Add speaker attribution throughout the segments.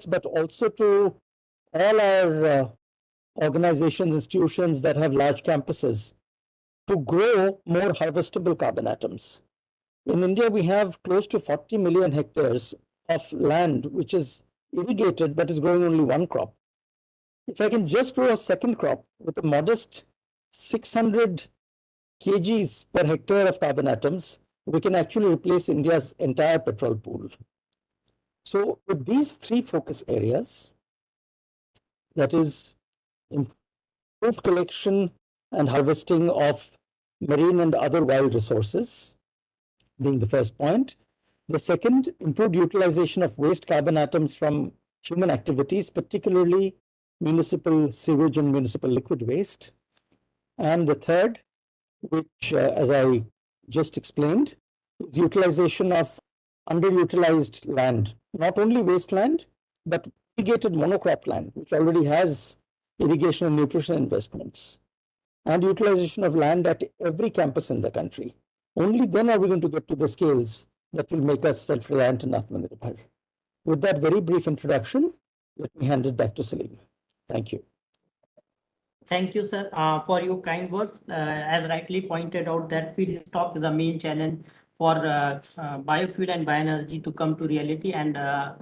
Speaker 1: but also to all our organizations, institutions that have large campuses to grow more harvestable carbon atoms. In India, we have close to 40 million hectares of land which is irrigated but is growing only one crop. If I can just grow a second crop with a modest 600 kgs per hectare of carbon atoms, we can actually replace India's entire petrol pool. So with these three focus areas, that is improved collection and harvesting of marine and other wild resources, being the first point. The second, improved utilization of waste carbon atoms from human activities, particularly municipal sewage and municipal liquid waste. And the third, which, as I just explained, is utilization of underutilized land, not only wasteland, but irrigated monocrop land, which already has irrigation and nutrition investments, and utilization of land at every campus in the country. Only then are we going to get to the scales that will make us self-reliant and Atmanirbhar. With that very brief introduction, let me hand it back to Salim. Thank you.
Speaker 2: Thank you, sir, for your kind words. As rightly pointed out, that feedstock is a main challenge for biofuel and bioenergy to come to reality, and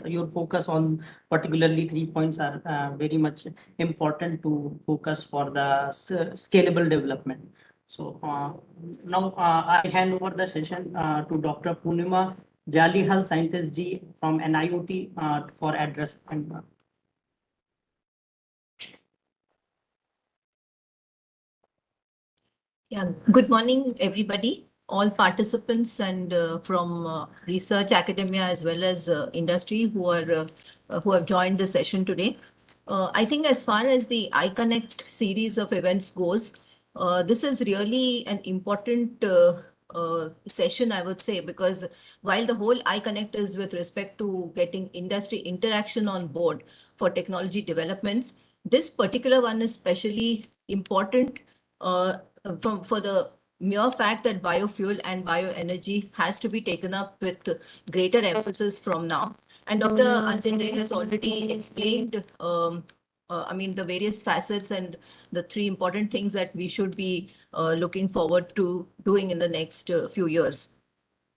Speaker 2: your focus on particularly 3 points are very much important to focus for the scalable development. So now I hand over the session to Dr. Purnima Jalihal, Scientist G from NIOT for address.
Speaker 3: Yeah, good morning, everybody, all participants and from research, academia, as well as industry who have joined the session today. I think as far as the iConnect series of events goes, this is really an important session, I would say, because while the whole iConnect is with respect to getting industry interaction on board for technology developments, this particular one is especially important for the mere fact that biofuel and bioenergy has to be taken up with greater emphasis from now. And Dr. Anjay has already explained, the various facets and the three important things that we should be looking forward to doing in the next few years.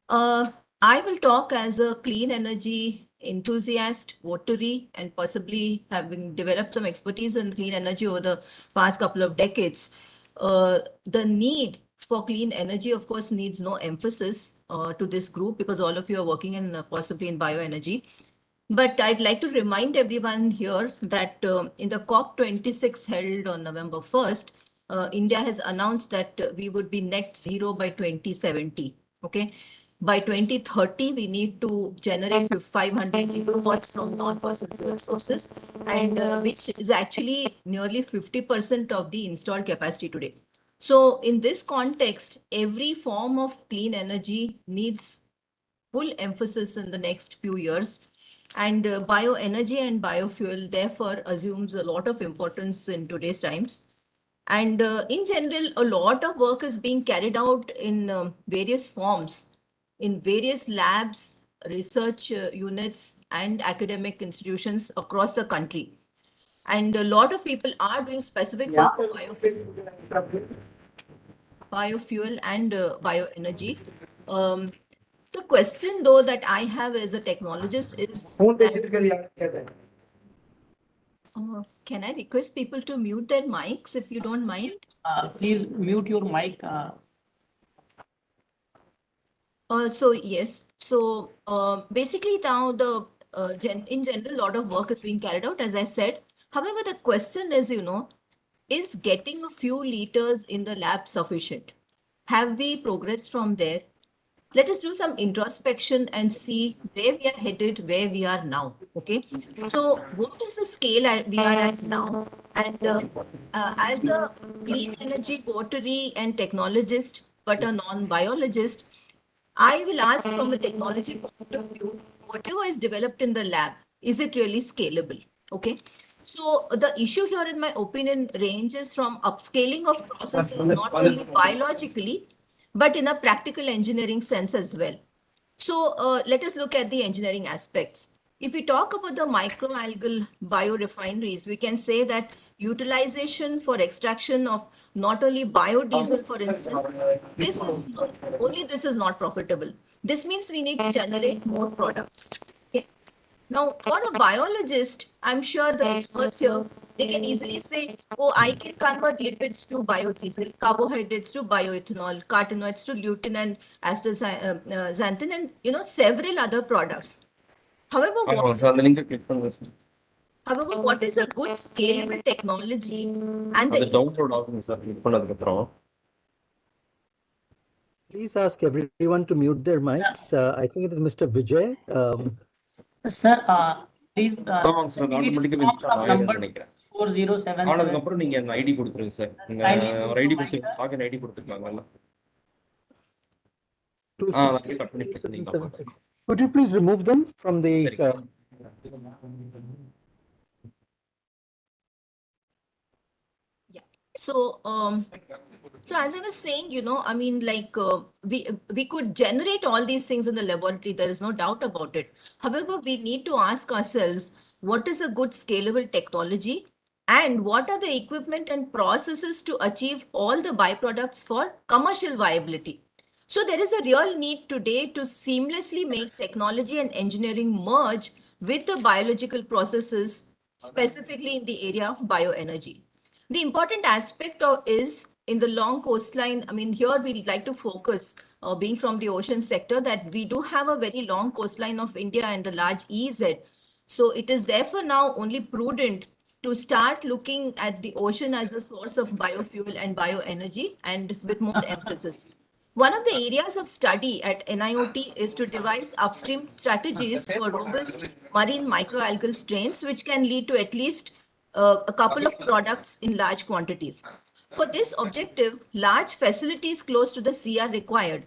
Speaker 3: I will talk as a clean energy enthusiast, votary, and possibly having developed some expertise in clean energy over the past couple of decades. The need for clean energy, of course, needs no emphasis to this group because all of you are working in possibly in bioenergy. But I'd like to remind everyone here that in the COP26 held on November 1st, India has announced that we would be net zero by 2070. Okay. By 2030, we need to generate 500 gigawatts from non-fossil fuel sources, and which is actually nearly 50% of the installed capacity today. So in this context, every form of clean energy needs full emphasis in the next few years. And bioenergy and biofuel, therefore, assumes a lot of importance in today's times. And in general, a lot of work is being carried out in various forms, in various labs, research units, and academic institutions across the country. And a lot of people are doing specific work for biofuel and bioenergy. The question, though, that I have as a technologist is that, can I request people to mute their mics if you don't mind?
Speaker 2: Please mute your mic.
Speaker 3: So yes, so basically now the in general, a lot of work is being carried out, as I said. However, the question is, is getting a few liters in the lab sufficient? Have we progressed from there? Let us do some introspection and see where we are headed, where we are now. Okay, so what is the scale we are at now? And as a clean energy votary and technologist, but a non-biologist, I will ask from a technology point of view, whatever is developed in the lab, is it really scalable? Okay. So the issue here, in my opinion, ranges from upscaling of processes, not only biologically, but in a practical engineering sense as well. So let us look at the engineering aspects. If we talk about the microalgal biorefineries, we can say that utilization for extraction of not only biodiesel, for instance, this is not profitable. This means we need to generate more products. Okay. Now, for a biologist, I'm sure the experts here, they can easily say, oh, I can convert lipids to biodiesel, carbohydrates to bioethanol, carotenoids to lutein and astaxanthin, and several other products. However, what is a good scalable technology and
Speaker 1: Please ask everyone to mute their mics. I think it is Mr. Vijay.
Speaker 2: Sir, please number 4077.
Speaker 4: ID கொடுத்துருங்க sir. ID கொடுத்துருங்க. ID கொடுத்துருக்காங்க.
Speaker 1: Could you please remove them from the
Speaker 3: So as I was saying, I mean, like we could generate all these things in the laboratory. There is no doubt about it. However, we need to ask ourselves, what is a good scalable technology, and what are the equipment and processes to achieve all the byproducts for commercial viability? So there is a real need today to seamlessly make technology and engineering merge with the biological processes, specifically in the area of bioenergy. The important aspect is in the long coastline. I mean, here we'd like to focus, being from the ocean sector, that we do have a very long coastline of India and the large EEZ. So it is therefore now only prudent to start looking at the ocean as a source of biofuel and bioenergy, and with more emphasis. One of the areas of study at NIOT is to devise upstream strategies for robust marine microalgal strains, which can lead to at least a couple of products in large quantities. For this objective, large facilities close to the sea are required.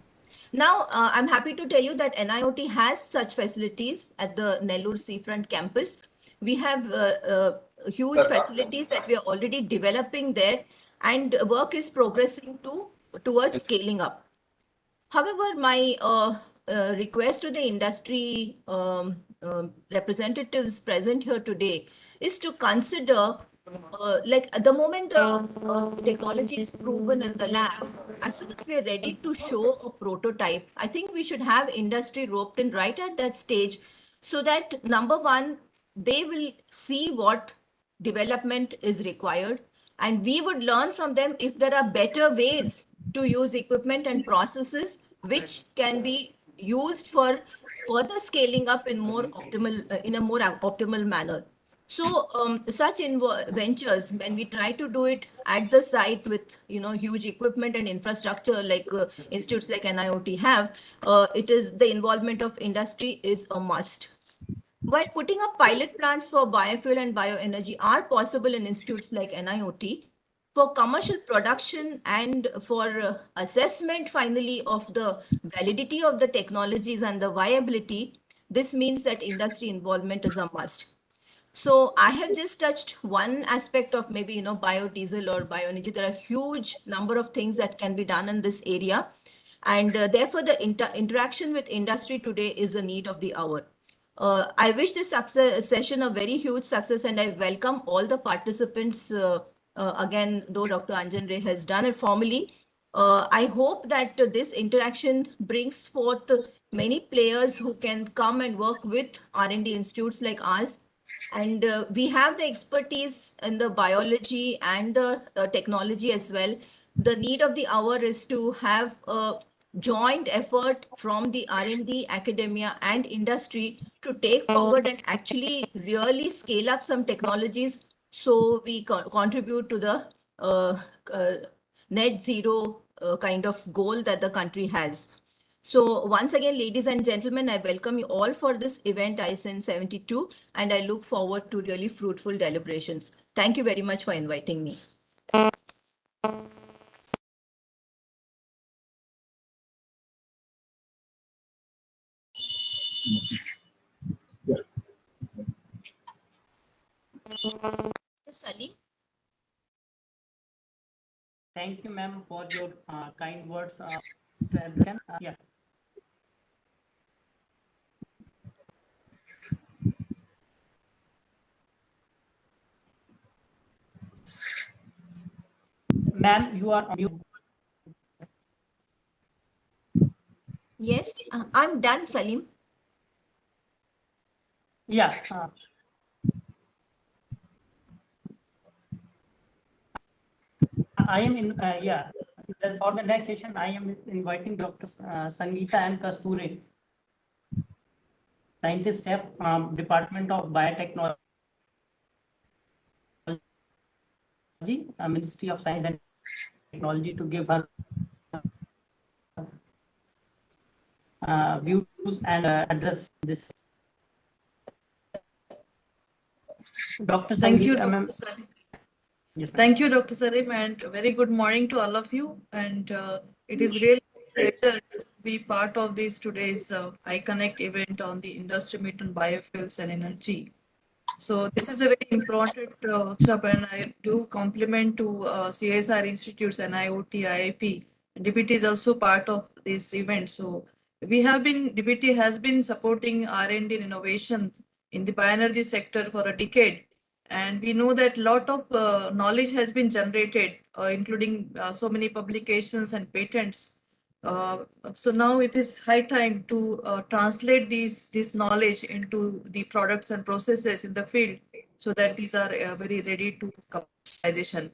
Speaker 3: Now, I'm happy to tell you that NIOT has such facilities at the Nellore Seafront campus. We have huge facilities that we are already developing there, and work is progressing towards scaling up. However, my request to the industry representatives present here today is to consider, like at the moment technology is proven in the lab, as soon as we're ready to show a prototype, I think we should have industry roped in right at that stage, so that number one, they will see what development is required, and we would learn from them if there are better ways to use equipment and processes which can be used for further scaling up in a more optimal manner. So such ventures, when we try to do it at the site with huge equipment and infrastructure like institutes like NIOT have, the involvement of industry is a must. While putting up pilot plants for biofuel and bioenergy are possible in institutes like NIOT, for commercial production and for assessment finally of the validity of the technologies and the viability, this means that industry involvement is a must. So I have just touched one aspect of maybe biodiesel or bioenergy. There are a huge number of things that can be done in this area, and therefore the interaction with industry today is the need of the hour. I wish this session a very huge success, and I welcome all the participants. Again, though Dr. Anjan Ray has done it formally, I hope that this interaction brings forth many players who can come and work with R&D institutes like ours. And we have the expertise in the biology and the technology as well. The need of the hour is to have a joint effort from the R&D, academia and industry to take forward and actually really scale up some technologies, so we contribute to the net zero kind of goal that the country has. So once again, ladies and gentlemen, I welcome you all for this event iCEN-72, and I look forward to really fruitful deliberations. Thank you very much for inviting me. Salim.
Speaker 2: Thank you, ma'am, for your kind words. Yeah. Ma'am, you are on mute.
Speaker 3: Yes, I'm done, Salim.
Speaker 2: Yes. I am in, yeah. For the next session, I am inviting Dr. Sangeeta and Kasture, scientist at Department of Biotechnology, Ministry of Science and Technology, to give her views and address this. Dr.
Speaker 5: Thank you,
Speaker 2: Sangeeta,
Speaker 5: Dr. Salim.
Speaker 2: yes,
Speaker 5: Thank you, Dr. Salim, and very good morning to all of you. And it is really a pleasure to be part of this today's iConnect event on the industry meet on biofuels and energy. So this is a very important workshop, and I do compliment to CSR institutes and IoT, IIP. And DBT is also part of this event. So DBT has been supporting R&D and innovation in the bioenergy sector for a decade. And we know that a lot of knowledge has been generated, including so many publications and patents. So now it is high time to translate this knowledge into the products and processes in the field, so that these are very ready to commercialization.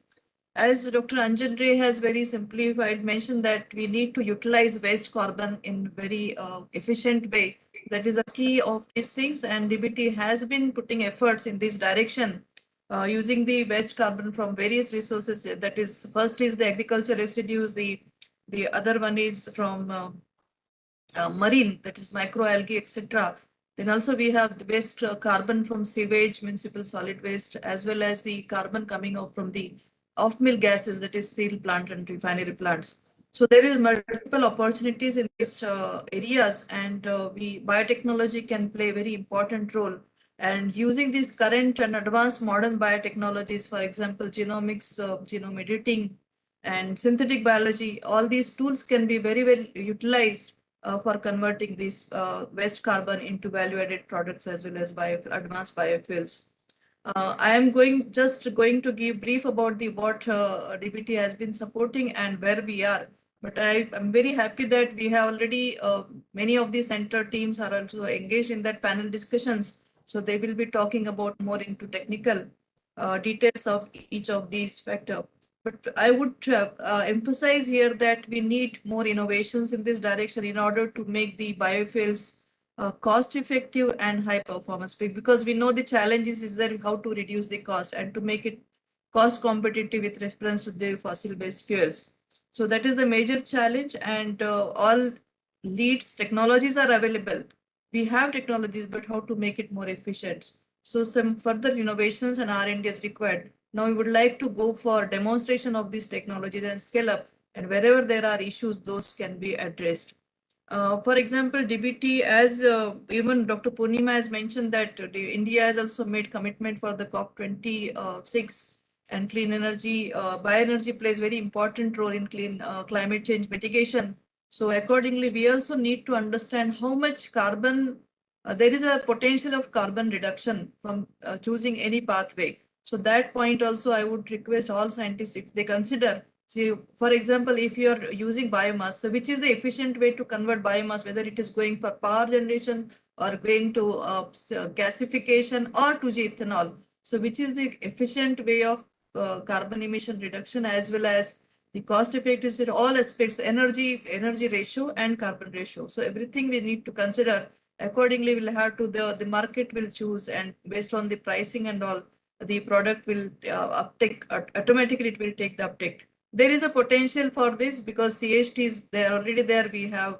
Speaker 5: As Dr. Anjan Ray has very simplified mentioned that we need to utilize waste carbon in very efficient way. That is a key of these things, and DBT has been putting efforts in this direction using the waste carbon from various resources. That is, first is the agriculture residues, the other one is from marine, that is microalgae, etc. Then also we have the waste carbon from sewage, municipal solid waste, as well as the carbon coming out from the off-mill gases, that is steel plant and refinery plants. So there is multiple opportunities in these areas, and biotechnology can play a very important role. And using these current and advanced modern biotechnologies, for example, genomics, genome editing, and synthetic biology, all these tools can be very well utilized for converting these waste carbon into value-added products as well as advanced biofuels. I am just going to give brief about the what DBT has been supporting and where we are. But I am very happy that we have already many of the center teams are also engaged in that panel discussions. So they will be talking about more into technical details of each of these factors. But I would emphasize here that we need more innovations in this direction in order to make the biofuels cost effective and high performance, because we know the challenges is that how to reduce the cost and to make it cost competitive with reference to the fossil based fuels. So that is the major challenge, and all leads technologies are available. We have technologies, but how to make it more efficient. So some further innovations and R&D is required. Now we would like to go for demonstration of these technologies and scale up, and wherever there are issues, those can be addressed. For example, DBT, as even Dr. Purnima has mentioned that India has also made commitment for the COP26 and clean energy. Bioenergy plays very important role in clean climate change mitigation. So accordingly, we also need to understand how much carbon, there is a potential of carbon reduction from choosing any pathway. So that point also I would request all scientists, if they consider, see, for example, if you are using biomass, so which is the efficient way to convert biomass, whether it is going for power generation or going to gasification or to ethanol. So which is the efficient way of carbon emission reduction, as well as the cost effectiveness in all aspects, energy ratio and carbon ratio. So everything we need to consider. Accordingly, we'll have to, the market will choose, and based on the pricing and all, the product will uptake, automatically it will take the uptake. There is a potential for this because CHTs, they are already there. We have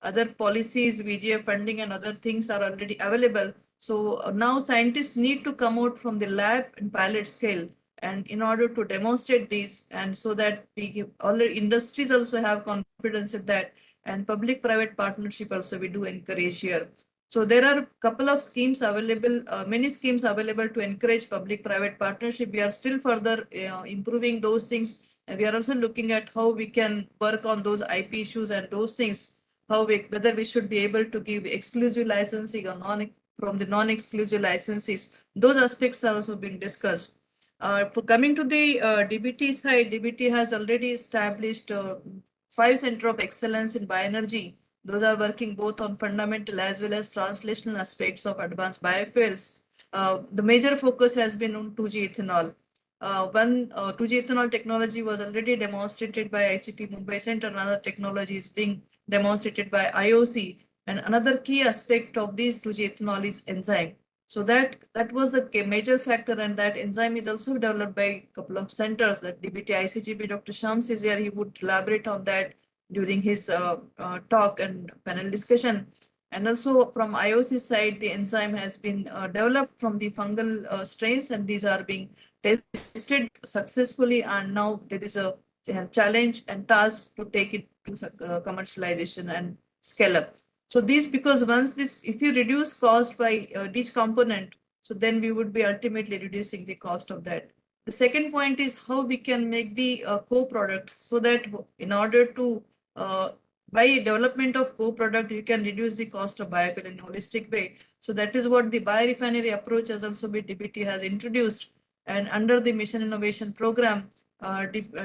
Speaker 5: other policies, VGF funding and other things are already available. So now scientists need to come out from the lab and pilot scale, and in order to demonstrate these, and so that we already industries also have confidence in that, and public-private partnership also we do encourage here. So there are a couple of schemes available, many schemes available to encourage public-private partnership. We are still further improving those things, and we are also looking at how we can work on those IP issues and those things, whether we should be able to give exclusive licensing or from the non-exclusive licenses. Those aspects are also being discussed. For coming to the DBT side, DBT has already established 5 centers of excellence in bioenergy. Those are working both on fundamental as well as translational aspects of advanced biofuels. The major focus has been on 2G ethanol. 2G ethanol technology was already demonstrated by ICT Mumbai Center. Another technology is being demonstrated by IOC. And another key aspect of this 2G ethanol is enzyme. So that was the major factor, and that enzyme is also developed by a couple of centers. That DBT ICGP, Dr. Shams is here. He would elaborate on that during his talk and panel discussion. And also from IOC side, the enzyme has been developed from the fungal strains, and these are being tested successfully. And now there is a challenge and task to take it to commercialization and scale up. So this, because once this, if you reduce cost by each component, so then we would be ultimately reducing the cost of that. The second point is how we can make the co-products, so that in order to by development of co-product, you can reduce the cost of biofuel in a holistic way. So that is what the Bio-Refinery Approach has also been, DBT has introduced. And under the Mission Innovation Program,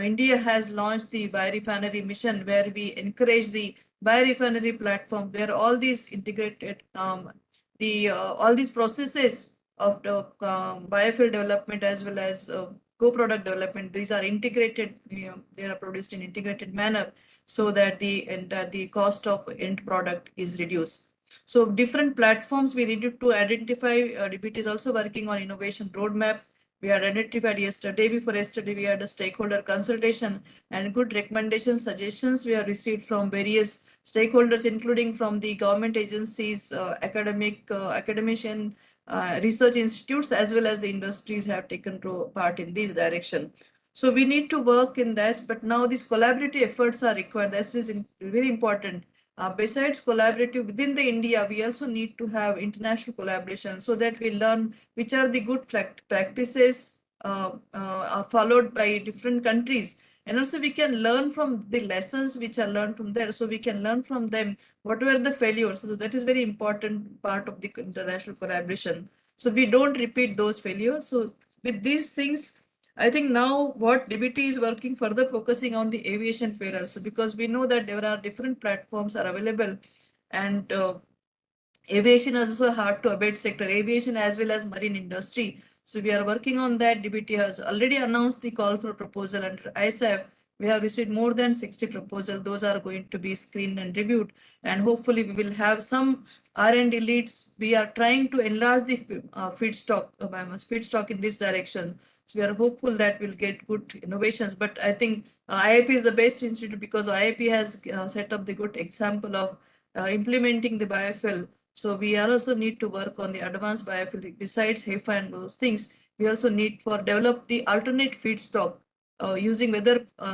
Speaker 5: India has launched the Biorefinery Mission, where we encourage the Biorefinery platform, where all these integrated, all these processes of the biofuel development as well as co-product development, these are integrated. They are produced in integrated manner, so that the cost of end product is reduced. So different platforms we needed to identify. DBT is also working on innovation roadmap. We had identified yesterday, before yesterday, we had a stakeholder consultation, and good recommendations, suggestions we have received from various stakeholders, including from the government agencies, academician, research institutes, as well as the industries have taken part in this direction. So we need to work in this, but now these collaborative efforts are required. This is very important. Besides collaborative within the India, we also need to have international collaboration, so that we learn which are the good practices are followed by different countries. And also we can learn from the lessons which are learned from there. So we can learn from them what were the failures. So that is very important part of the international collaboration. So we don't repeat those failures. So with these things, I think now what DBT is working further, focusing on the aviation failures. So because we know that there are different platforms are available, and aviation is also a hard to abate sector, aviation as well as marine industry. So we are working on that. DBT has already announced the call for proposal under ISAF. We have received more than 60 proposals. Those are going to be screened and reviewed, and hopefully we will have some R&D leads. We are trying to enlarge the feedstock in this direction. So we are hopeful that we'll get good innovations. But I think IIP is the best institute, because IIP has set up the good example of implementing the biofuel. So we also need to work on the advanced biofuel. Besides HEFA and those things, we also need for develop the alternate feedstock using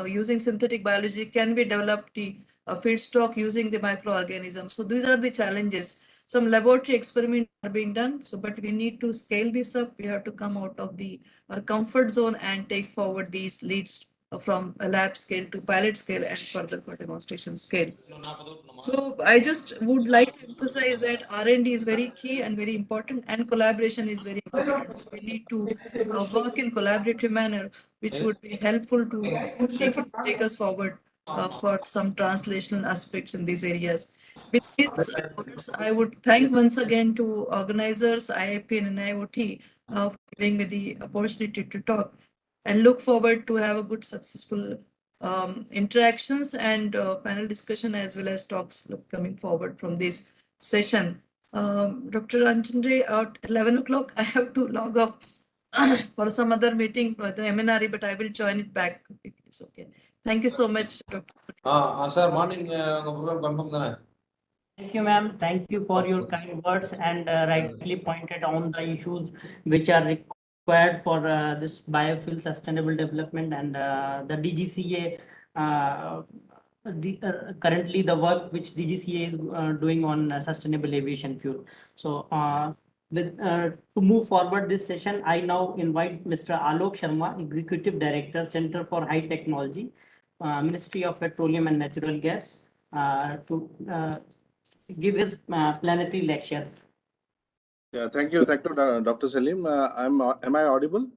Speaker 5: using synthetic biology. Can we develop the feedstock using the microorganisms? So these are the challenges. Some laboratory experiments are being done. So, but we need to scale this up. We have to come out of our comfort zone and take forward these leads from a lab scale to pilot scale and further for demonstration scale. So I just would like to emphasize that R&D is very key and very important, and collaboration is very important. So we need to work in collaborative manner, which would be helpful to take us forward for some translational aspects in these areas. With these words, I would thank once again to organizers, IIP and NIOT for giving me the opportunity to talk, and look forward to have a good, successful interactions and panel discussion, as well as talks coming forward from this session. Dr. Anjandre, at 11 o'clock, I have to log off for some other meeting for the MNRE, but I will join it back if it's okay. Thank you so much, Dr.
Speaker 6: Sir, morning, confirm.
Speaker 2: Thank you, ma'am. Thank you for your kind words, and rightly pointed on the issues which are required for this biofuel sustainable development, and the DGCA. Currently, the work which DGCA is doing on sustainable aviation fuel. So, to move forward this session, I now invite Mr. Alok Sharma, Executive Director, Center for High Technology, Ministry of Petroleum and Natural Gas, to give his plenary lecture.
Speaker 7: Yeah, thank you, Dr. Salim. Am I audible?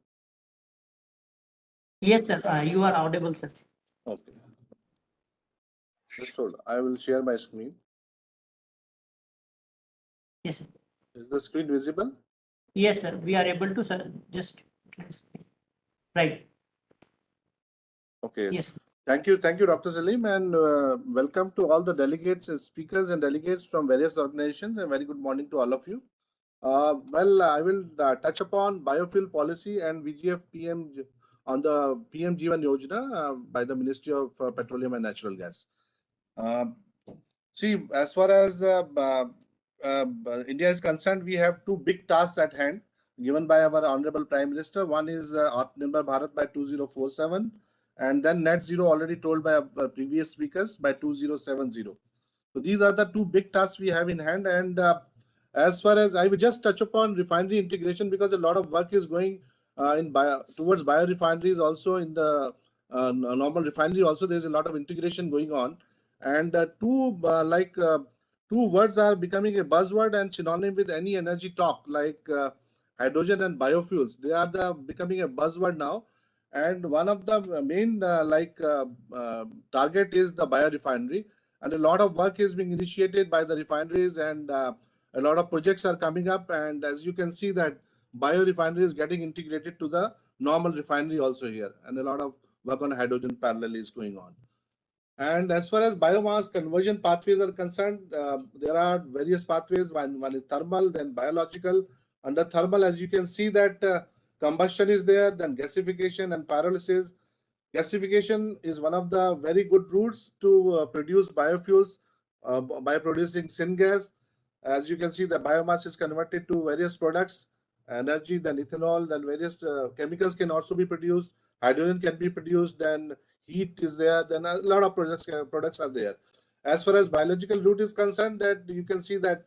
Speaker 2: Yes, sir. You are audible, sir.
Speaker 7: Okay. Just hold. I will share my screen.
Speaker 2: Yes, sir.
Speaker 7: Is the screen visible?
Speaker 2: Yes, sir. We are able to, sir. Just right.
Speaker 7: Okay.
Speaker 2: Yes.
Speaker 7: Thank you, Dr. Salim, and welcome to all the delegates, speakers, and delegates from various organizations. And very good morning to all of you. Well, I will touch upon biofuel policy and VGF PM on the PM Jeevan Yojana by the Ministry of Petroleum and Natural Gas. See, as far as India is concerned, we have two big tasks at hand given by our Honorable Prime Minister. One is Atmanirbhar Bharat by 2047, and then net zero already told by our previous speakers by 2070. So these are the two big tasks we have in hand. And as far as I will just touch upon refinery integration, because a lot of work is going towards biorefineries also in the normal refinery. Also, there is a lot of integration going on, and two words are becoming a buzzword and synonym with any energy talk, like hydrogen and biofuels. They are becoming a buzzword now, and one of the main target is the biorefinery, and a lot of work is being initiated by the refineries, and a lot of projects are coming up. And as you can see that biorefinery is getting integrated to the normal refinery also here, and a lot of work on hydrogen parallel is going on. And as far as biomass conversion pathways are concerned, there are various pathways. One is thermal, then biological. Under thermal, as you can see that combustion is there, then gasification and pyrolysis. Gasification is one of the very good routes to produce biofuels by producing syngas. As you can see, the biomass is converted to various products, energy, then ethanol, then various chemicals can also be produced. Hydrogen can be produced, then heat is there, then a lot of products are there. As far as biological route is concerned, that you can see that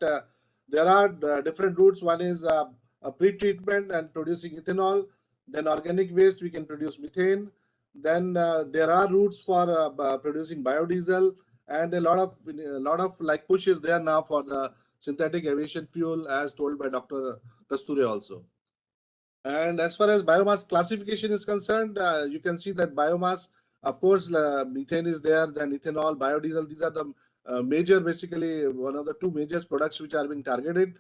Speaker 7: there are different routes. One is a pre-treatment and producing ethanol, then organic waste, we can produce methane. Then there are routes for producing biodiesel, and a lot of like push is there now for the synthetic aviation fuel, as told by Dr. Kasture also. And as far as biomass classification is concerned, you can see that biomass, of course, methane is there, then ethanol, biodiesel. These are the major, basically, one of the two major products which are being targeted.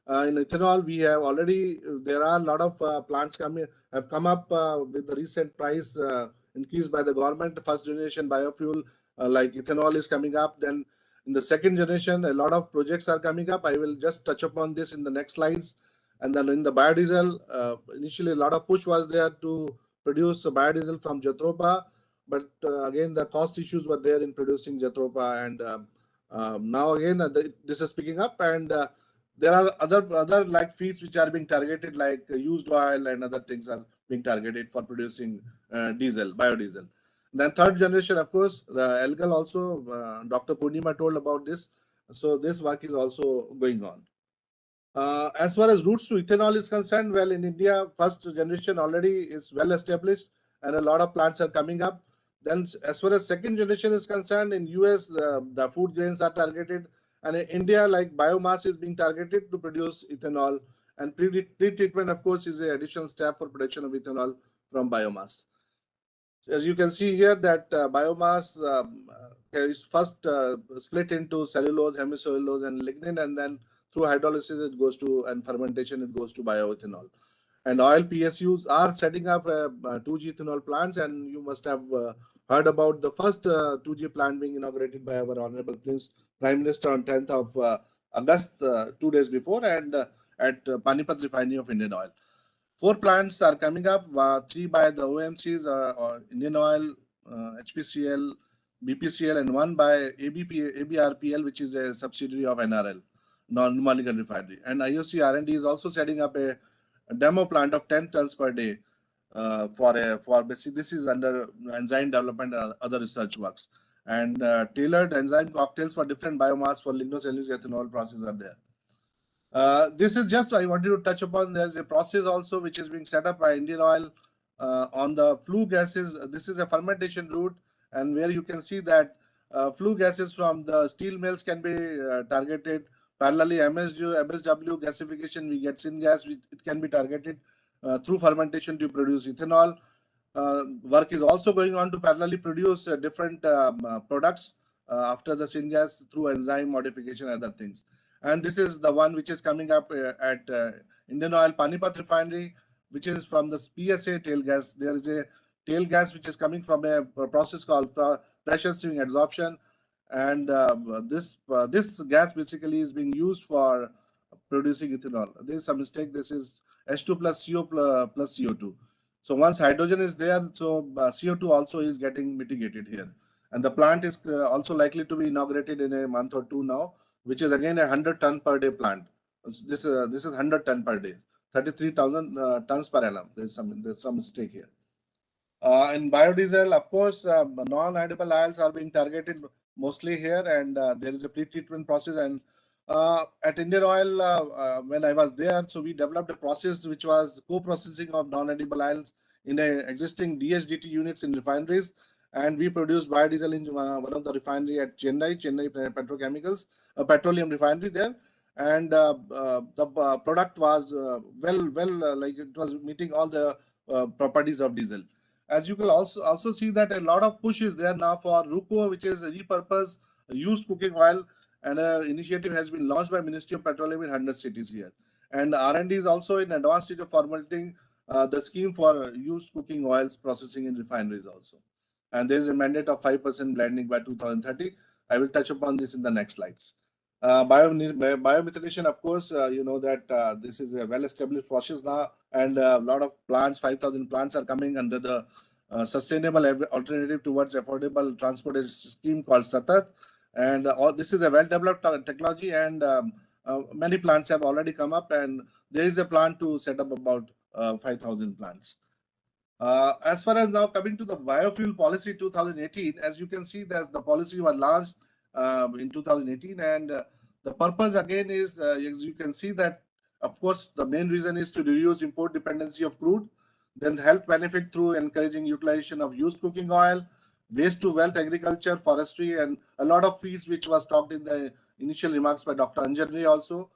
Speaker 7: In ethanol, we have already, there are a lot of plants have come up with the recent price increase by the government. First generation biofuel like ethanol is coming up. Then in the second generation, a lot of projects are coming up. I will just touch upon this in the next slides. And then in the biodiesel, initially a lot of push was there to produce biodiesel from Jatropha, but again the cost issues were there in producing Jatropha, and now again this is picking up, and there are other like feeds which are being targeted, like used oil and other things are being targeted for producing biodiesel. Then third generation, of course, the algal also, Dr. Purnima told about this. So this work is also going on. As far as routes to ethanol is concerned, well, in India, first generation already is well established, and a lot of plants are coming up. Then, as far as second generation is concerned, in US, the food grains are targeted, and in India, like biomass is being targeted to produce ethanol. And pre-treatment, of course, is an additional step for production of ethanol from biomass. As you can see here, that biomass is first split into cellulose, hemicellulose, and lignin, and then through hydrolysis it goes to, and fermentation it goes to bioethanol. And oil PSUs are setting up 2G ethanol plants, and you must have heard about the first 2G plant being inaugurated by our Honorable Prime Minister on 10th of August, 2 days before, and at Panipat Refinery of Indian Oil. 4 plants are coming up, 3 by the OMCs, or Indian Oil, HPCL, BPCL, and 1 by ABRPL, which is a subsidiary of NRL, Non-Numalical Refinery. And IOC R&D is also setting up a demo plant of 10 tons per day for basically, this is under enzyme development and other research works. And tailored enzyme cocktails for different biomass for lignocellulose ethanol process are there. This is just, I wanted to touch upon, there's a process also which is being set up by Indian Oil on the flue gases. This is a fermentation route, and where you can see that flue gases from the steel mills can be targeted. Parallelly, MSW gasification, we get syngas, it can be targeted through fermentation to produce ethanol. work is also going on to parallelly produce different products after the syngas through enzyme modification and other things. And this is the one which is coming up at Indian Oil Panipat Refinery, which is from the PSA tail gas. There is a tail gas which is coming from a process called pressure swing adsorption, and this gas basically is being used for producing ethanol. There is a mistake. This is H2 plus CO plus CO2. So once hydrogen is there, so CO2 also is getting mitigated here. And the plant is also likely to be inaugurated in a month or two now, which is again a 100 ton per day plant. This is 100 ton per day, 33,000 tons per annum. There's some mistake here. In biodiesel, of course, non-edible oils are being targeted mostly here, and there is a pre-treatment process. And at Indian Oil, when I was there, so we developed a process which was co-processing of non-edible oils in existing DHDT units in refineries, and we produced biodiesel in one of the refinery at Chennai Petrochemicals, a petroleum refinery there. And the product was like it was meeting all the properties of diesel. As you can also see that a lot of push is there now for RUCO, which is a repurposed used cooking oil, and an initiative has been launched by Ministry of Petroleum in 100 cities here. And R&D is also in advanced stage of formulating the scheme for used cooking oils processing in refineries also. And there is a mandate of 5% blending by 2030. I will touch upon this in the next slides. Biomethylation, of course, you know that this is a well-established process now, and a lot of plants, 5,000 plants are coming under the sustainable alternative towards affordable transportation scheme called SATAT. And this is a well-developed technology, and many plants have already come up, and there is a plan to set up about 5,000 plants. As far as now coming to the Biofuel Policy 2018, as you can see, that the policy was launched in 2018, and the purpose again is, as you can see that, of course, the main reason is to reduce import dependency of crude, then health benefit through encouraging utilization of used cooking oil, waste to wealth agriculture, forestry, and a lot of fields which was talked in the initial remarks by Dr. Anjali also,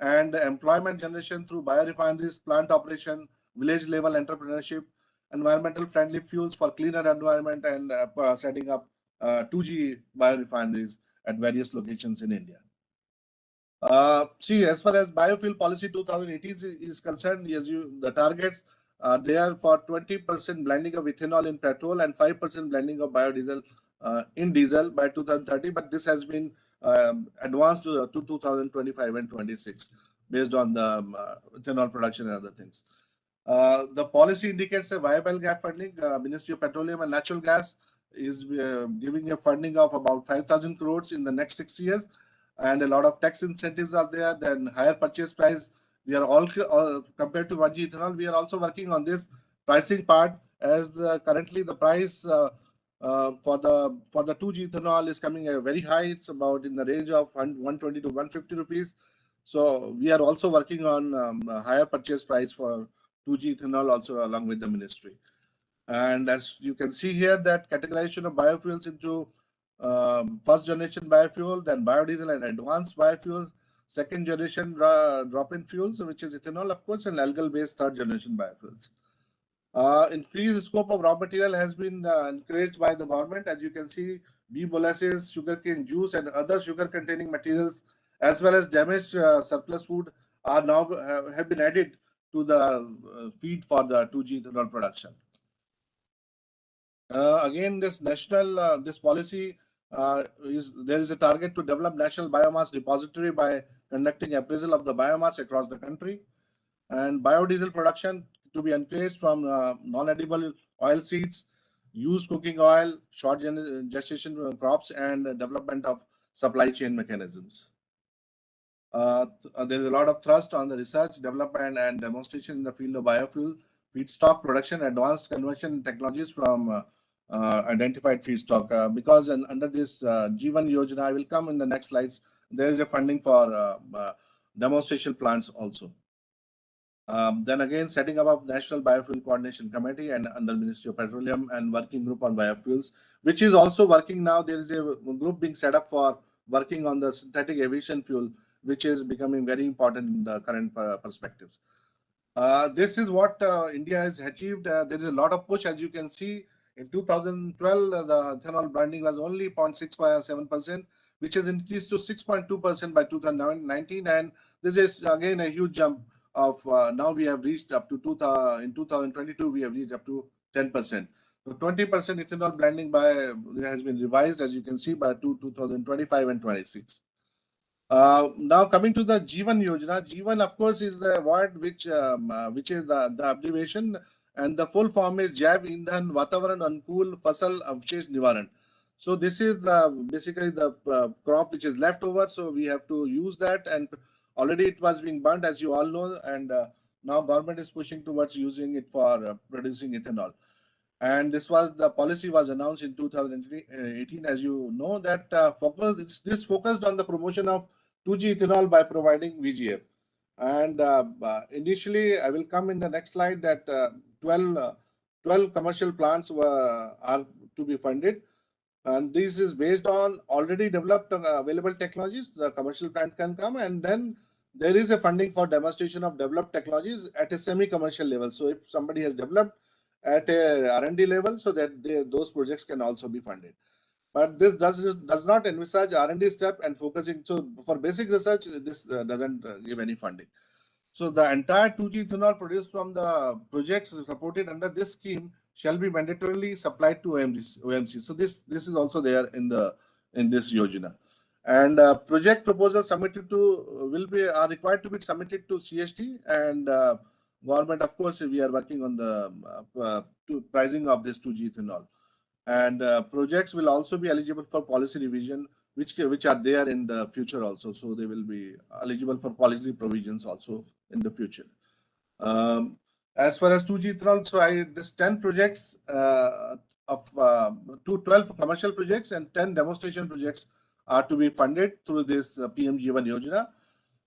Speaker 7: and employment generation through biorefineries, plant operation, village level entrepreneurship, environmental friendly fuels for cleaner environment, and setting up 2G biorefineries at various locations in India. See, as far as Biofuel Policy 2018 is concerned, the targets they are for 20% blending of ethanol in petrol and 5% blending of biodiesel in diesel by 2030. But this has been advanced to 2025 and 26 based on the ethanol production and other things. The policy indicates a viable gap funding. Ministry of Petroleum and Natural Gas is giving a funding of about 5,000 crores in the next 6 years, and a lot of tax incentives are there. Then higher purchase price. We are all compared to 1G ethanol. We are also working on this pricing part, as currently the price for the 2G ethanol is coming very high. It's about in the range of 120 to 150 rupees. So we are also working on higher purchase price for 2G ethanol also along with the ministry. And as you can see here, that categorization of biofuels into first generation biofuel, then biodiesel and advanced biofuels, second generation drop-in fuels, which is ethanol, of course, and algal-based third generation biofuels. Increased scope of raw material has been encouraged by the government. As you can see, bee molasses, sugarcane juice, and other sugar-containing materials, as well as damaged surplus food, are now have been added to the feed for the 2G ethanol production. Again, this national this policy there is a target to develop national biomass repository by conducting appraisal of the biomass across the country, and biodiesel production to be encouraged from non-edible oil seeds, used cooking oil, short gestation crops, and development of supply chain mechanisms. There is a lot of thrust on the research, development, and demonstration in the field of biofuel, feedstock production, advanced conversion technologies from identified feedstock. Because under this G1 Yojana, I will come in the next slides, there is a funding for demonstration plants also. Then again, setting up a National Biofuel Coordination Committee and under Ministry of Petroleum and Working Group on Biofuels, which is also working now. There is a group being set up for working on the synthetic aviation fuel, which is becoming very important in the current perspectives. This is what India has achieved. There is a lot of push, as you can see. In 2012, the ethanol blending was only 0.67%, which has increased to 6.2% by 2019. And this is again a huge jump of now we have reached up to in 2022, we have reached up to 10%. So 20% ethanol blending has been revised, as you can see, by 2025 and 26. Now coming to the Jeevan Yojana, Jeevan of course is the word which is the abbreviation, and the full form is Jaiv Indhan Vatavaran Ankul Fasal Avshesh Nivaran. So this is basically the crop which is left over, so we have to use that, and already it was being burnt, as you all know, and now government is pushing towards using it for producing ethanol. And the policy was announced in 2018, as you know, that this focused on the promotion of 2G ethanol by providing VGF. And initially, I will come in the next slide that 12 commercial plants are to be funded. And this is based on already developed available technologies. The commercial plant can come, and then there is a funding for demonstration of developed technologies at a semi-commercial level. So if somebody has developed at a R&D level, so that those projects can also be funded. But this does not envisage R&D step and focusing. So for basic research, this doesn't give any funding. So the entire 2G ethanol produced from the projects supported under this scheme shall be mandatorily supplied to OMC. So this is also there in this Yojana. And project proposals submitted to are required to be submitted to CST, and government, of course, we are working on the pricing of this 2G ethanol. And projects will also be eligible for policy revision, which are there in the future also. So they will be eligible for policy provisions also in the future. As far as 2G ethanol, so this 10 projects of 12 commercial projects and 10 demonstration projects are to be funded through this PM Jeevan Yojana.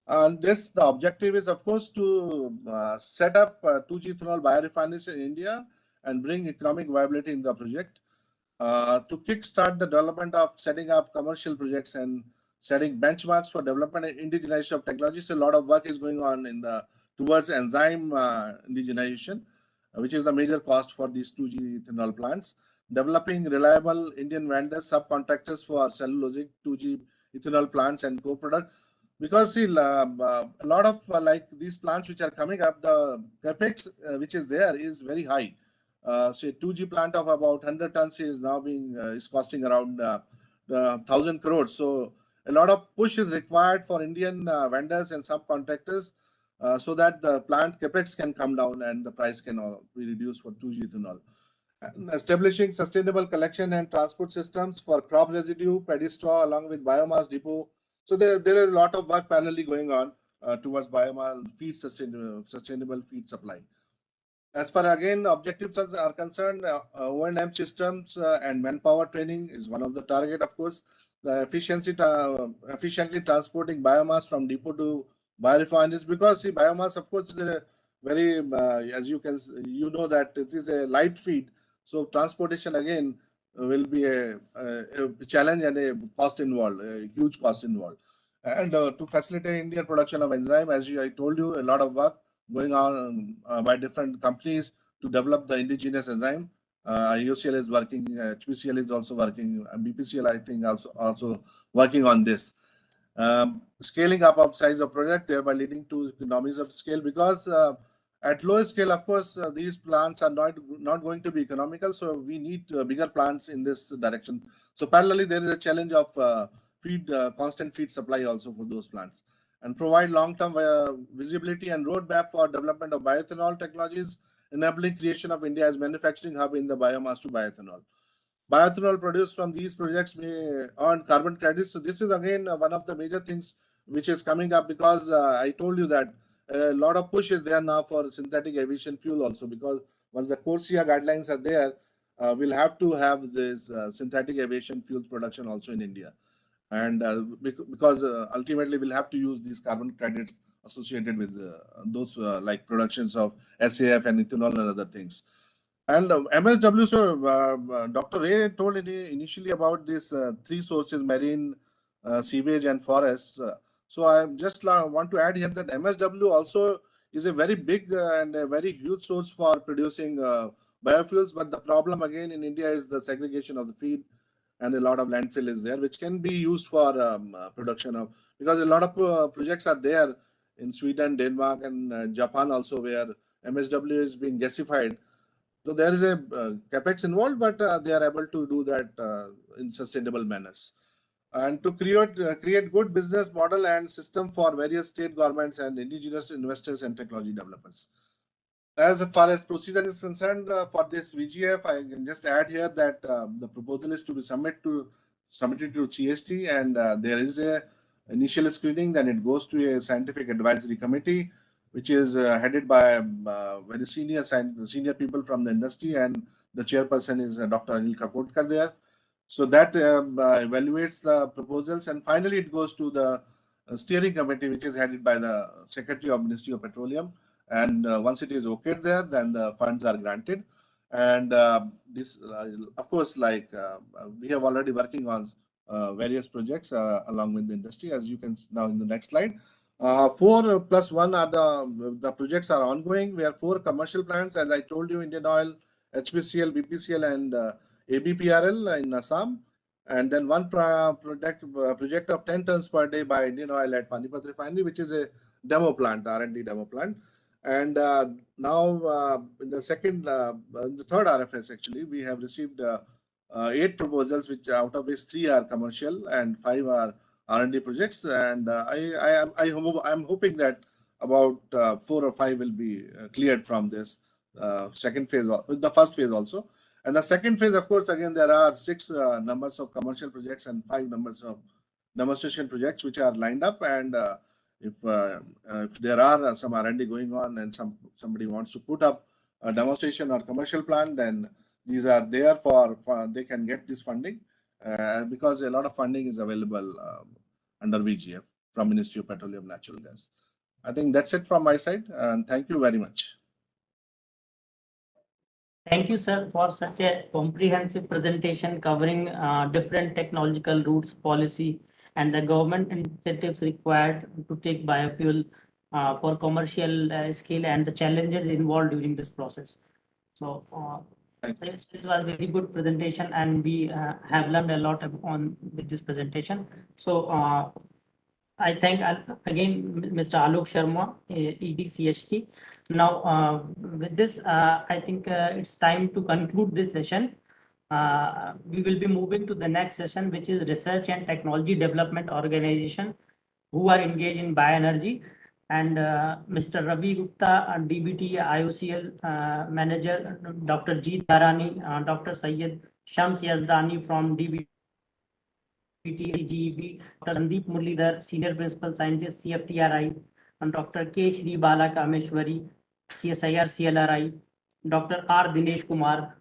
Speaker 7: And the objective is, of course, to set up 2G ethanol biorefineries in India and bring economic viability in the project. To kickstart the development of setting up commercial projects and setting benchmarks for development and indigenization of technologies. A lot of work is going on towards enzyme indigenization, which is the major cost for these 2G ethanol plants. Developing reliable Indian vendors, subcontractors for cellulosic 2G ethanol plants and co-products. Because see, a lot of like these plants which are coming up, the capex which is there is very high. Say 2G plant of about 100 tons is now is costing around 1,000 crores. So a lot of push is required for Indian vendors and subcontractors so that the plant capex can come down and the price can be reduced for 2G ethanol. And establishing sustainable collection and transport systems for crop residue, paddy straw, along with biomass depot. So there is a lot of work parallelly going on towards biomass feed sustainable feed supply. As far again objectives are concerned, O&M systems and manpower training is one of the target. Of course, the efficiently transporting biomass from depot to biorefineries, because see, biomass, of course, is a very as you know that it is a light feed. So transportation again will be a challenge and a cost involved, a huge cost involved. And to facilitate Indian production of enzyme, as I told you, a lot of work going on by different companies to develop the indigenous enzyme. IOCL is working, HPCL is also working, and BPCL, I think, also working on this. Scaling up of size of project, thereby leading to economies of scale, because at lower scale, of course, these plants are not going to be economical. So we need bigger plants in this direction. So parallelly, there is a challenge of constant feed supply also for those plants, and provide long-term visibility and roadmap for development of bioethanol technologies, enabling creation of India as manufacturing hub in the biomass to bioethanol. Bioethanol produced from these projects may earn carbon credits. So this is again one of the major things which is coming up, because I told you that a lot of push is there now for synthetic aviation fuel also, because once the CORSIA guidelines are there, we'll have to have this synthetic aviation fuels production also in India. And because ultimately we'll have to use these carbon credits associated with those like productions of SAF and ethanol and other things. And MSW, so Dr. Ray told initially about these three sources: marine, sewage, and forests. So I just want to add here that MSW also is a very big and a very huge source for producing biofuels. But the problem again in India is the segregation of the feed, and a lot of landfill is there, which can be used for production of, because a lot of projects are there in Sweden, Denmark, and Japan also, where MSW is being gasified. So there is a capex involved, but they are able to do that in sustainable manners. And to create good business model and system for various state governments and indigenous investors and technology developers. As far as procedure is concerned for this VGF, I can just add here that the proposal is to be submitted to CST, and there is a initial screening. Then it goes to a scientific advisory committee, which is headed by very senior people from the industry, and the chairperson is Dr. Anil Kakotkar there. So that evaluates the proposals, and finally it goes to the steering committee, which is headed by the Secretary of Ministry of Petroleum. And once it is okay there, then the funds are granted. And this, of course, like we have already working on various projects along with the industry, as you can see now in the next slide. 4+1 are the projects are ongoing. We have 4 commercial plants, as I told you: Indian Oil, HPCL, BPCL, and ABPRL in Assam. And then one project of 10 tons per day by Indian Oil at Panipat Refinery, which is a demo plant, R&D demo plant. And now in the third RFS, actually, we have received 8 proposals, which out of which 3 are commercial and 5 are R&D projects. And I'm hoping that about 4 or 5 will be cleared from this second phase, the first phase also. And the second phase, of course, again, there are 6 numbers of commercial projects and 5 numbers of demonstration projects which are lined up. And if there are some R&D going on and somebody wants to put up a demonstration or commercial plan, then these are there for they can get this funding because a lot of funding is available under VGF from Ministry of Petroleum Natural Gas. I think that's it from my side, and thank you very much.
Speaker 2: Thank you, sir, for such a comprehensive presentation covering different technological routes, policy, and the government incentives required to take biofuel for commercial scale and the challenges involved during this process. So this was a very good presentation, and we have learned a lot on with this presentation. So I thank again Mr. Alok Sharma, EDCHT. Now, with this, I think it's time to conclude this session. We will be moving to the next session, which is Research and Technology Development Organization, who are engaged in bioenergy. And Mr. Ravi Gupta, DBT IOCL Manager, Dr. G. Dharani, Dr. Syed Shams Yazdani from DBT GEB, Dr. Sandeep Muralidhar, Senior Principal Scientist, CFTRI, and Dr. K. Shri Bala Kameshwari, CSIR CLRI, Dr. R Dinesh Kumar,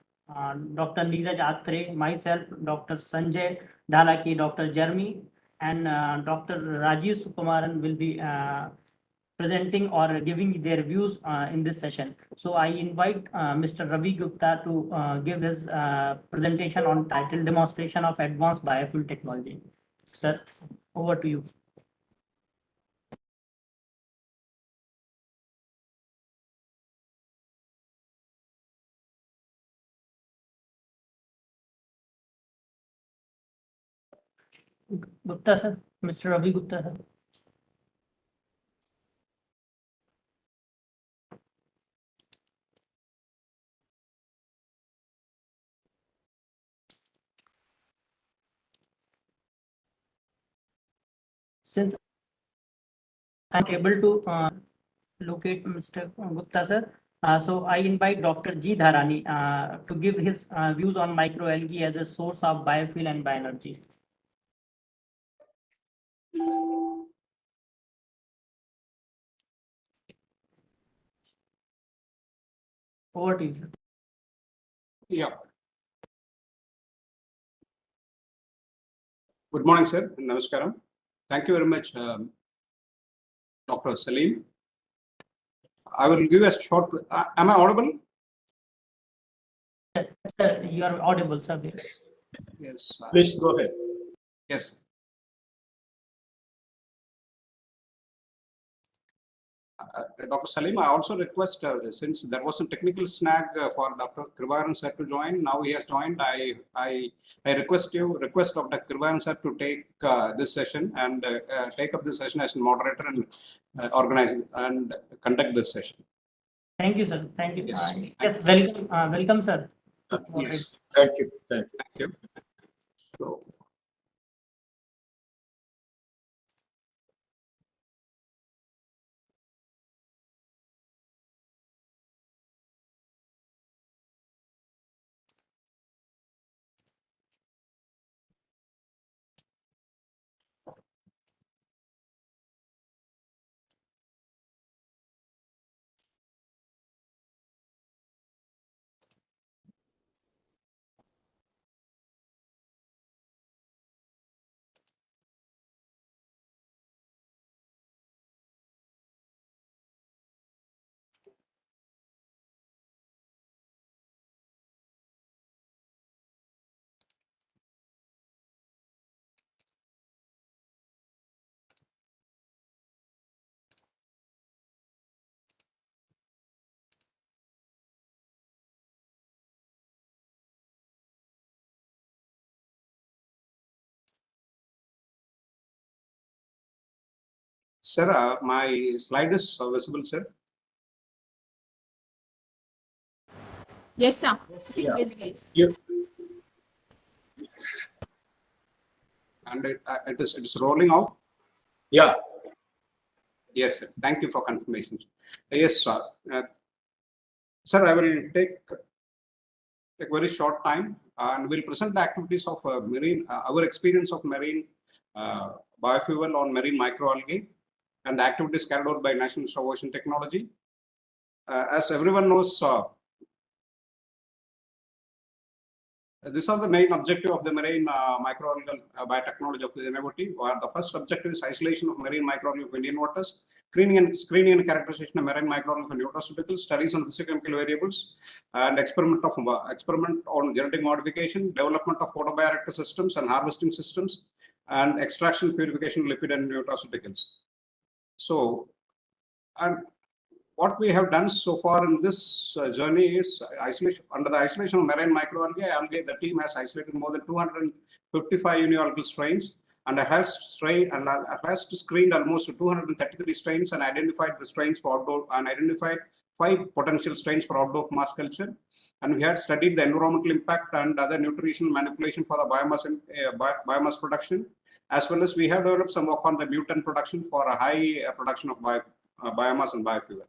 Speaker 2: Dr. Neeraj Atre, myself, Dr. Sanjay Takati, Dr. Jeremy, and Dr. Rajiv Sukumaran will be presenting or giving their views in this session. So I invite Mr. Ravi Gupta to give his presentation on title Demonstration of Advanced Biofuel Technology. Sir, over to you. Gupta sir, Mr. Ravi Gupta sir. Since I'm able to locate Mr. Gupta sir, so I invite Dr. G. Dharani to give his views on microalgae as a source of biofuel and bioenergy. Over to you, sir.
Speaker 8: Yeah. Good morning, sir. Namaskaram. Thank you very much, Dr. Salim. I will give a short. Am I audible?
Speaker 2: Sir, you are audible, sir.
Speaker 8: Yes.
Speaker 9: Please go ahead.
Speaker 8: Yes. Dr. Salim, I also request, since there was some technical snag for Dr. Krivaran sir to join, now he has joined. I request Dr. Krivaran sir to take this session and take up this session as a moderator and organize and conduct this session.
Speaker 2: Thank you, sir. Thank you.
Speaker 8: Yes.
Speaker 2: Yes, welcome, welcome, sir.
Speaker 8: Yes.
Speaker 7: Thank you. Thank you.
Speaker 8: Thank you. So, sir, my slide is visible, sir.
Speaker 3: Yes, sir. It is visible.
Speaker 8: And it is rolling out.
Speaker 7: Yeah.
Speaker 8: Yes, sir. Thank you for confirmation. Yes, sir. Sir, I will take a very short time and we'll present the activities of marine, our experience of marine biofuel on marine microalgae and the activities carried out by National Institute of Ocean Technology. As everyone knows, these are the main objective of the marine microalgal biotechnology of the innovative. The first objective is isolation of marine microalgae of Indian waters, screening and characterization of marine microalgae for nutraceuticals, studies on physicochemical variables, and experiment on genetic modification, development of photobioreactor systems and harvesting systems, and extraction, purification, lipid and nutraceuticals. So, and what we have done so far in this journey is isolation. Under the isolation of marine microalgae, the team has isolated more than 255 unialgal strains and has screened almost 233 strains and identified the strains for outdoor and identified 5 potential strains for outdoor mass culture. And we had studied the environmental impact and other nutritional manipulation for the biomass and biomass production, as well as we have developed some work on the mutant production for a high production of biomass and biofuel.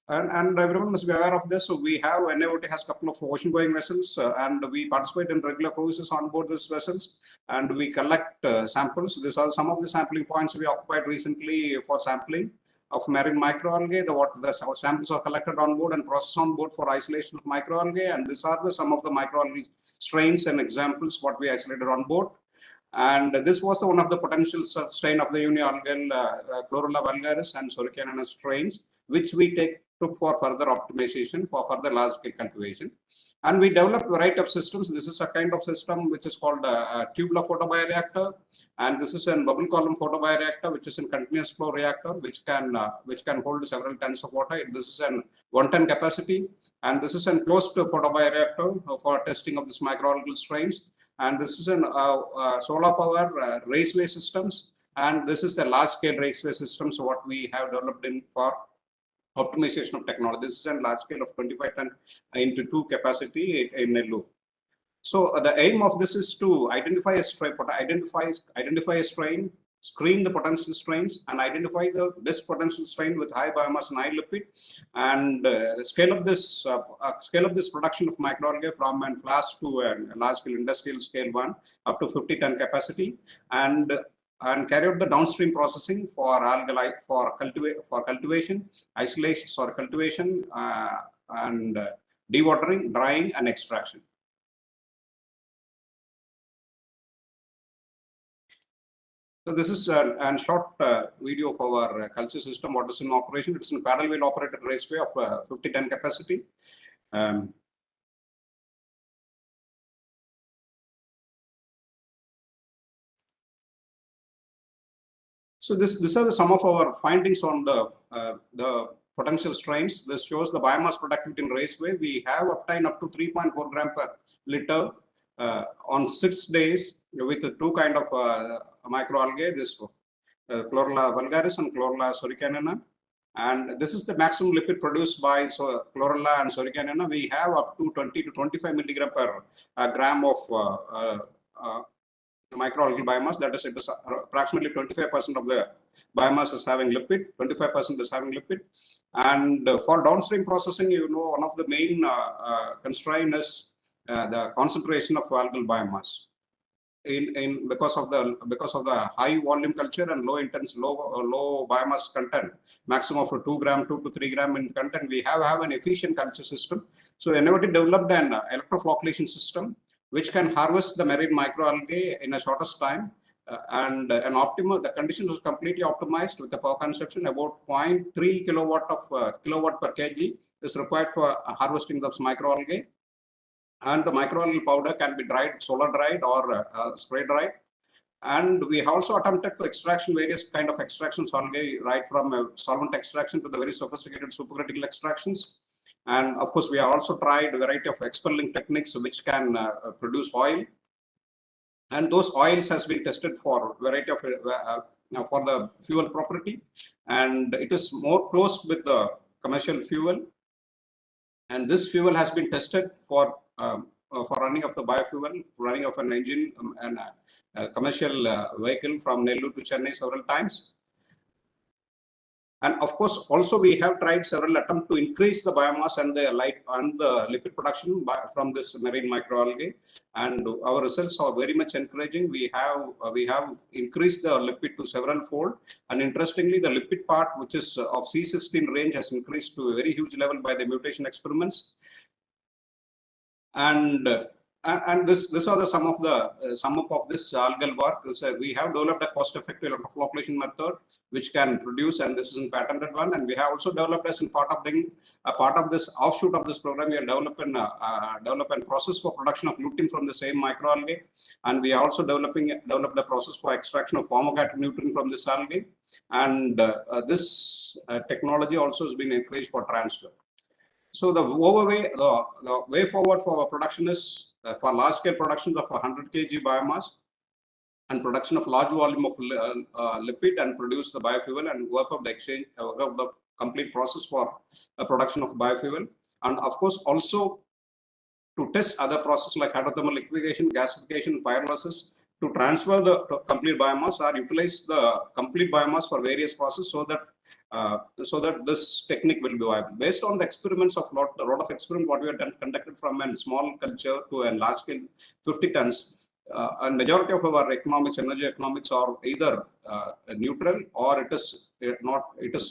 Speaker 8: And everyone must be aware of this. So we have NAOT has a couple of ocean-going vessels, and we participate in regular cruises on board these vessels, and we collect samples. These are some of the sampling points we occupied recently for sampling of marine microalgae. The samples are collected on board and processed on board for isolation of microalgae, and these are some of the microalgae strains and examples what we isolated on board. And this was one of the potential strain of the unialgal Chlorella vulgaris and Soricana strains, which we took for further optimization, for further large-scale cultivation. And we developed a variety of systems. This is a kind of system which is called a Tubular Photobioreactor, and this is a bubble column photobioreactor, which is a continuous flow reactor, which can hold several tons of water. This is an 1-ton capacity, and this is a closed photobioreactor for testing of this microalgal strains. And this is an solar power raceway systems, and this is the large-scale raceway systems what we have developed for optimization of technology. This is a large scale of 25 ton into 2 capacity in a loop. So the aim of this is to identify a strain, screen the potential strains, and identify the best potential strain with high biomass and high lipid, and scale up this production of microalgae from a flask to a large scale industrial scale 1 up to 50-ton capacity, and carry out the downstream processing for algal for cultivation, isolation, cultivation, and dewatering, drying, and extraction. So this is a short video of our culture system, what is in operation. It's in paddle wheel operated raceway of 50-ton capacity. So these are some of our findings on the potential strains. This shows the biomass productivity in raceway. We have obtained up to 3.4 gram per liter on 6 days with the two kind of microalgae, this Chlorella vulgaris and Chlorella soricanina. And this is the maximum lipid produced by Chlorella and soricanina. We have up to 20 to 25 milligram per gram of microalgae biomass. That is, it is approximately 25% of the biomass is having lipid, 25% is having lipid. And for downstream processing, you know, one of the main constraint is the concentration of algal biomass. Because of the high volume culture and low biomass content, maximum of 2 to 3 gram in content, we have an efficient culture system. So Innovative developed an electroflocculation system which can harvest the marine microalgae in a shortest time, and the conditions was completely optimized with the power consumption. About 0.3 kilowatt per kg is required for harvesting those microalgae. And the microalgae powder can be dried, solar dried or spray dried. And we also attempted to extraction various kind of extractions algae, right from solvent extraction to the very sophisticated supercritical extractions. And of course, we have also tried a variety of expelling techniques which can produce oil. And those oils has been tested for variety of for the fuel property, and it is more close with the commercial fuel. And this fuel has been tested for running of the biofuel, running of an engine and a commercial vehicle from Nellore to Chennai several times. And of course, also we have tried several attempts to increase the biomass and the lipid production from this marine microalgae, and our results are very much encouraging. We have increased the lipid to several fold, and interestingly, the lipid part, which is of C16 range, has increased to a very huge level by the mutation experiments. And these are the sum up of this algal work. So we have developed a cost-effective electroflocculation method which can produce, and this is a patented one. And we have also developed as in part of this offshoot of this program, we have developed a process for production of lutein from the same microalgae, and we are also developed a process for extraction of formogated nutrient from this algae. And this technology also has been encouraged for transfer. So the way forward for our production is for large scale productions of 100 kg biomass and production of large volume of lipid and produce the biofuel and work of the complete process for production of biofuel. And of course, also to test other processes like hydrothermal liquefaction, gasification, pyrolysis to transfer the complete biomass or utilize the complete biomass for various processes so that this technique will be viable. Based on the experiments of lot of experiments what we have conducted from a small culture to a large scale 50 tons, and majority of our energy economics are either neutral or it is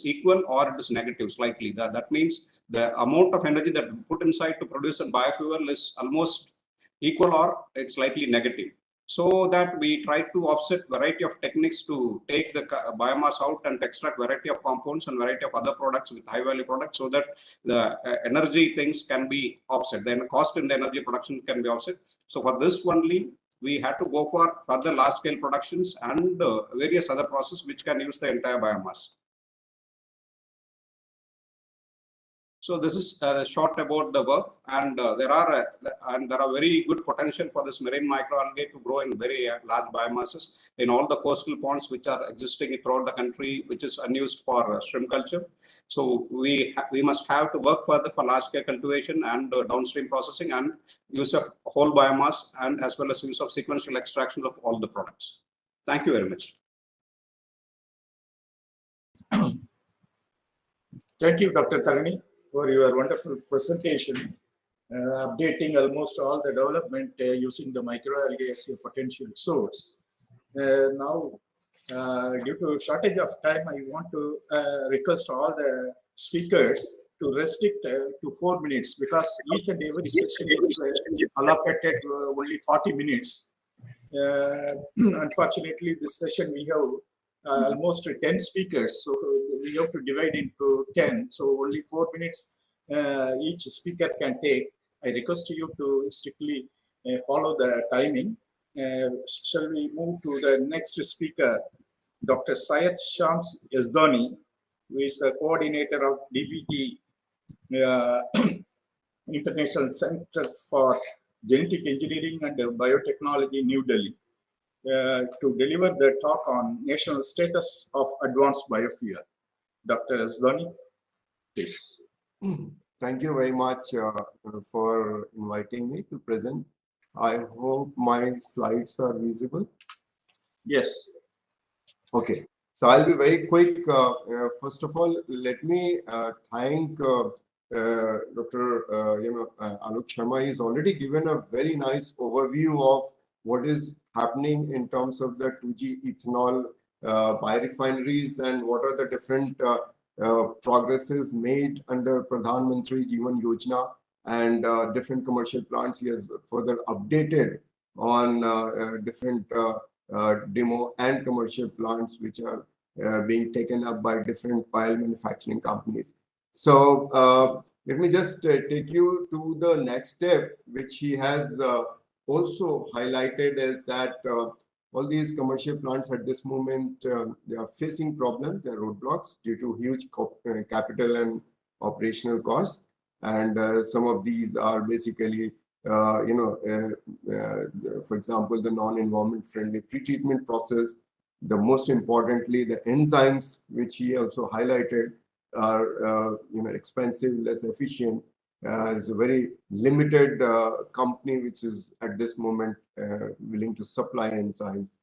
Speaker 8: equal or it is negative slightly. That means the amount of energy that we put inside to produce a biofuel is almost equal or it's slightly negative. So that we try to offset variety of techniques to take the biomass out and extract variety of compounds and variety of other products with high value products so that the energy things can be offset. Then cost in the energy production can be offset. So for this only, we had to go for further large scale productions and various other processes which can use the entire biomass. So this is short about the work, and there are very good potential for this marine microalgae to grow in very large biomasses in all the coastal ponds which are existing throughout the country, which is unused for shrimp culture. So we must have to work further for large scale cultivation and downstream processing and use of whole biomass and as well as use of sequential extraction of all the products. Thank you very much.
Speaker 9: Thank you, Dr. Tarani, for your wonderful presentation, updating almost all the development using the microalgae as a potential source. Now, due to shortage of time, I want to request all the speakers to restrict to 4 minutes because each and every section is allocated only 40 minutes. Unfortunately, this session we have almost 10 speakers, so we have to divide into 10. So only 4 minutes each speaker can take. I request you to strictly follow the timing. Shall we move to the next speaker? Dr. Syed Shams Yazdani, who is the coordinator of DBT International Center for Genetic Engineering and Biotechnology, New Delhi, to deliver the talk on national status of advanced biofuel. Dr. Yazdani, please.
Speaker 10: Thank you very much for inviting me to present. I hope my slides are visible.
Speaker 9: Yes.
Speaker 10: Okay. So I'll be very quick. First of all, let me thank Dr. Alok Sharma. He's already given a very nice overview of what is happening in terms of the 2G ethanol biorefineries and what are the different progresses made under Pradhan Mantri Jeevan Yojana and different commercial plants. He has further updated on different demo and commercial plants which are being taken up by different pile manufacturing companies. So let me just take you to the next step, which he has also highlighted, is that all these commercial plants at this moment, they are facing problems, they are roadblocks due to huge capital and operational costs. And some of these are basically, for example, the non-environment friendly pretreatment process. The most importantly, the enzymes, which he also highlighted, are expensive, less efficient. Is a very limited company which is at this moment willing to supply enzymes.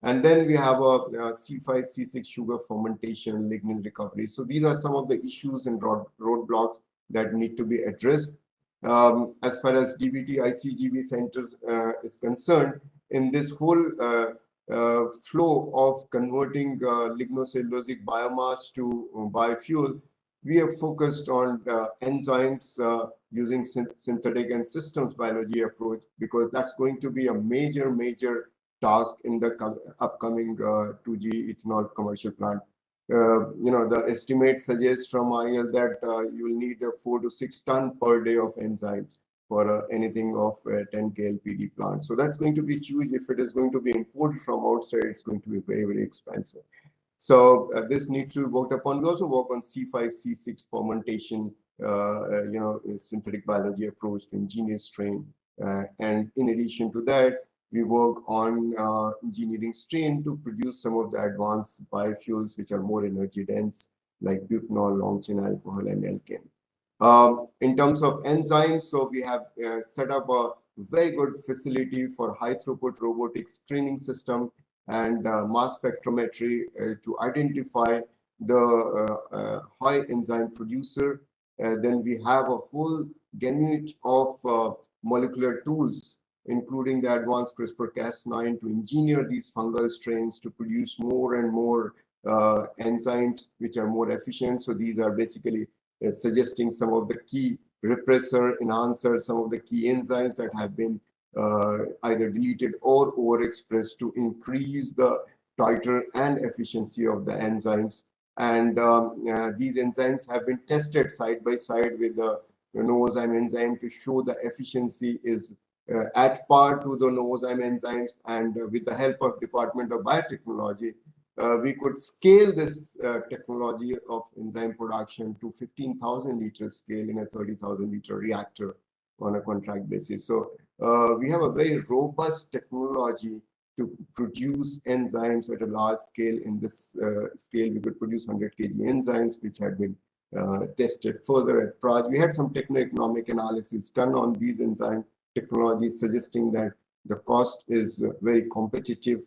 Speaker 10: And then we have a C5, C6 sugar fermentation, lignin recovery. So these are some of the issues and roadblocks that need to be addressed. As far as DBT ICGB centers is concerned, in this whole flow of converting lignocellulosic biomass to biofuel, we have focused on enzymes using synthetic and systems biology approach, because that's going to be a major task in the upcoming 2G ethanol commercial plant. The estimates suggest from IL that you will need 4 to 6 tons per day of enzymes for anything of 10 KLPD plant. So that's going to be huge. If it is going to be imported from outside, it's going to be very expensive. So this needs to be worked upon. We also work on C5, C6 fermentation, synthetic biology approach to engineer strain. And in addition to that, we work on engineering strain to produce some of the advanced biofuels which are more energy dense, like butanol, long chain alcohol, and alkane. In terms of enzymes, so we have set up a very good facility for high throughput robotic screening system and mass spectrometry to identify the high enzyme producer. Then we have a whole gamut of molecular tools, including the advanced CRISPR-Cas9 to engineer these fungal strains to produce more and more enzymes which are more efficient. So these are basically suggesting some of the key repressor, enhancers, some of the key enzymes that have been either deleted or overexpressed to increase the titer and efficiency of the enzymes. And these enzymes have been tested side by side with the Novozyme enzyme to show the efficiency is at par to the Novozyme enzymes. And with the help of Department of Biotechnology, we could scale this technology of enzyme production to 15,000 liter scale in a 30,000 liter reactor on a contract basis. So we have a very robust technology to produce enzymes at a large scale. In this scale, we could produce 100 kg enzymes, which had been tested further at Praj. We had some techno-economic analysis done on these enzyme technologies, suggesting that the cost is very competitive.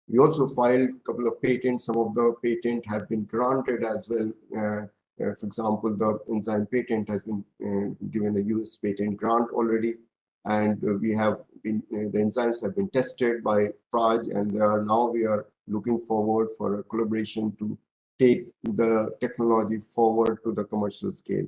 Speaker 10: We also filed a couple of patents. Some of the patents have been granted as well. For example, the enzyme patent has been given a US patent grant already. And we have been, the enzymes have been tested by Praj, and now we are looking forward for a collaboration to take the technology forward to the commercial scale.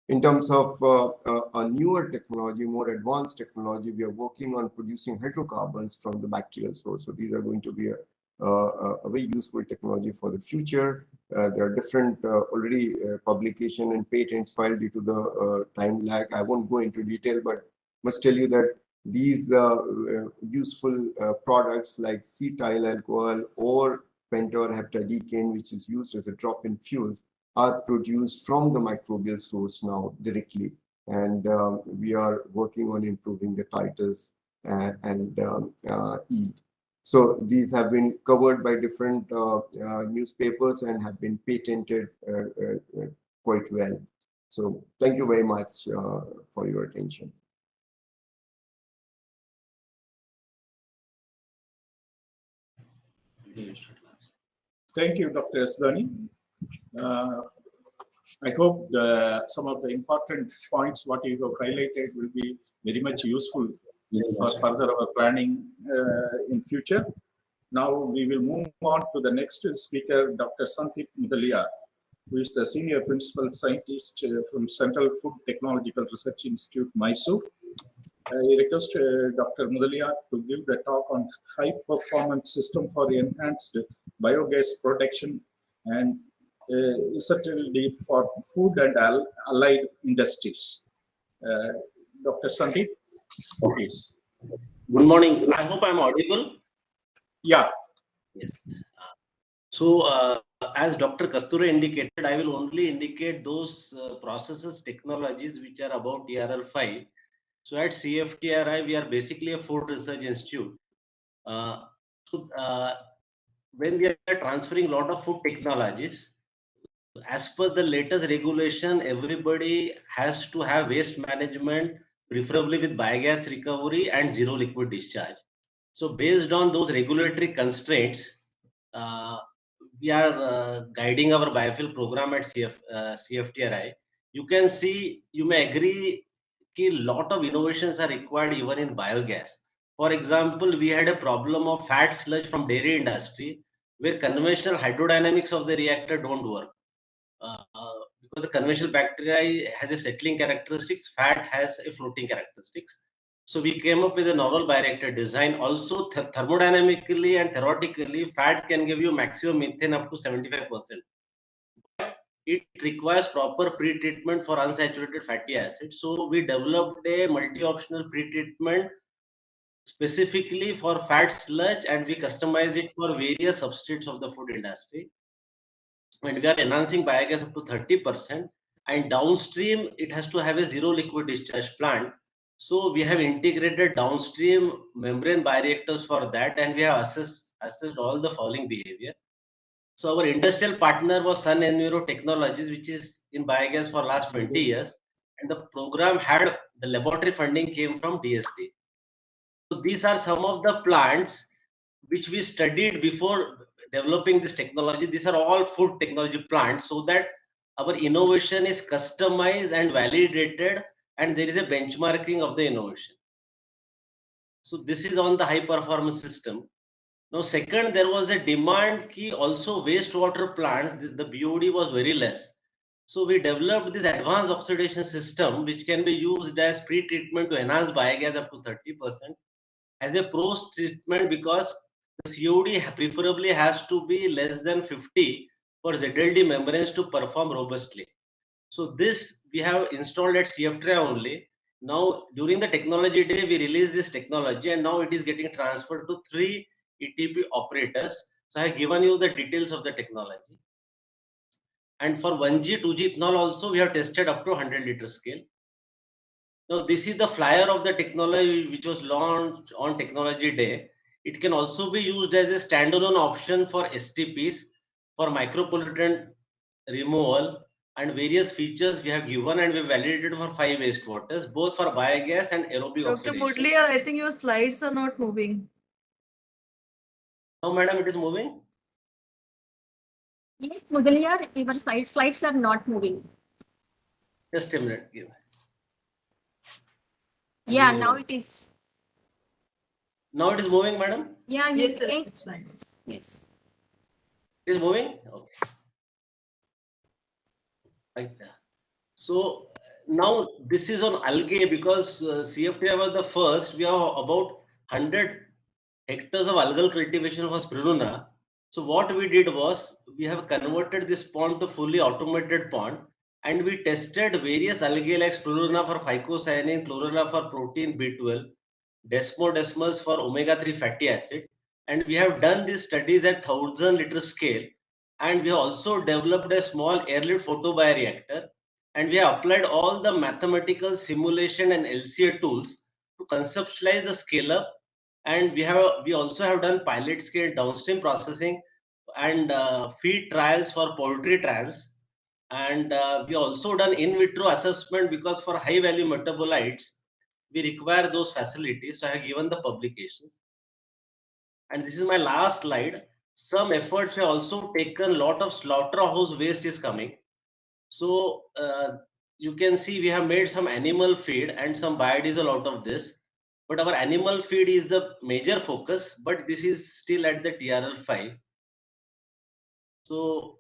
Speaker 10: In terms of a newer technology, more advanced technology, we are working on producing hydrocarbons from the bacterial source. So these are going to be a very useful technology for the future. There are different already publication and patents filed due to the time lag. I won't go into detail, but must tell you that these useful products like cetyl alcohol or pentorheptadecane, which is used as a drop-in fuel, are produced from the microbial source now directly. And we are working on improving the titers and yield. So these have been covered by different newspapers and have been patented quite well. So thank you very much for your attention.
Speaker 9: Thank you, Dr. Asdani. I hope some of the important points what you have highlighted will be very much useful for further our planning in future. Now we will move on to the next speaker, Dr. Sandeep Mudaliar, who is the Senior Principal Scientist from Central Food Technological Research Institute, Mysore. I request Dr. Mudaliar to give the talk on high performance system for enhanced biogas production and certainly for food and allied industries. Dr. Sandeep, please.
Speaker 11: Good morning. I hope I'm audible.
Speaker 9: Yeah.
Speaker 11: Yes. So, as Dr. Kasturi indicated, I will only indicate those processes, technologies which are about TRL5. So, at CFTRI, we are basically a food research institute. When we are transferring a lot of food technologies, as per the latest regulation, everybody has to have waste management, preferably with biogas recovery and zero liquid discharge. So based on those regulatory constraints, we are guiding our biofuel program at CFTRI. You can see, you may agree, a lot of innovations are required even in biogas. For example, we had a problem of fat sludge from dairy industry, where conventional hydrodynamics of the reactor don't work. Because the conventional bacteria has a settling characteristics, fat has a floating characteristics. So we came up with a novel bioreactor design. Also, thermodynamically and theoretically, fat can give you maximum methane up to 75%. But it requires proper pre-treatment for unsaturated fatty acids. So we developed a multi-optional pre-treatment specifically for fat sludge, and we customized it for various substrates of the food industry. And we are enhancing biogas up to 30%, and downstream it has to have a zero liquid discharge plant. So we have integrated downstream membrane bioreactors for that, and we have assessed all the following behavior. So our industrial partner was Sun Enviro Technologies, which is in biogas for last 20 years, and the program had the laboratory funding came from DST. So these are some of the plants which we studied before developing this technology. These are all food technology plants, so that our innovation is customized and validated, and there is a benchmarking of the innovation. So this is on the high performance system. Now, second, there was a demand key also wastewater plants, the BOD was very less. So we developed this advanced oxidation system, which can be used as pre-treatment to enhance biogas up to 30%, as a post-treatment, because the COD preferably has to be less than 50 for ZLD membranes to perform robustly. So this we have installed at CFTRI only. Now during the technology day, we released this technology, and now it is getting transferred to 3 ETP operators. So I have given you the details of the technology. And for 1G, 2G ethanol also, we have tested up to 100 liter scale. Now, this is the flyer of the technology which was launched on Technology Day. It can also be used as a standalone option for STPs, for micropollutant removal, and various features we have given, and we validated for 5 wastewaters, both for biogas and aerobic
Speaker 5: Dr.
Speaker 11: oxidation.
Speaker 5: Mudaliar, I think your slides are not moving.
Speaker 11: No, madam, it is moving.
Speaker 12: Yes, Mudaliar, your slides are not moving.
Speaker 11: Just a minute. Give.
Speaker 12: Yeah, now it is.
Speaker 11: Now it is moving, madam?
Speaker 12: Yeah,
Speaker 5: yes, it's fine.
Speaker 12: Yes.
Speaker 11: It is moving? Okay. Right there. So now this is on algae, because CFTI was the first. We have about 100 hectares of algal cultivation for spirulina. So what we did was, we have converted this pond to fully automated pond, and we tested various algae like spirulina for phycocyanin, chlorella for protein B12, desmodesmals for omega-3 fatty acid. And we have done these studies at 1,000-liter scale. And we have also developed a small air-lit photobioreactor. And we have applied all the mathematical simulation and LCA tools to conceptualize the scale-up. And we also have done pilot scale downstream processing and feed trials for poultry trials. And we also done in vitro assessment, because for high value metabolites, we require those facilities. So I have given the publication. And this is my last slide. Some efforts have also taken. A lot of slaughterhouse waste is coming. So you can see we have made some animal feed and some biodiesel out of this. But our animal feed is the major focus, but this is still at the TRL 5. So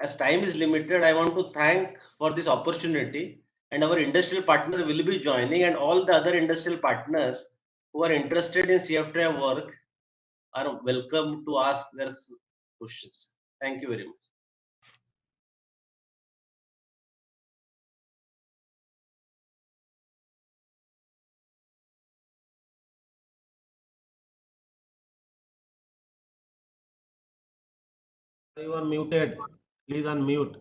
Speaker 11: as time is limited, I want to thank for this opportunity, and our industrial partner will be joining, and all the other industrial partners who are interested in CFTI work are welcome to ask their questions. Thank you very much.
Speaker 6: You are muted. Please unmute.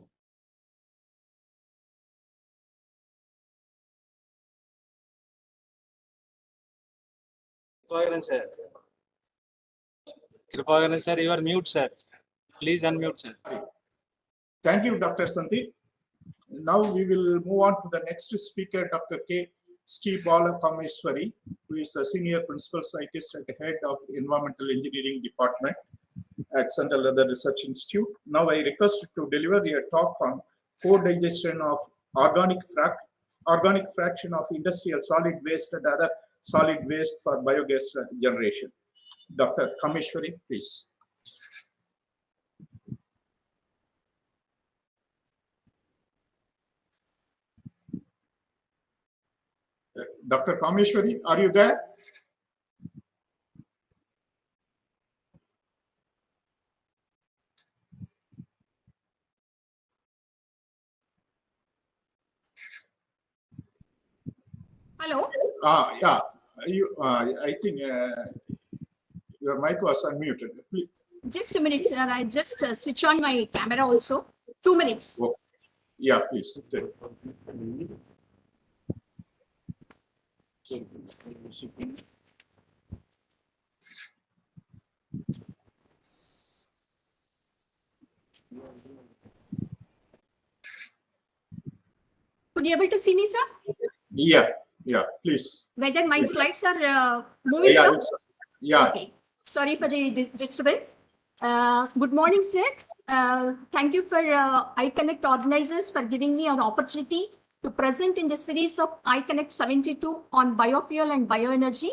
Speaker 13: Kripagan sir, you are mute, sir. Please unmute, sir.
Speaker 9: Thank you, Dr. Sandeep. Now we will move on to the next speaker, Dr. K. Sri Balakameswari, who is the Senior Principal Scientist at the Head of Environmental Engineering Department at Central Leather Research Institute. Now I request to deliver a talk on co-digestion of organic fraction of industrial solid waste and other solid waste for biogas generation. Dr. Kameshwari, please. Dr. Kameshwari, are you there?
Speaker 12: Hello?
Speaker 9: Yeah, I think your mic was unmuted. Please.
Speaker 12: Just a minute, sir. I just switch on my camera also. 2 minutes.
Speaker 9: Oh, yeah, please.
Speaker 12: Could you able to see me, sir?
Speaker 9: Yeah, please.
Speaker 12: Whether my slides are moving,
Speaker 9: yeah,
Speaker 12: sir?
Speaker 9: Yeah.
Speaker 12: Okay. Sorry for the disturbance. Good morning, sir. Thank you for iConnect organizers for giving me an opportunity to present in the series of iConnect-72 on biofuel and bioenergy.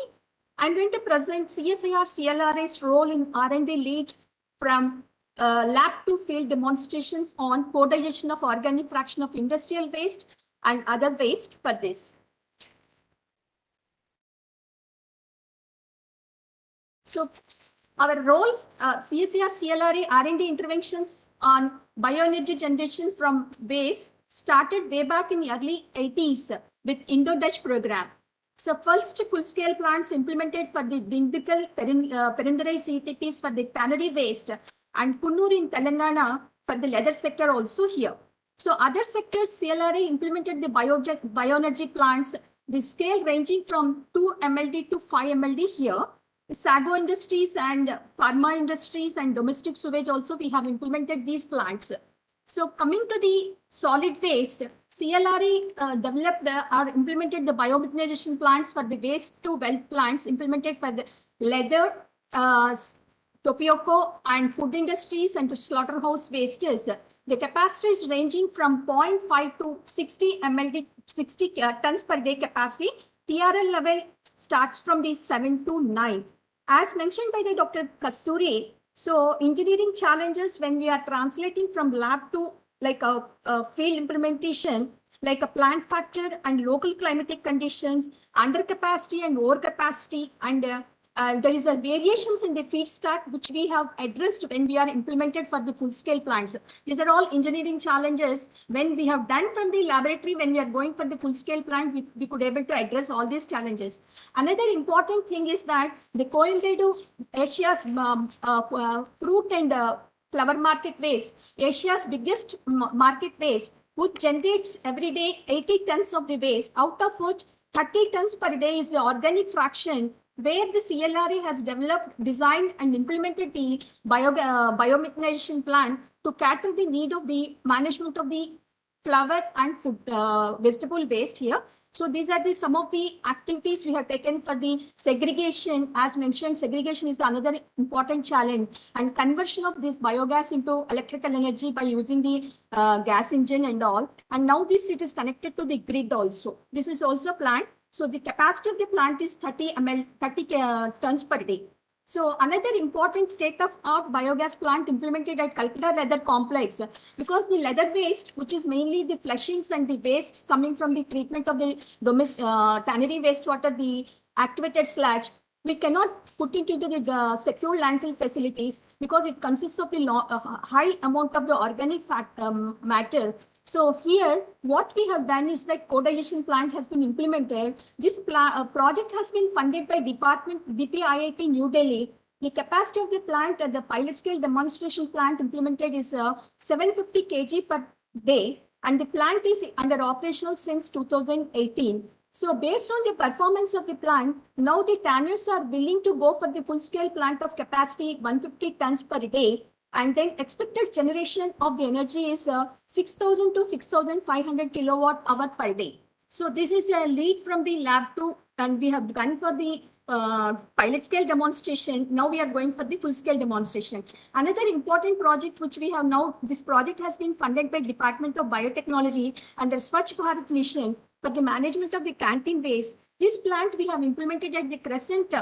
Speaker 12: I'm going to present CSIR CLRA's role in R&D lead from lab to field demonstrations on co-digestion of organic fraction of industrial waste and other waste for this. So our roles, CSIR CLRA R&D interventions on bioenergy generation from waste started way back in the early 80s with Indo-Dutch program. So first full-scale plants implemented for the Dindikal Perundurai CTPs for the tannery waste and Kunnur in Telangana for the leather sector also here. So other sectors, CLRA implemented the bioenergy plants, the scale ranging from 2 MLD to 5 MLD here. Sago industries and pharma industries and domestic sewage also we have implemented these plants. So coming to the solid waste, CLRA developed or implemented the biomethanization plants for the waste to wealth plants implemented for the leather, tobacco and food industries and slaughterhouse wastes. The capacity is ranging from 0.5 to 60 MLD, 60 tons per day capacity. TRL level starts from the 7 to 9. As mentioned by the Dr. Kasturi, so engineering challenges when we are translating from lab to like a field implementation, like a plant factor and local climatic conditions, under capacity and over capacity, and there is a variations in the feedstock which we have addressed when we are implemented for the full scale plants. These are all engineering challenges. When we have done from the laboratory, when we are going for the full scale plant, we could able to address all these challenges. Another important thing is that the co-innovative Asia's fruit and flower market waste, Asia's biggest market waste, which generates every day 80 tons of the waste, out of which 30 tons per day is the organic fraction, where the CLRA has developed, designed and implemented the biomethanization plant to cater the need of the management of the flower and food, vegetable waste here. So these are some of the activities we have taken for the segregation. As mentioned, segregation is another important challenge, and conversion of this biogas into electrical energy by using the gas engine and all. And now it is connected to the grid also. This is also planned. So the capacity of the plant is 30 tons per day. So another important state-of-art biogas plant implemented at Calcutta Leather Complex, because the leather waste, which is mainly the flushings and the wastes coming from the treatment of the tannery wastewater, the activated sludge, we cannot put into the secure landfill facilities because it consists of the high amount of the organic matter. So here, what we have done is that co-digestion plant has been implemented. This project has been funded by DPIIT New Delhi. The capacity of the plant at the pilot scale demonstration plant implemented is 750 kg per day, and the plant is under operational since 2018. So based on the performance of the plant, now the tanners are willing to go for the full scale plant of capacity 150 tons per day. And then expected generation of the energy is 6,000 to 6,500 kilowatt hour per day. So this is a lead from the lab to, and we have done for the pilot scale demonstration. Now we are going for the full scale demonstration. Another important project which we have now, this project has been funded by Department of Biotechnology under Swachh Bharat Mission for the management of the canteen waste. This plant we have implemented at the Crescent,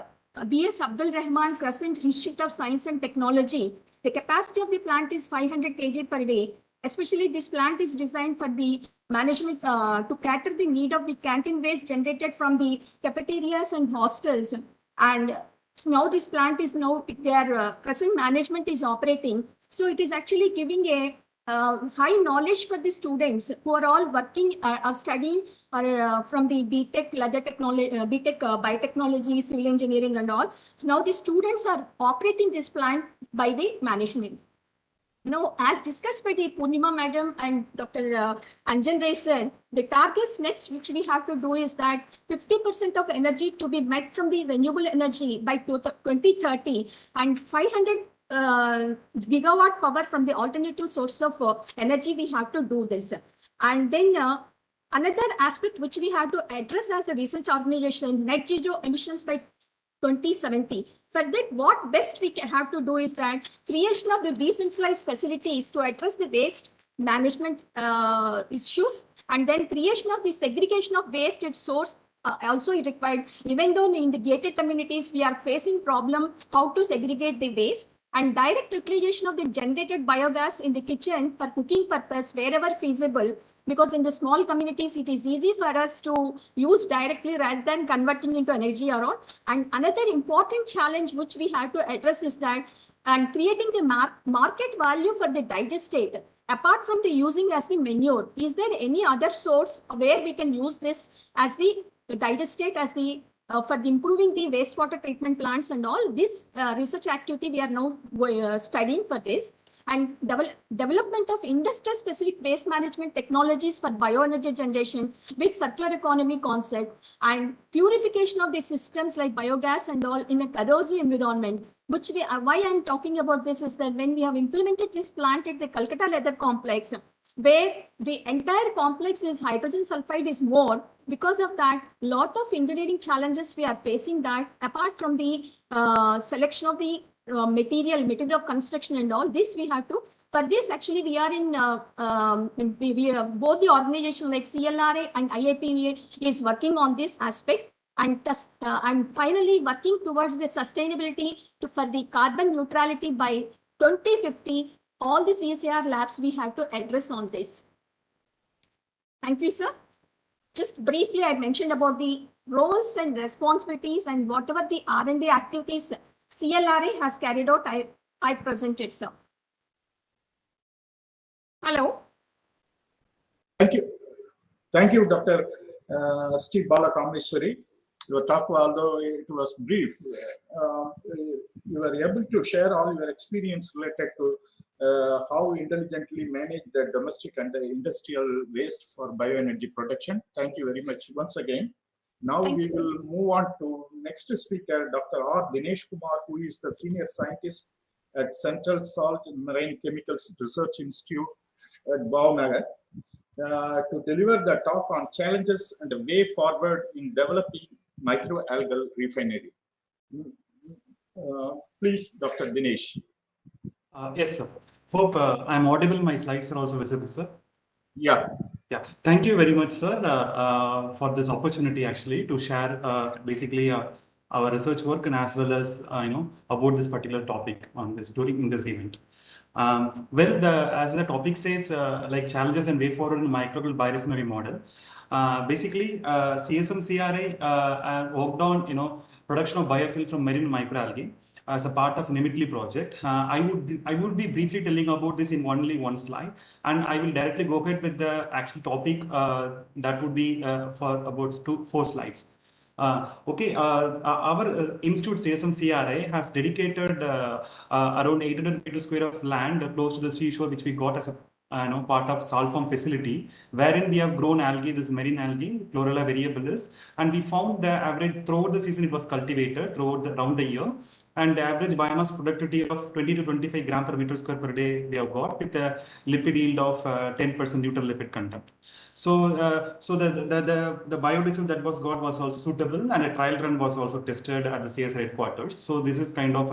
Speaker 12: B.S. Abdul Rahman Crescent Institute of Science and Technology. The capacity of the plant is 500 kg per day. Especially this plant is designed for the management to cater the need of the canteen waste generated from the cafeterias and hostels. And so now this plant is now, their present management is operating. So it is actually giving a high knowledge for the students who are all working or studying or from the BTech, leather technology, BTech, biotechnology, civil engineering and all. So now the students are operating this plant by the management. Now, as discussed by the Purnima madam and Dr. Anjan Ray said, the targets next which we have to do is that 50% of energy to be met from the renewable energy by 2030 and 500 gigawatt power from the alternative source of energy. We have to do this. And then another aspect which we have to address as a research organization, net zero emissions by 2070. For that, what best we can have to do is that creation of the decentralized facilities to address the waste management issues, and then creation of the segregation of waste at source also required. Even though in the gated communities we are facing problem how to segregate the waste, and direct utilization of the generated biogas in the kitchen for cooking purpose wherever feasible, because in the small communities it is easy for us to use directly rather than converting into energy or all. And another important challenge which we have to address is that and creating the market value for the digestate. Apart from the using as the manure, is there any other source where we can use this as the digestate as the for the improving the wastewater treatment plants and all? This research activity we are now studying for this. And development of industry-specific waste management technologies for bioenergy generation with circular economy concept, and purification of the systems like biogas and all in a corrosive environment. Which we, why I'm talking about this is that when we have implemented this plant at the Calcutta Leather Complex, where the entire complex is hydrogen sulfide is more, because of that, lot of engineering challenges we are facing, that apart from the selection of the material of construction and all this, we have to, for this actually we are in both the organization like CLRA and IAPA is working on this aspect, and finally working towards the sustainability for the carbon neutrality by 2050. All the CSIR labs we have to address on this. Thank you, sir. Just briefly, I mentioned about the roles and responsibilities and whatever the R&D activities CLRA has carried out, I presented, sir. Hello.
Speaker 9: Thank you. Thank you, Dr. Steve Balakameswari. Your talk, although it was brief, you were able to share all your experience related to how intelligently manage the domestic and the industrial waste for bioenergy production. Thank you very much once again. Now we will move on to next speaker, Dr. R Dinesh Kumar, who is the senior scientist at Central Salt and Marine Chemicals Research Institute at Bhavnagar, to deliver the talk on challenges and the way forward in developing microalgal refinery. Please, Dr. Dinesh.
Speaker 13: Yes, sir. Hope I'm audible. My slides are also visible, sir.
Speaker 9: Yeah.
Speaker 13: Yeah. Thank you very much, sir, for this opportunity actually to share basically our research work and as well as about this particular topic on this during this event. As the topic says, like challenges and way forward in microalgal biorefinery model. Basically, CSM-CRA worked on production of biofuel from marine microalgae as a part of NIMITLI project. I would be briefly telling about this in only one slide, and I will directly go ahead with the actual topic that would be for about 4 slides. Our institute CSM-CRA has dedicated around 800 meters square of land close to the seashore, which we got as a part of salt farm facility, wherein we have grown algae, this marine algae, Chlorella variabilis, and we found the average throughout the season it was cultivated around the year, and the average biomass productivity of 20 to 25 gram per meter square per day we have got with a lipid yield of 10% neutral lipid content. So, the biodiesel that was got was also suitable, and a trial run was also tested at the CSR headquarters. So this is kind of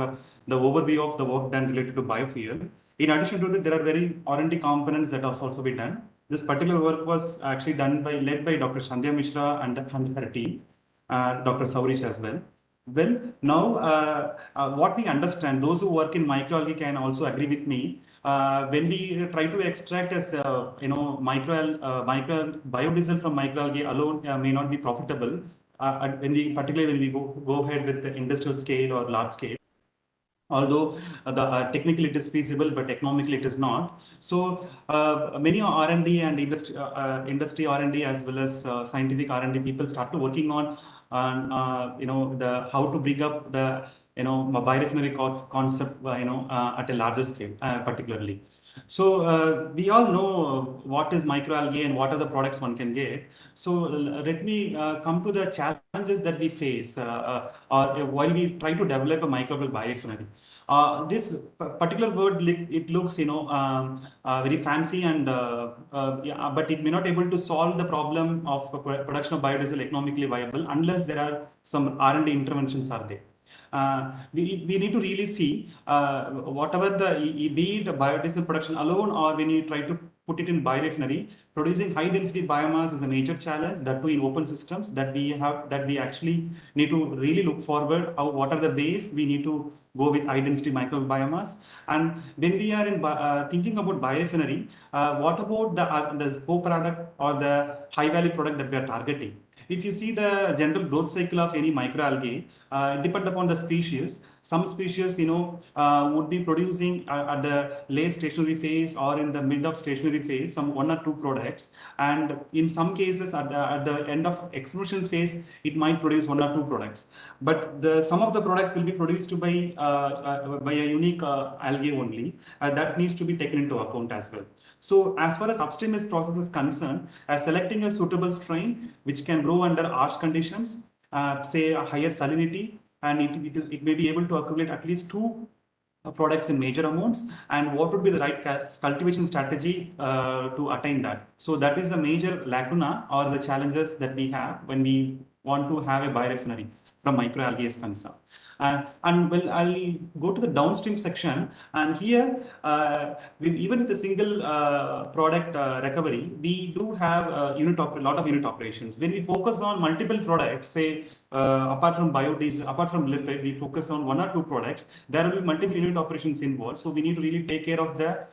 Speaker 13: the overview of the work done related to biofuel. In addition to that, there are very R&D components that has also been done. This particular work was actually led by Dr. Sandhya Mishra and her team, Dr. Saurish as well. Well, now what we understand, those who work in microalgae can also agree with me. When we try to extract as biodiesel from microalgae alone may not be profitable. Particularly when we go ahead with the industrial scale or large scale. Although technically it is feasible, but economically it is not. So many R&D and industry R&D as well as scientific R&D people start to working on how to bring up the biorefinery concept at a larger scale, particularly. So we all know what is microalgae and what are the products one can get. So let me come to the challenges that we face while we try to develop a microalgal biorefinery. This particular word, it looks very fancy and but it may not able to solve the problem of production of biodiesel economically viable unless there are some R&D interventions are there. We need to really see whatever be it biodiesel production alone or when you try to put it in biorefinery, producing high density biomass is a major challenge, that too in open systems that we actually need to really look forward what are the ways we need to go with high density micro biomass. And when we are in thinking about biorefinery, what about the co-product or the high value product that we are targeting? If you see the general growth cycle of any microalgae, depend upon the species. Some species, would be producing at the late stationary phase or in the mid of stationary phase, some 1 or 2 products. And in some cases, at the end of explosion phase, it might produce 1 or 2 products. But some of the products will be produced by a unique algae only. That needs to be taken into account as well. So as far as upstream process is concerned, selecting a suitable strain which can grow under harsh conditions, say a higher salinity, and it may be able to accumulate at least 2 products in major amounts, and what would be the right cultivation strategy to attain that. So that is the major lacuna or the challenges that we have when we want to have a biorefinery from microalgae is concerned. And well, I'll go to the downstream section, and here even with a single product recovery, we do have a lot of unit operations. When we focus on multiple products, say apart from biodiesel, apart from lipid, we focus on 1 or 2 products, there will be multiple unit operations involved. So we need to really take care of the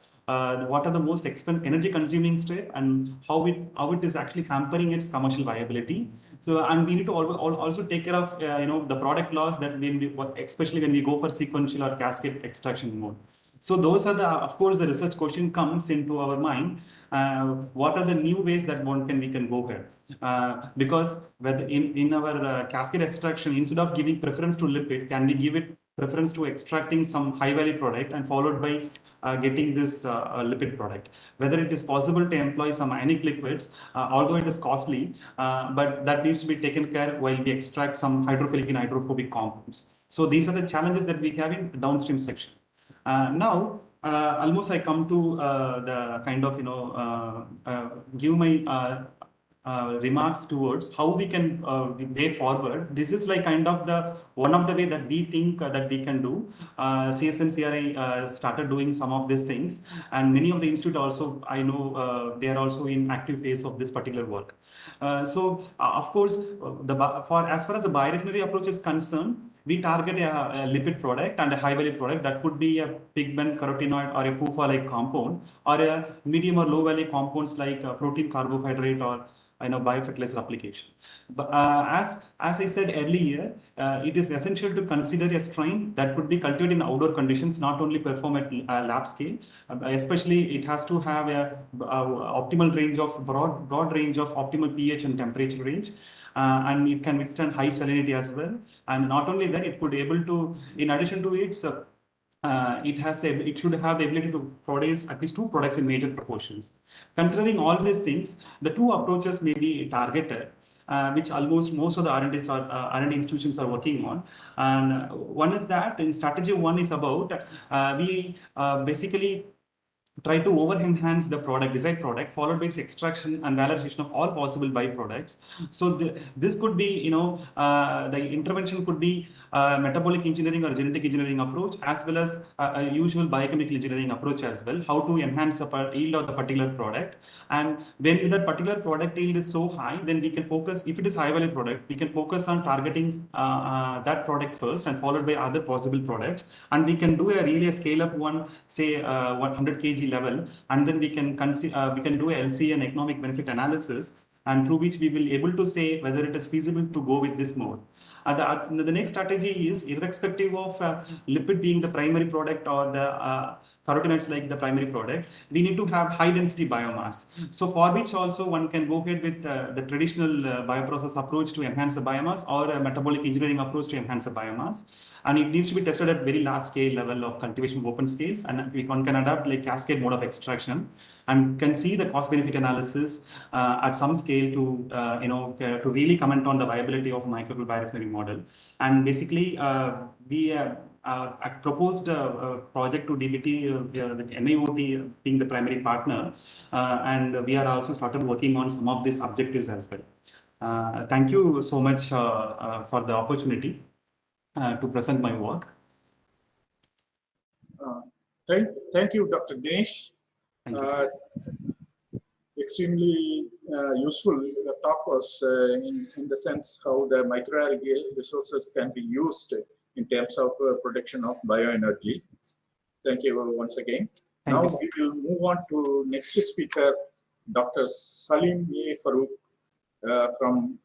Speaker 13: what are the most energy consuming step and how it is actually hampering its commercial viability. So, and we need to also take care of the product loss that especially when we go for sequential or cascade extraction mode. So those are of course, the research question comes into our mind. What are the new ways that we can go ahead? Because whether in our cascade extraction, instead of giving preference to lipid, can we give it preference to extracting some high value product and followed by getting this lipid product? Whether it is possible to employ some ionic liquids, although it is costly, but that needs to be taken care while we extract some hydrophilic and hydrophobic compounds. So these are the challenges that we have in the downstream section. Now, almost I come to the kind of give my remarks towards how we can way forward. This is like kind of one of the way that we think that we can do. CSM CRI started doing some of these things, and many of the institute also, I know they are also in active phase of this particular work. So of course, as far as the biorefinery approach is concerned, we target a lipid product and a high value product that could be a pigment, carotenoid, or a PUFA-like compound, or a medium or low value compounds like protein, carbohydrate, or biofertilizer application. But as I said earlier, it is essential to consider a strain that could be cultivated in outdoor conditions, not only perform at lab scale. Especially, it has to have a optimal range of broad range of optimal pH and temperature range. And it can withstand high salinity as well. And not only that, it could able to, in addition to its it should have the ability to produce at least 2 products in major proportions. Considering all these things, the 2 approaches may be targeted, which almost most of the R&D institutions are working on. And one is that in strategy 1 is about we basically try to over-enhance the desired product, followed by its extraction and valorization of all possible byproducts. So this could be, the intervention could be metabolic engineering or genetic engineering approach, as well as a usual biochemical engineering approach as well, how to enhance the yield of the particular product. And when that particular product yield is so high, then we can focus, if it is high value product, we can focus on targeting that product first and followed by other possible products. And we can do a scale up one, say 100 kg level, and then we can do a LC and economic benefit analysis, and through which we will able to say whether it is feasible to go with this mode. The next strategy is, irrespective of lipid being the primary product or the carotenoids like the primary product, we need to have high density biomass. So for which also one can go ahead with the traditional bioprocess approach to enhance the biomass, or a metabolic engineering approach to enhance the biomass. And it needs to be tested at very large scale level of cultivation open scales, and one can adapt like cascade mode of extraction, and can see the cost benefit analysis at some scale to to really comment on the viability of microbial biorefinery model. And basically we proposed a project to DBT with NIOT being the primary partner, and we are also started working on some of these objectives as well. Thank you so much for the opportunity to present my work.
Speaker 9: Thank you, Dr. Dinesh. Extremely useful. The talk was in the sense how the microalgae resources can be used in terms of production of bioenergy. Thank you once again. Now we will move on to next speaker, Dr. Salim A. Farooq from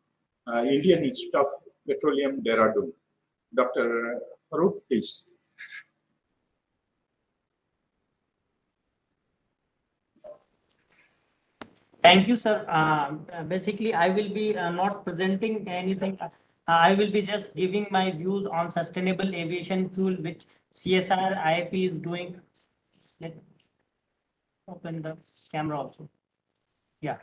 Speaker 9: Indian Institute of Petroleum, Dehradun. Dr. Farooq, please.
Speaker 2: Thank you, sir. Basically, I will be not presenting anything. I will be just giving my views on sustainable aviation fuel, which CSR IAP is doing. Let me open the camera also. Yeah.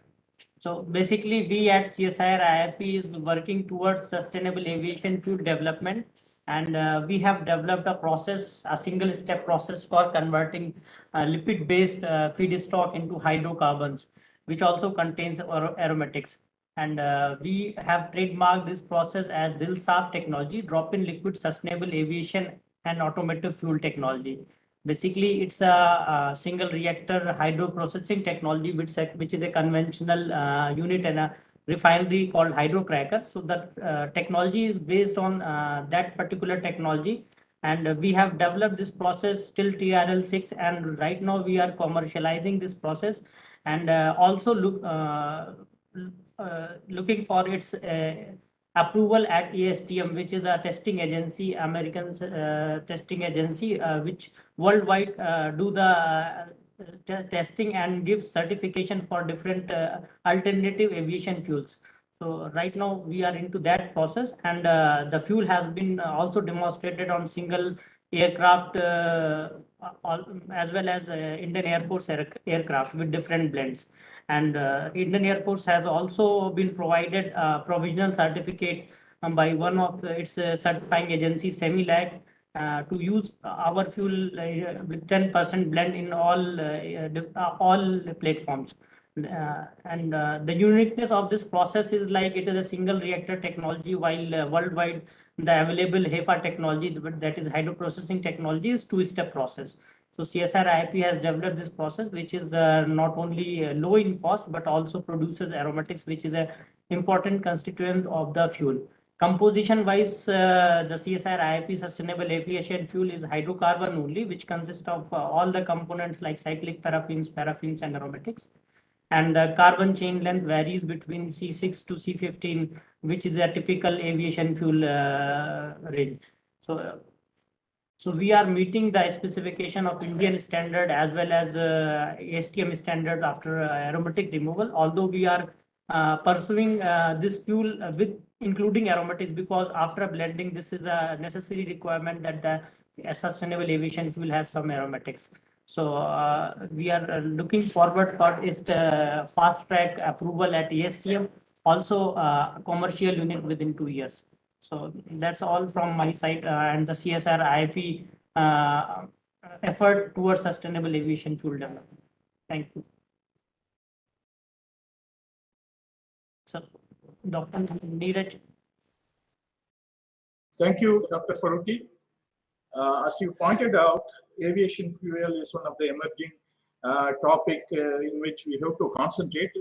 Speaker 2: So basically, we at CSIR IIP is working towards sustainable aviation fuel development, and we have developed a process, a single-step process for converting lipid-based feedstock into hydrocarbons, which also contains aromatics. And we have trademarked this process as DILSAF technology, drop-in liquid sustainable aviation and automotive fuel technology. Basically, it's a single reactor hydro processing technology, which is a conventional unit and a refinery called hydrocracker. So the technology is based on that particular technology, And we have developed this process till TRL6, and right now we are commercializing this process, and also looking for its approval at ASTM, which is a testing agency, American testing agency, which worldwide do the testing and gives certification for different alternative aviation fuels. So right now we are into that process, and the fuel has been also demonstrated on single aircraft as well as Indian Air Force aircraft with different blends. And Indian Air Force has also been provided a provisional certificate by one of its certifying agencies, Semilag, to use our fuel with 10% blend in all platforms. And the uniqueness of this process is like it is a single reactor technology, while worldwide the available HEFA technology, that is hydroprocessing technology, is two-step process. So CSR IP has developed this process, which is not only low in cost, but also produces aromatics, which is an important constituent of the fuel. Composition wise, the CSR IP sustainable aviation fuel is hydrocarbon only, which consists of all the components like cyclic paraffins, and aromatics. And carbon chain length varies between C6 to C15, which is a typical aviation fuel range. So we are meeting the specification of Indian standard as well as ASTM standard after aromatic removal, although we are pursuing this fuel with including aromatics, because after blending, this is a necessary requirement that the sustainable aviation fuel have some aromatics. So we are looking forward for its fast track approval at ASTM, also commercial unit within 2 years. So that's all from my side, and the CSR IP effort towards sustainable aviation fuel development. Thank you. So, Dr. Neeraj.
Speaker 9: Thank you, Dr. Faruqi. As you pointed out, aviation fuel is one of the emerging topic in which we have to concentrate.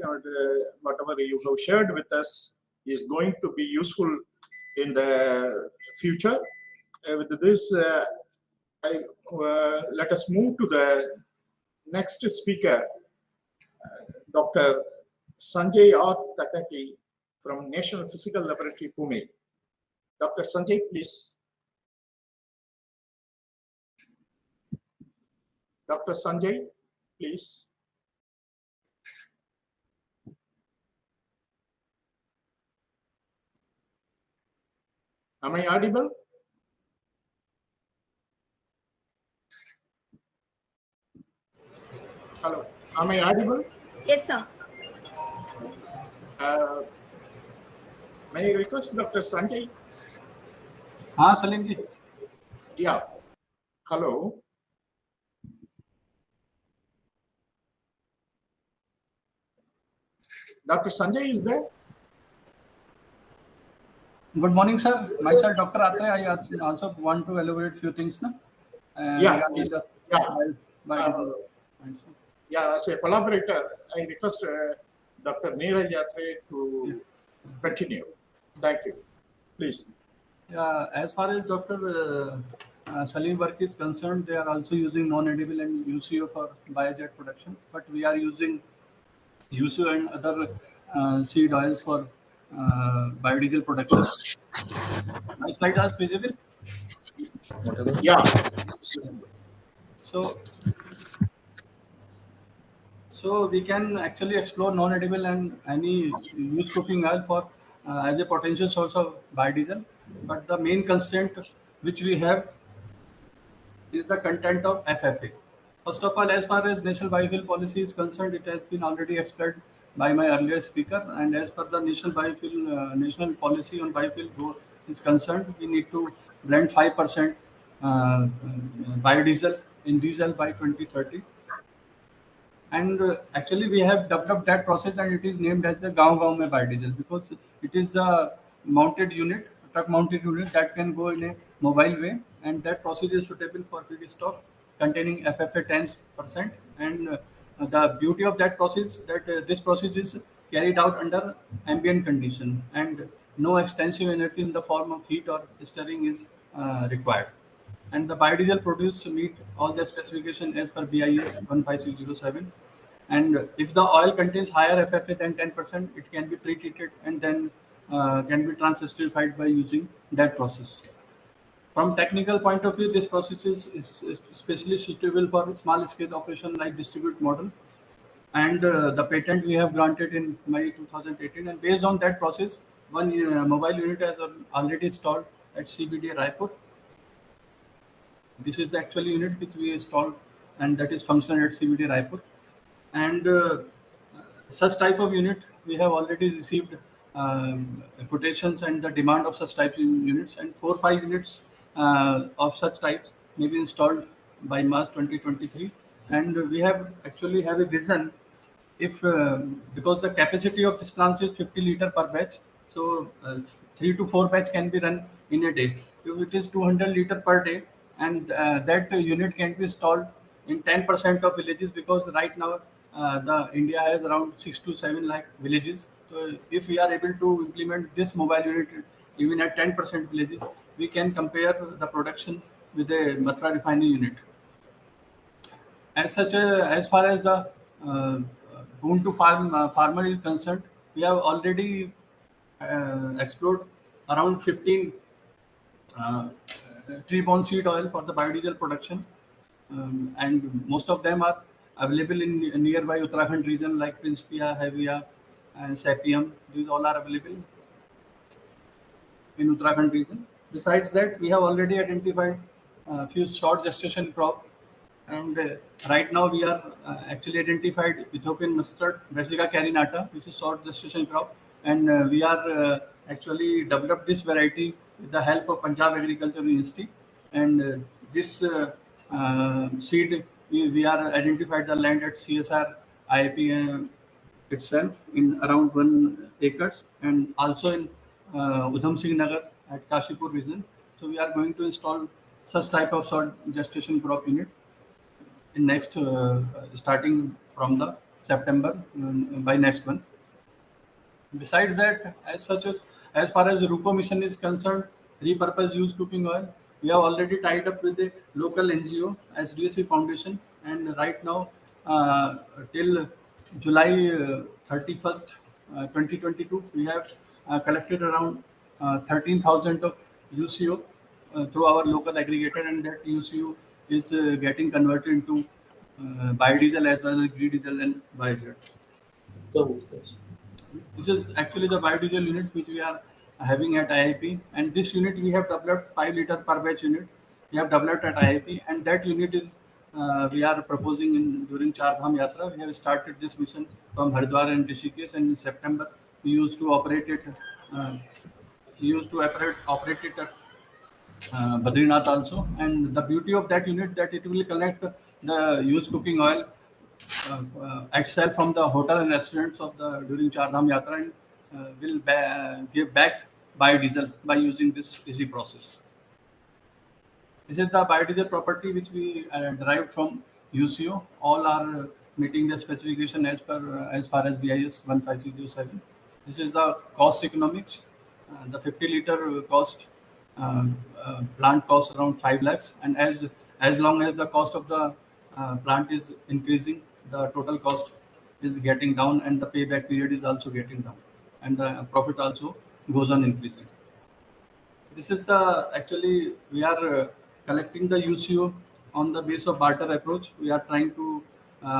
Speaker 9: Whatever you have shared with us is going to be useful in the future. With this, let us move to the next speaker, Dr. Sanjaya Takati from National Physical Laboratory, Pune. Dr. Sanjay, please. Dr. Sanjay, please. Am I audible? Hello, am I audible?
Speaker 12: Yes, sir.
Speaker 9: May I request Dr. Sanjay?
Speaker 14: Salient ji.
Speaker 9: Yeah. Hello. Dr. Sanjay is there?
Speaker 14: Good morning, sir. Myself, Dr. Atre. I also want to elaborate few things.
Speaker 9: Yeah. Yeah, as a collaborator, I request Dr. Neeraj Atre to continue. Thank you. Please.
Speaker 14: Yeah, as far as Dr. Salim work is concerned, they are also using non-edible and UCO for biojet production, but we are using UCO and other seed oils for biodiesel production. My slide is visible?
Speaker 9: Yeah.
Speaker 14: So we can actually explore non-edible and any used cooking oil for as a potential source of biodiesel. But the main constraint which we have is the content of FFA. First of all, as far as National Biofuel Policy is concerned, it has been already explained by my earlier speaker. And as per the National Biofuel National Policy on Biofuel is concerned, we need to blend 5% biodiesel in diesel by 2030. And actually, we have developed that process, and it is named as the Gaon mein biodiesel, because it is the mounted unit, truck mounted unit that can go in a mobile way, and that process is suitable for feedstock containing FFA 10%. And the beauty of that process that this process is carried out under ambient condition, and no extensive energy in the form of heat or stirring is required. and the biodiesel produced meet all the specification as per BIS 15607. And if the oil contains higher FFA than 10%, it can be pre-treated and then can be trans-esterified by using that process. From technical point of view, this process is especially suitable for small scale operation like distribute model. And the patent we have granted in May 2018. And based on that process, one mobile unit has already installed at CBD Raipur. This is the actual unit which we installed and that is functional at CBD Raipur. And such type of unit, we have already received quotations and the demand of such types of units, and 4 or 5 units of such types may be installed by March 2023. And we have actually have a vision if because the capacity of this plant is 50 liter per batch, so 3 to 4 batch can be run in a day. If it is 200 liter per day, and that unit can be installed in 10% of villages, because right now the India has around 6 to 7 lakh villages. So if we are able to implement this mobile unit even at 10% villages, we can compare the production with a Mathura refinery unit. As such, as far as the boon to farmer is concerned, we have already explored around 15 tree-borne seed oil for the biodiesel production, and most of them are available in nearby Uttarakhand region like Principia, Havia, and Sebium. These all are available in Uttarakhand region. Besides that, we have already identified a few short gestation crop, and right now we are actually identified Ethiopian mustard, Brassica carinata, which is short gestation crop, and we are actually developed this variety with the help of Punjab Agricultural University. And this seed, we are identified the land at CSR IAP itself in around 1 acres, and also in Udham Singh Nagar at Kashipur region. So we are going to install such type of short gestation crop unit in next starting from the September by next month. Besides that, as far as RUCO mission is concerned, repurpose used cooking oil, we have already tied up with a local NGO as DSC Foundation, and right now till July 31st, 2022, we have collected around 13,000 of UCO through our local aggregator, and that UCO is getting converted into biodiesel as well as green diesel and biojet. This is actually the biodiesel unit which we are having at IIP, and this unit we have developed 5 liter per batch unit. We have developed at IIP, and that unit is we are proposing during Char Dham Yatra. We have started this mission from Haridwar and Rishikesh, and in September we used to operate it. Operate it at Badrinath also, and the beauty of that unit that it will collect the used cooking oil itself from the hotel and restaurants of the during Char Dham Yatra, and will give back biodiesel by using this easy process. This is the biodiesel property which we derived from UCO. All are meeting the specification as far as BIS 15607. This is the cost economics. The 50 liter cost plant costs around 5 lakhs, and as long as the cost of the plant is increasing, the total cost is getting down, and the payback period is also getting down, and the profit also goes on increasing. This is the actually we are collecting the UCO on the base of barter approach. We are trying to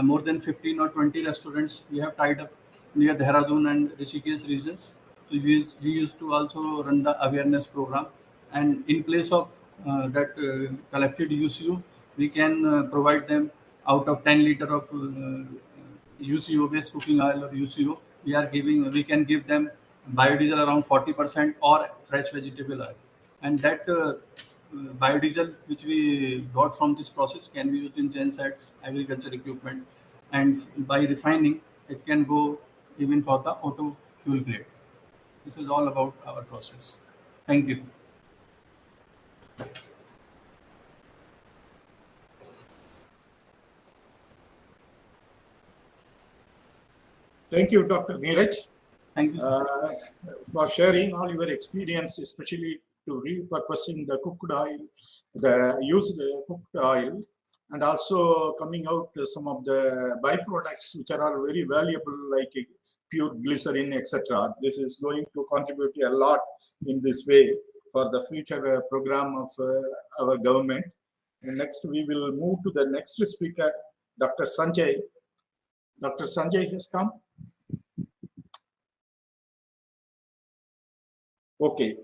Speaker 14: more than 15 or 20 restaurants we have tied up near Dehradun and Rishikesh regions. So we used to also run the awareness program, and in place of that collected UCO, we can provide them out of 10 liter of UCO based cooking oil or UCO. We can give them biodiesel around 40% or fresh vegetable oil, and that biodiesel which we got from this process can be used in gensets, agriculture equipment, and by refining it can go even for the auto fuel grade. This is all about our process. Thank you.
Speaker 9: Thank you, Dr. Neeraj.
Speaker 14: Thank you,
Speaker 9: for sharing all your experience, especially to repurposing the cooked oil, the used cooked oil, and also coming out some of the byproducts which are all very valuable, like pure glycerin, etc. This is going to contribute a lot in this way for the future program of our government. And next, we will move to the next speaker, Dr. Sanjay. Dr. Sanjay has come. Okay,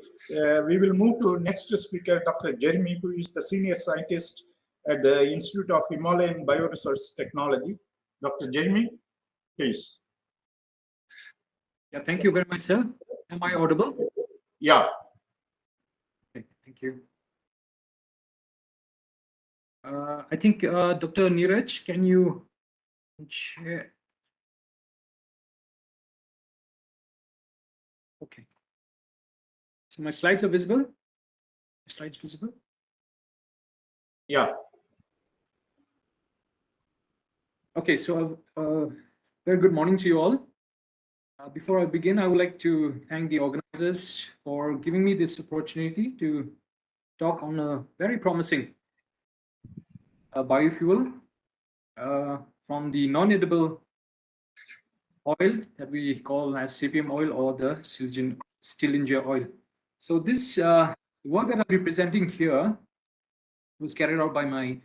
Speaker 9: we will move to next speaker, Dr. Jeremy, who is the senior scientist at the Institute of Himalayan Bioresource Technology. Dr. Jeremy, please.
Speaker 15: Yeah, thank you very much, sir. Am I audible?
Speaker 9: Yeah.
Speaker 15: Okay, thank you. I think Dr. Neeraj, can you share? Okay. So my slides are visible? Slides visible?
Speaker 9: Yeah.
Speaker 15: Okay, so very good morning to you all. Before I begin, I would like to thank the organizers for giving me this opportunity to talk on a very promising biofuel from the non-edible oil that we call as Sebium oil or the Stillinger oil. So this work that I'll be presenting here was carried out by my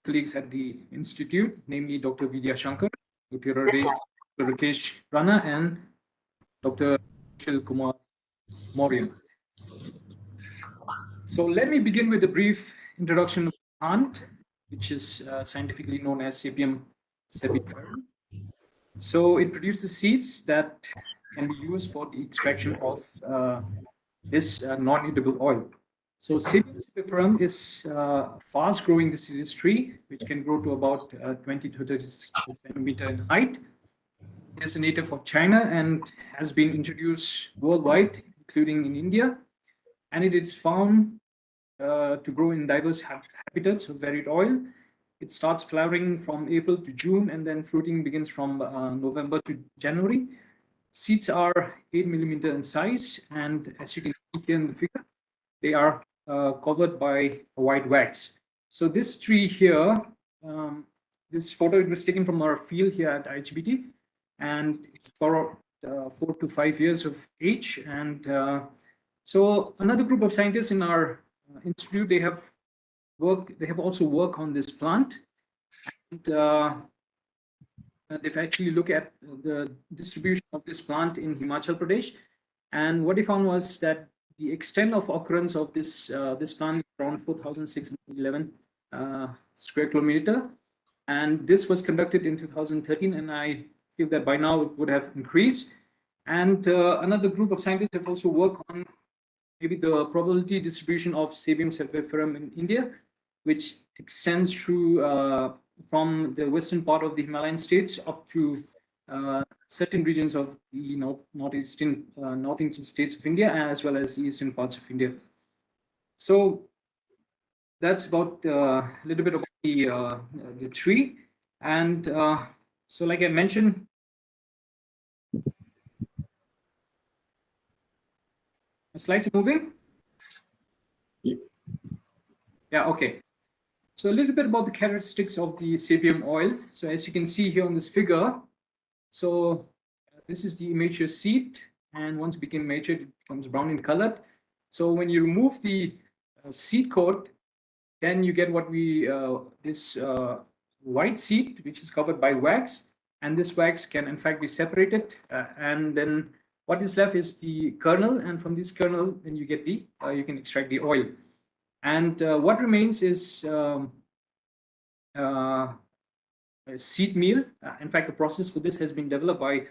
Speaker 15: colleagues at the Institute, namely Dr. Vidya Shankar, Dr. Rakesh Rana, and Dr. Kumar Maurya. So let me begin with a brief introduction of the plant, which is scientifically known as Sebium sebiferum. So it produces seeds that can be used for the extraction of this non-edible oil. So Sebium sebiferum is a fast-growing deciduous tree, which can grow to about 20 to 30 centimeter in height. It is a native of China and has been introduced worldwide, including in India. And it is found to grow in diverse habitats of varied oil. It starts flowering from April to June, and then fruiting begins from November to January. Seeds are 8 millimeter in size, and as you can see here in the figure, they are covered by a white wax. So this tree here, this photo, it was taken from our field here at IGBT, and it's for 4 to 5 years of age. And so another group of scientists in our institute, they have also worked on this plant, and they've actually looked at the distribution of this plant in Himachal Pradesh. And what they found was that the extent of occurrence of this plant is around 4,611 square kilometer. And this was conducted in 2013, and I feel that by now it would have increased. And another group of scientists have also worked on maybe the probability distribution of Sebium sebiferum in India, which extends through from the western part of the Himalayan states up to certain regions of the northeastern states of India, as well as the eastern parts of India. So that's about a little bit about the tree. And so, like I mentioned, the slides are moving. Yeah, okay. So a little bit about the characteristics of the Sebium oil. So as you can see here on this figure, so this is the immature seed, and once it becomes mature, it becomes brown in color. So when you remove the seed coat, then you get what we this white seed, which is covered by wax, and this wax can in fact be separated, and then what is left is the kernel, and from this kernel, then you get the you can extract the oil. And what remains is seed meal. In fact, the process for this has been developed by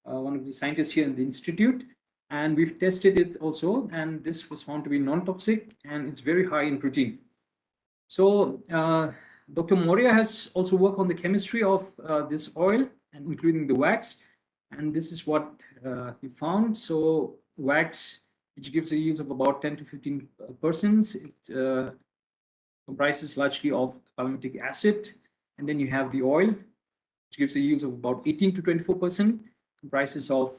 Speaker 15: one of the scientists here in the institute, and we've tested it also, and this was found to be non-toxic, and it's very high in protein. So Dr. Maurya has also worked on the chemistry of this oil, and including the wax, and this is what he found. So wax, which gives a yield of about 10 to 15%. It comprises largely of palmitic acid, and then you have the oil, which gives a yield of about 18 to 24%, comprises of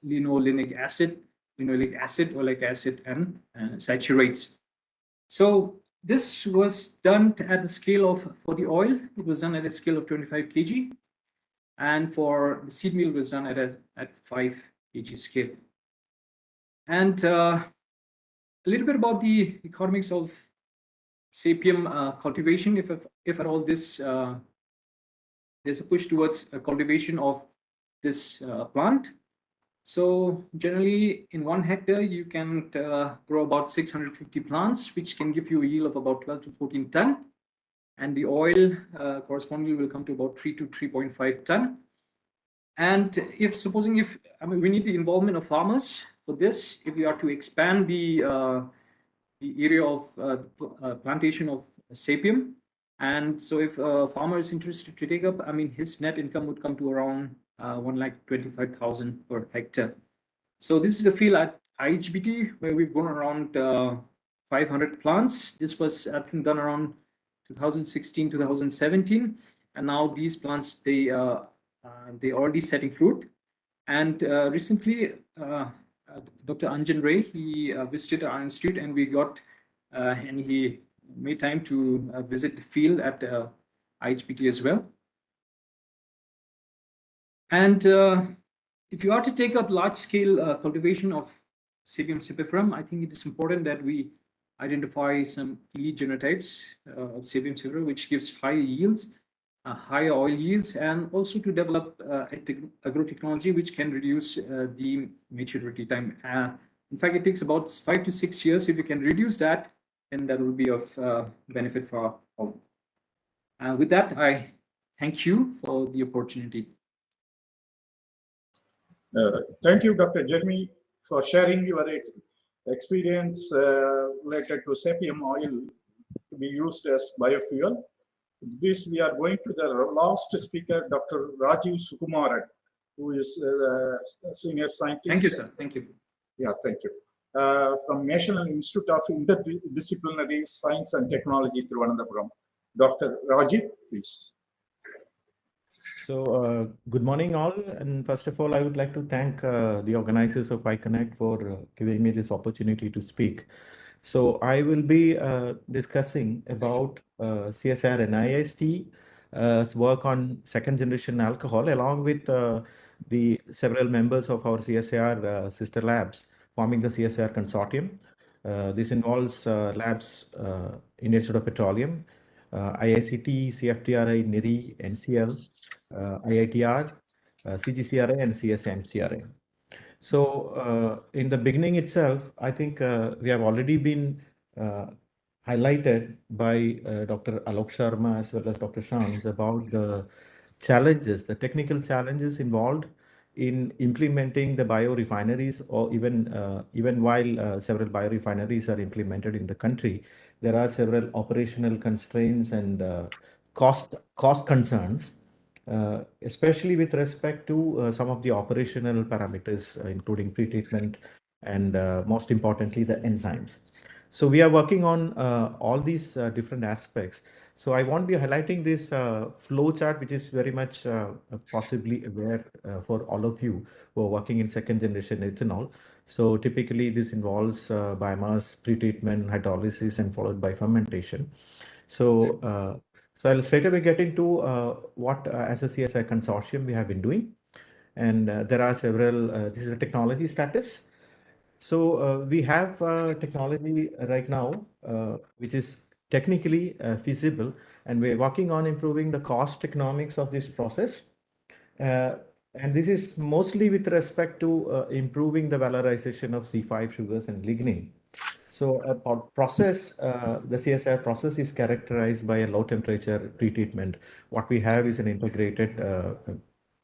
Speaker 15: linolenic acid, linoleic acid, oleic acid, and saturates. So this was done at a scale of, for the oil, it was done at a scale of 25 kg. And for the seed meal, it was done at 5 kg scale. And a little bit about the economics of Sebium cultivation, if at all this there's a push towards cultivation of this plant. So generally in 1 hectare, you can grow about 650 plants, which can give you a yield of about 12 to 14 ton. And the oil correspondingly will come to about 3 to 3.5 ton. And if we need the involvement of farmers for this, if we are to expand the area of plantation of Sebium. And so if a farmer is interested to take up, his net income would come to around 1,25,000 per hectare. So this is the field at IHBT where we've grown around 500 plants. This was, I think, done around 2016, 2017. And now these plants, they already setting fruit. And recently, Dr. Anjan Ray, he visited our institute, and we got, and he made time to visit the field at IHBT as well. And if you are to take up large-scale cultivation of Sebium sepiferum, I think it is important that we identify some elite genotypes of Sebium sepiferum, which gives higher yields, higher oil yields, and also to develop agrotechnology which can reduce the maturity time. In fact, it takes about 5 to 6 years. If you can reduce that, then that will be of benefit for all. With that, I thank you for the opportunity.
Speaker 9: Thank you, Dr. Jeremy, for sharing your experience related to Sebium oil to be used as biofuel. This, we are going to the last speaker, Dr. Rajiv Sukumaran, who is a senior scientist.
Speaker 15: Thank you, sir. Thank you.
Speaker 9: Yeah, thank you. From National Institute of Interdisciplinary Science and Technology, Thiruvananthapuram. Dr. Rajiv, please.
Speaker 16: So, good morning all. And first of all, I would like to thank the organizers of iConnect for giving me this opportunity to speak. So I will be discussing about CSR and IST's work on second generation alcohol, along with the several members of our CSR sister labs forming the CSR consortium. This involves labs in Institute of Petroleum, IICT, CFTRI, NIRI, NCL, IITR, CGCRA, and CSMCRA. So in the beginning itself, I think we have already been highlighted by Dr. Alok Sharma as well as Dr. Shams about the challenges, the technical challenges involved in implementing the biorefineries, or even while several biorefineries are implemented in the country, there are several operational constraints and cost concerns. Especially with respect to some of the operational parameters, including pretreatment and most importantly, the enzymes. So we are working on all these different aspects. So I won't be highlighting this flow chart, which is very much possibly aware for all of you who are working in second generation ethanol. So typically this involves biomass pretreatment, hydrolysis, and followed by fermentation. So I'll straight away get into what as a CSI consortium we have been doing. And there are several, this is a technology status. So we have technology right now, which is technically feasible, and we're working on improving the cost economics of this process. And this is mostly with respect to improving the valorization of C5 sugars and lignin. So a process, the CSR process is characterized by a low temperature pretreatment. What we have is an integrated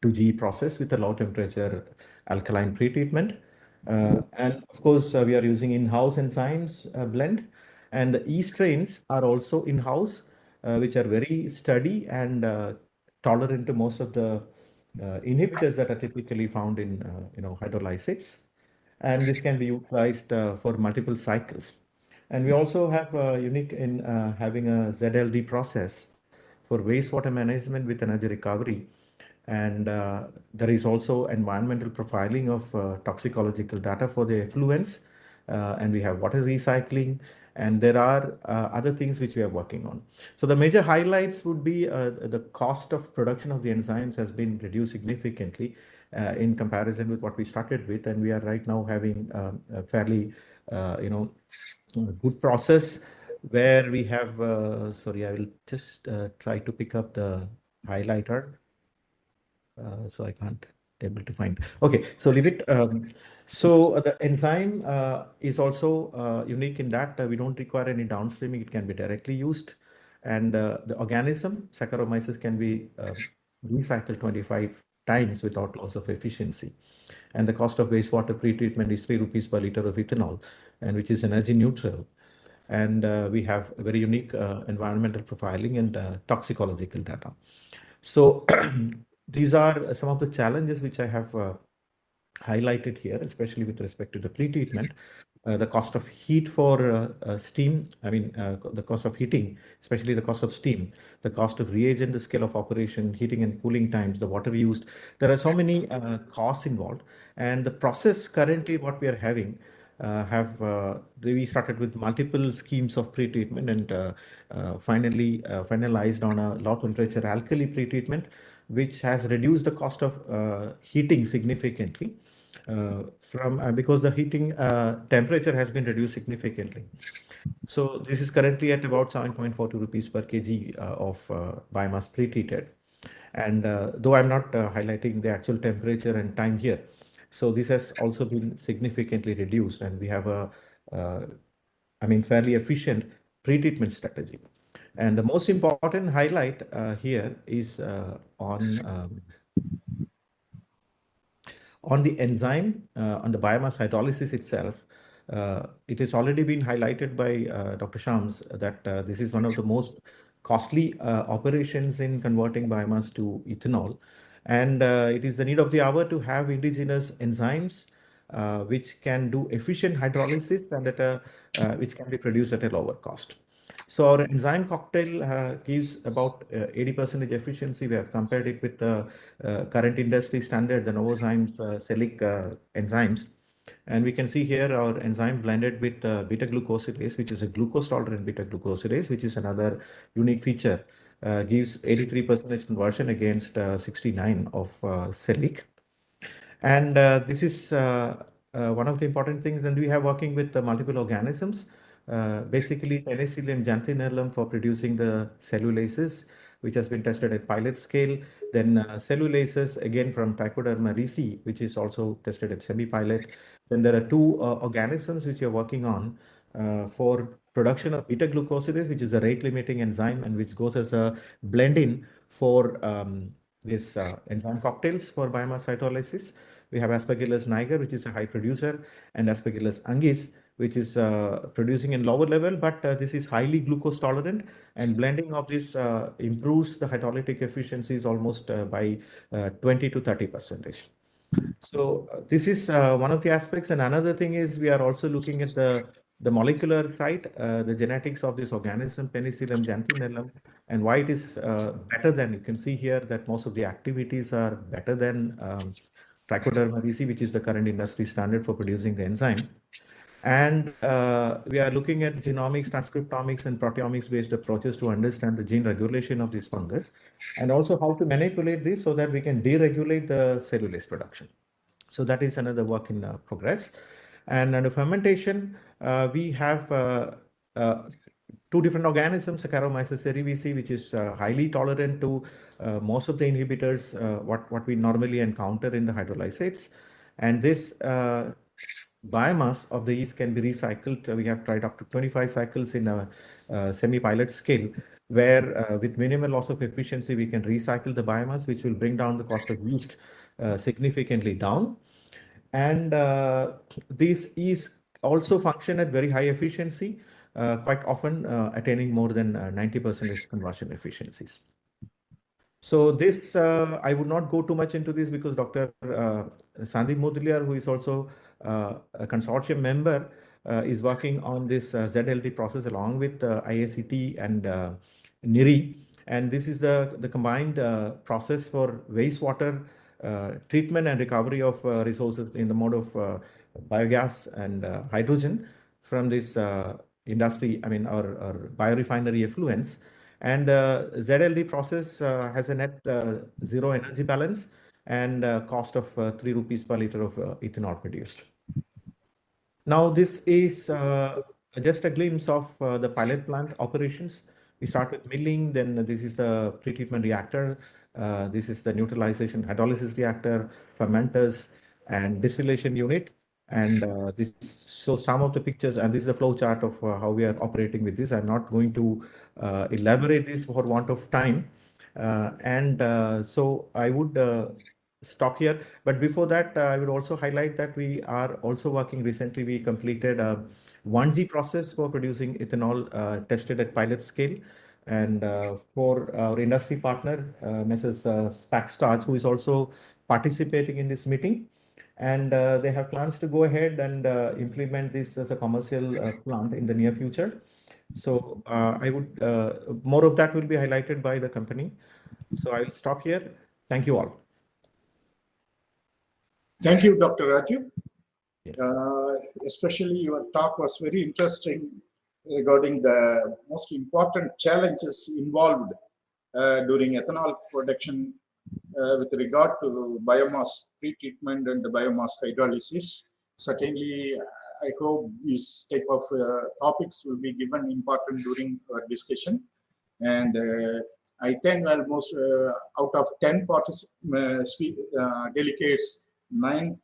Speaker 16: 2G process with a low temperature alkaline pretreatment. And of course, we are using in-house enzymes blend, and the E strains are also in-house, which are very sturdy and tolerant to most of the inhibitors that are typically found in hydrolysates. And this can be utilized for multiple cycles. And we also have unique in having a ZLD process for wastewater management with energy recovery. And there is also environmental profiling of toxicological data for the effluents. And we have water recycling. And there are other things which we are working on. So the major highlights would be the cost of production of the enzymes has been reduced significantly in comparison with what we started with. And we are right now having a fairly, good process where we have, sorry, I will just try to pick up the highlighter. So I can't able to find. Okay, so leave it. So the enzyme is also unique in that we don't require any downstreaming. It can be directly used. And the organism, Saccharomyces, can be recycled 25 times without loss of efficiency. And the cost of wastewater pretreatment is 3 rupees per liter of ethanol, and which is energy neutral. And we have a very unique environmental profiling and toxicological data. So these are some of the challenges which I have highlighted here, especially with respect to the pretreatment. The cost of heat for steam, the cost of heating, especially the cost of steam, the cost of reagent, the scale of operation, heating and cooling times, the water used. There are so many costs involved. And the process currently what we are having we started with multiple schemes of pretreatment and finally finalized on a low temperature alkali pretreatment, which has reduced the cost of heating significantly because the heating temperature has been reduced significantly. So this is currently at about 7.42 rupees per kg of biomass pretreated. And though I'm not highlighting the actual temperature and time here, so this has also been significantly reduced, and we have a, fairly efficient pretreatment strategy. And the most important highlight here is on the enzyme, on the biomass hydrolysis itself. It has already been highlighted by Dr. Shams that this is one of the most costly operations in converting biomass to ethanol. And it is the need of the hour to have indigenous enzymes which can do efficient hydrolysis and which can be produced at a lower cost. So our enzyme cocktail gives about 80% efficiency. We have compared it with the current industry standard, the Novozymes Celic enzymes. And we can see here our enzyme blended with beta-glucosidase, which is a glucose-tolerant beta-glucosidase, which is another unique feature, gives 83% conversion against 69 of Celic. And this is one of the important things. And we have working with multiple organisms, basically penicillium xanthinorum for producing the cellulases, which has been tested at pilot scale. Then cellulases again from Trichoderma ricci, which is also tested at semi-pilot. Then there are two organisms which we are working on for production of beta-glucosidase, which is a rate-limiting enzyme and which goes as a blend-in for this enzyme cocktails for biomass hydrolysis. We have Aspergillus niger, which is a high producer, and Aspergillus anguis, which is producing in lower level, but this is highly glucose tolerant, and blending of this improves the hydrolytic efficiencies almost by 20 to 30%. So this is one of the aspects. And another thing is we are also looking at the molecular side, the genetics of this organism, Penicillium xanthinorum, and why it is better than, you can see here that most of the activities are better than Trichoderma ricci, which is the current industry standard for producing the enzyme. And we are looking at genomics, transcriptomics, and proteomics based approaches to understand the gene regulation of this fungus, and also how to manipulate this so that we can deregulate the cellulase production. So that is another work in progress. And under fermentation, we have two different organisms, Saccharomyces cerevisiae, which is highly tolerant to most of the inhibitors, what we normally encounter in the hydrolysates. And this biomass of the yeast can be recycled. We have tried up to 25 cycles in a semi-pilot scale, where with minimal loss of efficiency, we can recycle the biomass, which will bring down the cost of yeast significantly down. And these yeast also function at very high efficiency, quite often attaining more than 90% conversion efficiencies. So this, I would not go too much into this because Dr. Sandeep Mudaliar, who is also a consortium member, is working on this ZLD process along with IACT and NIRI. And this is the combined process for wastewater treatment and recovery of resources in the mode of biogas and hydrogen from this industry, I mean, our biorefinery effluents. And ZLD process has a net zero energy balance and cost of 3 rupees per liter of ethanol produced. Now, this is just a glimpse of the pilot plant operations. We start with milling, then this is the pretreatment reactor. This is the neutralization hydrolysis reactor, fermenters, and distillation unit. And this shows some of the pictures, and this is a flow chart of how we are operating with this. I'm not going to elaborate this for want of time. So I would stop here. But before that, I would also highlight that we are also working recently. We completed a 1G process for producing ethanol tested at pilot scale. And for our industry partner, Mrs. Spackstarch, who is also participating in this meeting. And they have plans to go ahead and implement this as a commercial plant in the near future. So I would, more of that will be highlighted by the company. So I will stop here. Thank you all.
Speaker 9: Thank you, Dr. Raju. Especially your talk was very interesting regarding the most important challenges involved during ethanol production with regard to biomass pretreatment and the biomass hydrolysis. Certainly, I hope these type of topics will be given important during our discussion. And I think almost out of 10 delegates, 9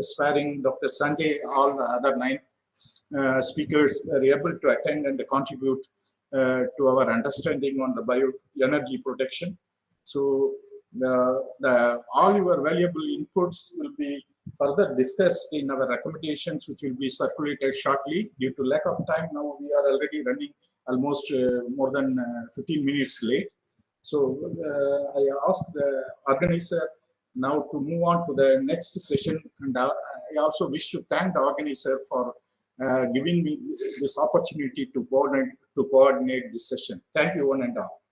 Speaker 9: sparing Dr. Sanjay, all the other 9 speakers are able to attend and contribute to our understanding on the bioenergy production. So all your valuable inputs will be further discussed in our recommendations, which will be circulated shortly. Due to lack of time, now we are already running almost more than 15 minutes late. So I ask the organizer now to move on to the next session. And I also wish to thank the organizer for giving me this opportunity to coordinate this session. Thank you, one and all.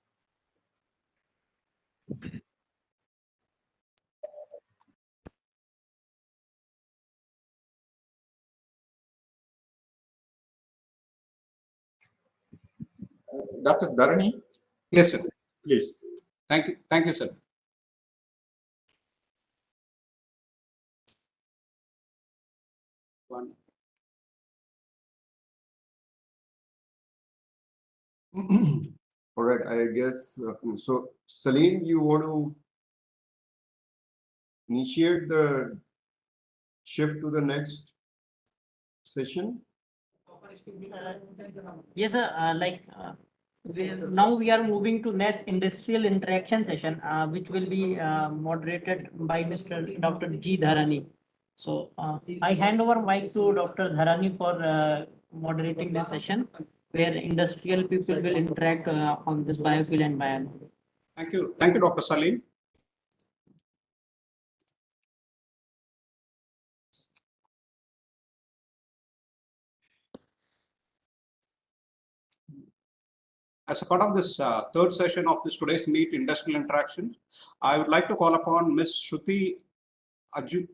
Speaker 9: Dr. Dharani?
Speaker 8: Yes, sir.
Speaker 9: Please.
Speaker 8: Thank you. Thank you, sir.
Speaker 10: All right, I guess, so Salient, you want to initiate the shift to the next session?
Speaker 2: Yes, sir. Now we are moving to next industrial interaction session, which will be moderated by Mr. Dr. G. Dharani. So I hand over mic to Dr. Dharani for moderating the session, where industrial people will interact on this biofuel and bioenergy.
Speaker 8: Thank you. Thank you, Dr. Salim. As a part of this third session of this today's meet industrial interaction, I would like to call upon Ms. Shruti Ajuja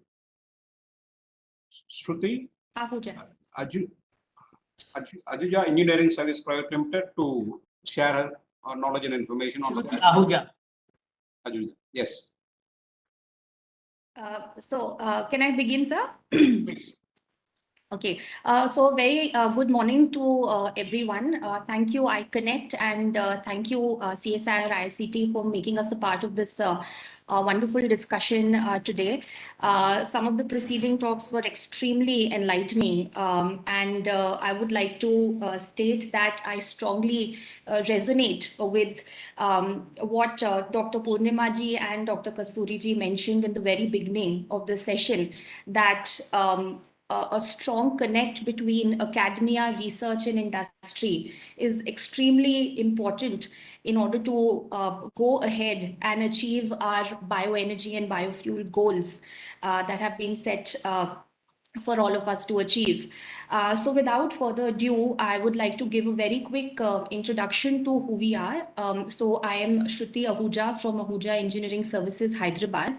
Speaker 8: Engineering Service Private Limited to share her knowledge and information on
Speaker 2: Shruti Ahuja.
Speaker 8: Ajuja. Yes.
Speaker 17: Can I begin, sir?
Speaker 8: Please.
Speaker 17: Okay, so very good morning to everyone. Thank you, iConnect, and thank you, CSIR ICT, for making us a part of this wonderful discussion today. Some of the preceding talks were extremely enlightening, and I would like to state that I strongly resonate with what Dr. Purnimaji and Dr. Kasturi mentioned in the very beginning of the session, that a strong connect between academia, research, and industry is extremely important in order to go ahead and achieve our bioenergy and biofuel goals that have been set for all of us to achieve. So without further ado, I would like to give a very quick introduction to who we are. So I am Shruti Ahuja from Ahuja Engineering Services, Hyderabad.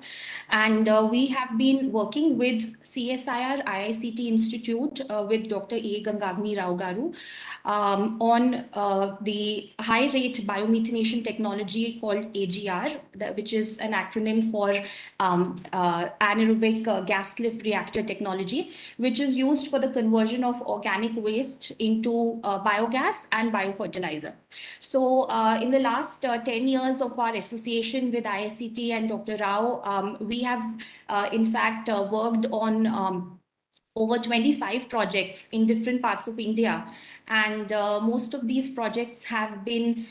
Speaker 17: And we have been working with CSIR IICT Institute with Dr. A. Gangagni Rao Garu on the high rate biomethanation technology called AGR, which is an acronym for anaerobic gas lift reactor technology, which is used for the conversion of organic waste into biogas and biofertilizer. So in the last 10 years of our association with IICT and Dr. Rao, we have in fact worked on over 25 projects in different parts of India. And most of these projects have been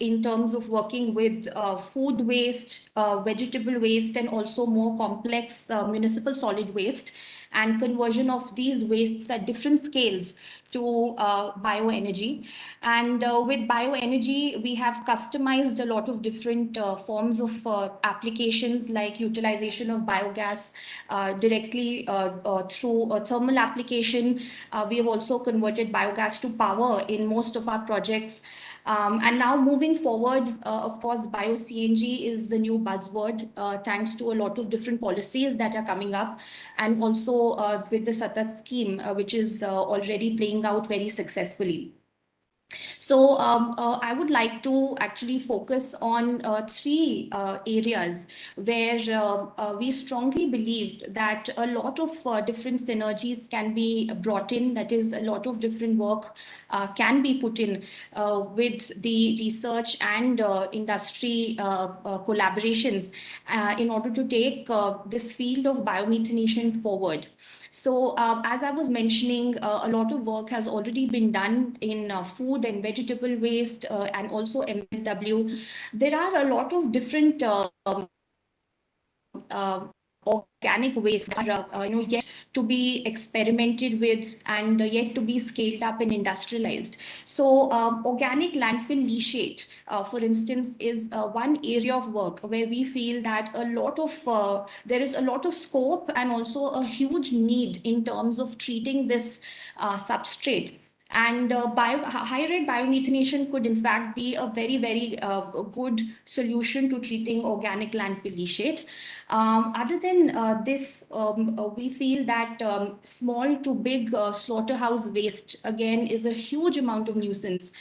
Speaker 17: in terms of working with food waste, vegetable waste, and also more complex municipal solid waste, and conversion of these wastes at different scales to bioenergy. And with bioenergy, we have customized a lot of different forms of applications, like utilization of biogas directly through a thermal application. We have also converted biogas to power in most of our projects. And now moving forward, of course, bio-CNG is the new buzzword, thanks to a lot of different policies that are coming up, and also with the Satat scheme, which is already playing out very successfully. So I would like to actually focus on three areas where we strongly believe that a lot of different synergies can be brought in, that is, a lot of different work can be put in with the research and industry collaborations in order to take this field of biomethanation forward. So as I was mentioning, a lot of work has already been done in food and vegetable waste and also MSW. There are a lot of different organic waste that are yet to be experimented with and yet to be scaled up and industrialized. So organic landfill leachate, for instance, is one area of work where we feel that a lot of there is a lot of scope and also a huge need in terms of treating this substrate. And high-rate biomethanation could in fact be a very, very good solution to treating organic landfill leachate. Other than this, we feel that small to big slaughterhouse waste, again, is a huge amount of nuisance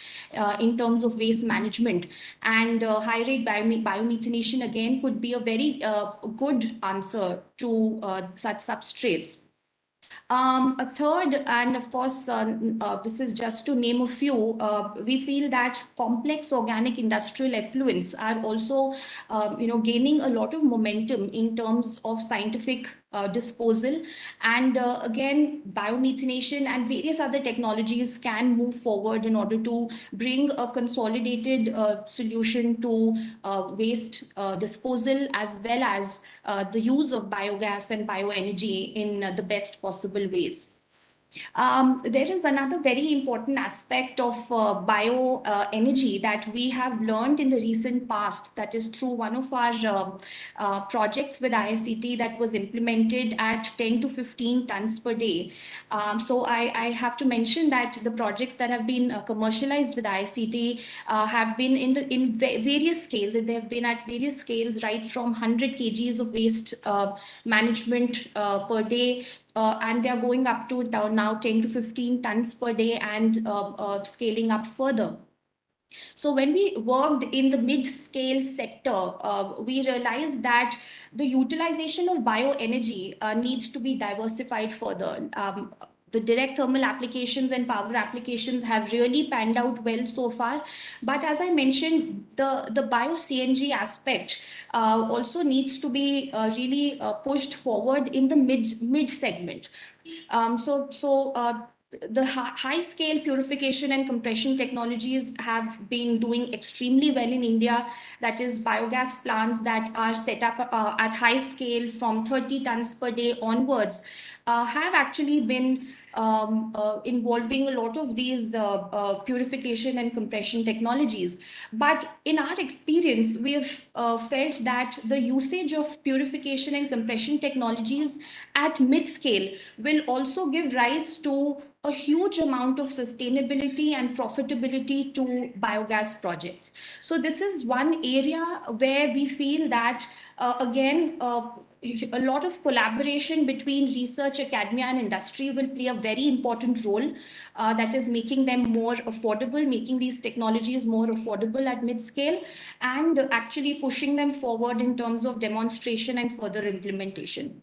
Speaker 17: in terms of waste management. And high-rate biomethanation, again, could be a very good answer to such substrates. A third, and of course, this is just to name a few, we feel that complex organic industrial effluents are also, gaining a lot of momentum in terms of scientific disposal. And again, biomethanation and various other technologies can move forward in order to bring a consolidated solution to waste disposal, as well as the use of biogas and bioenergy in the best possible ways. There is another very important aspect of bioenergy that we have learned in the recent past, that is through one of our projects with IICT that was implemented at 10 to 15 tons per day. So I have to mention that the projects that have been commercialized with IICT have been in various scales. They have been at various scales, right from 100 kgs of waste management per day, and they are going up to now 10 to 15 tons per day and scaling up further. So when we worked in the mid-scale sector, we realized that the utilization of bioenergy needs to be diversified further. The direct thermal applications and power applications have really panned out well so far. But as I mentioned, the bio-CNG aspect also needs to be really pushed forward in the mid segment. The high scale purification and compression technologies have been doing extremely well in India. That is, biogas plants that are set up at high scale from 30 tons per day onwards have actually been involving a lot of these purification and compression technologies. But in our experience, we've felt that the usage of purification and compression technologies at mid-scale will also give rise to a huge amount of sustainability and profitability to biogas projects. So this is one area where we feel that, again, a lot of collaboration between research, academia, and industry will play a very important role, that is making them more affordable, making these technologies more affordable at mid-scale, and actually pushing them forward in terms of demonstration and further implementation.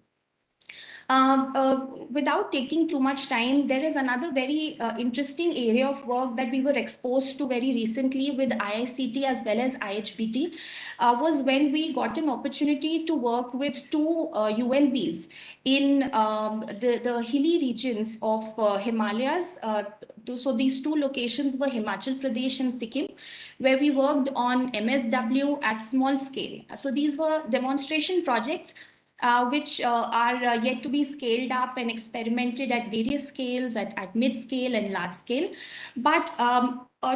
Speaker 17: Without taking too much time, there is another very interesting area of work that we were exposed to very recently with IICT as well as IHBT, was when we got an opportunity to work with two ULBs in the hilly regions of Himalayas. So these two locations were Himachal Pradesh and Sikkim, where we worked on MSW at small scale. So these were demonstration projects which are yet to be scaled up and experimented at various scales, at mid-scale and large scale. But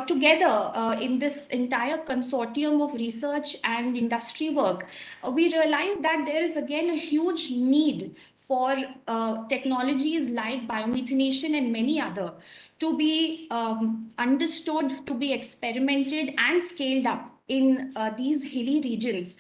Speaker 17: together in this entire consortium of research and industry work, we realized that there is again a huge need for technologies like biomethanation and many other to be understood, to be experimented and scaled up in these hilly regions.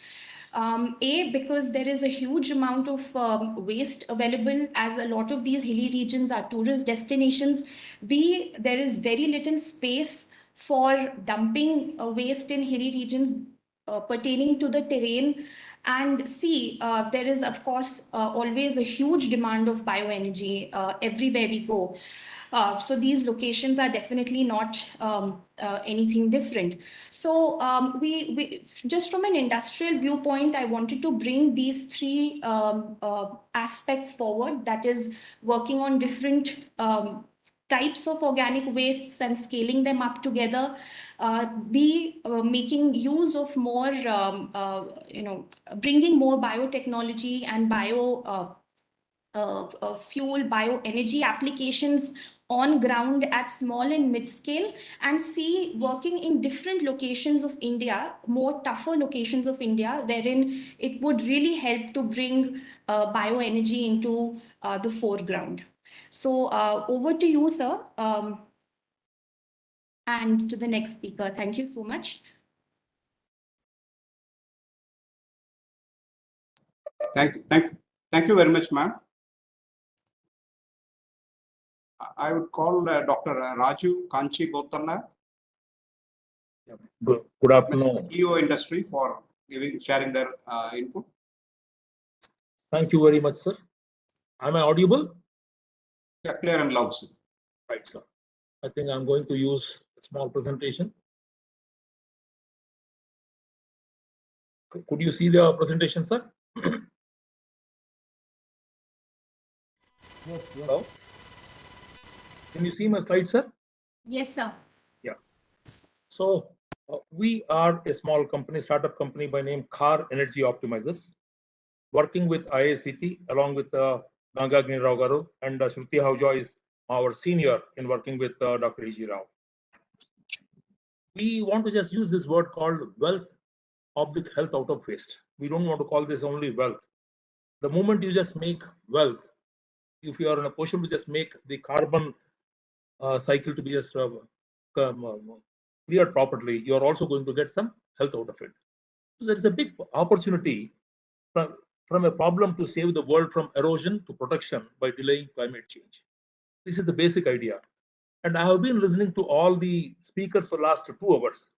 Speaker 17: Because there is a huge amount of waste available, as a lot of these hilly regions are tourist destinations. B, there is very little space for dumping waste in hilly regions pertaining to the terrain. And C, there is, of course, always a huge demand of bioenergy everywhere we go. So these locations are definitely not anything different. So we just from an industrial viewpoint, I wanted to bring these three aspects forward, that is working on different types of organic wastes and scaling them up together. Making use of more, bringing more biotechnology and fuel bioenergy applications on ground at small and mid scale, and C, working in different locations of India, more tougher locations of India, wherein it would really help to bring bioenergy into the foreground. So over to you, sir, and to the next speaker. Thank you so much.
Speaker 8: Thank you very much, ma'am. I would call Dr. Raju Kanchi Botanna.
Speaker 18: Good afternoon.
Speaker 8: EO industry for sharing their input.
Speaker 18: Thank you very much, sir. Am I audible?
Speaker 8: Yeah, clear and loud, sir.
Speaker 18: Right, sir. I think I'm going to use a small presentation. Could you see the presentation, sir?
Speaker 12: Yes.
Speaker 18: Hello? Can you see my slide, sir?
Speaker 12: Yes, sir.
Speaker 18: Yeah. So we are a small company, startup company by name Car Energy Optimizers, working with IICT along with Ganga Rao Garu, and Shruti Ahuja is our senior in working with Dr. E.G. Rao. We want to just use this word called wealth oblique health out of waste. We don't want to call this only wealth. The moment you just make wealth, if you are in a position to just make the carbon cycle to be just cleared properly, you are also going to get some health out of it. So there is a big opportunity from a problem to save the world from erosion to protection by delaying climate change. This is the basic idea. And I have been listening to all the speakers for the last 2 hours.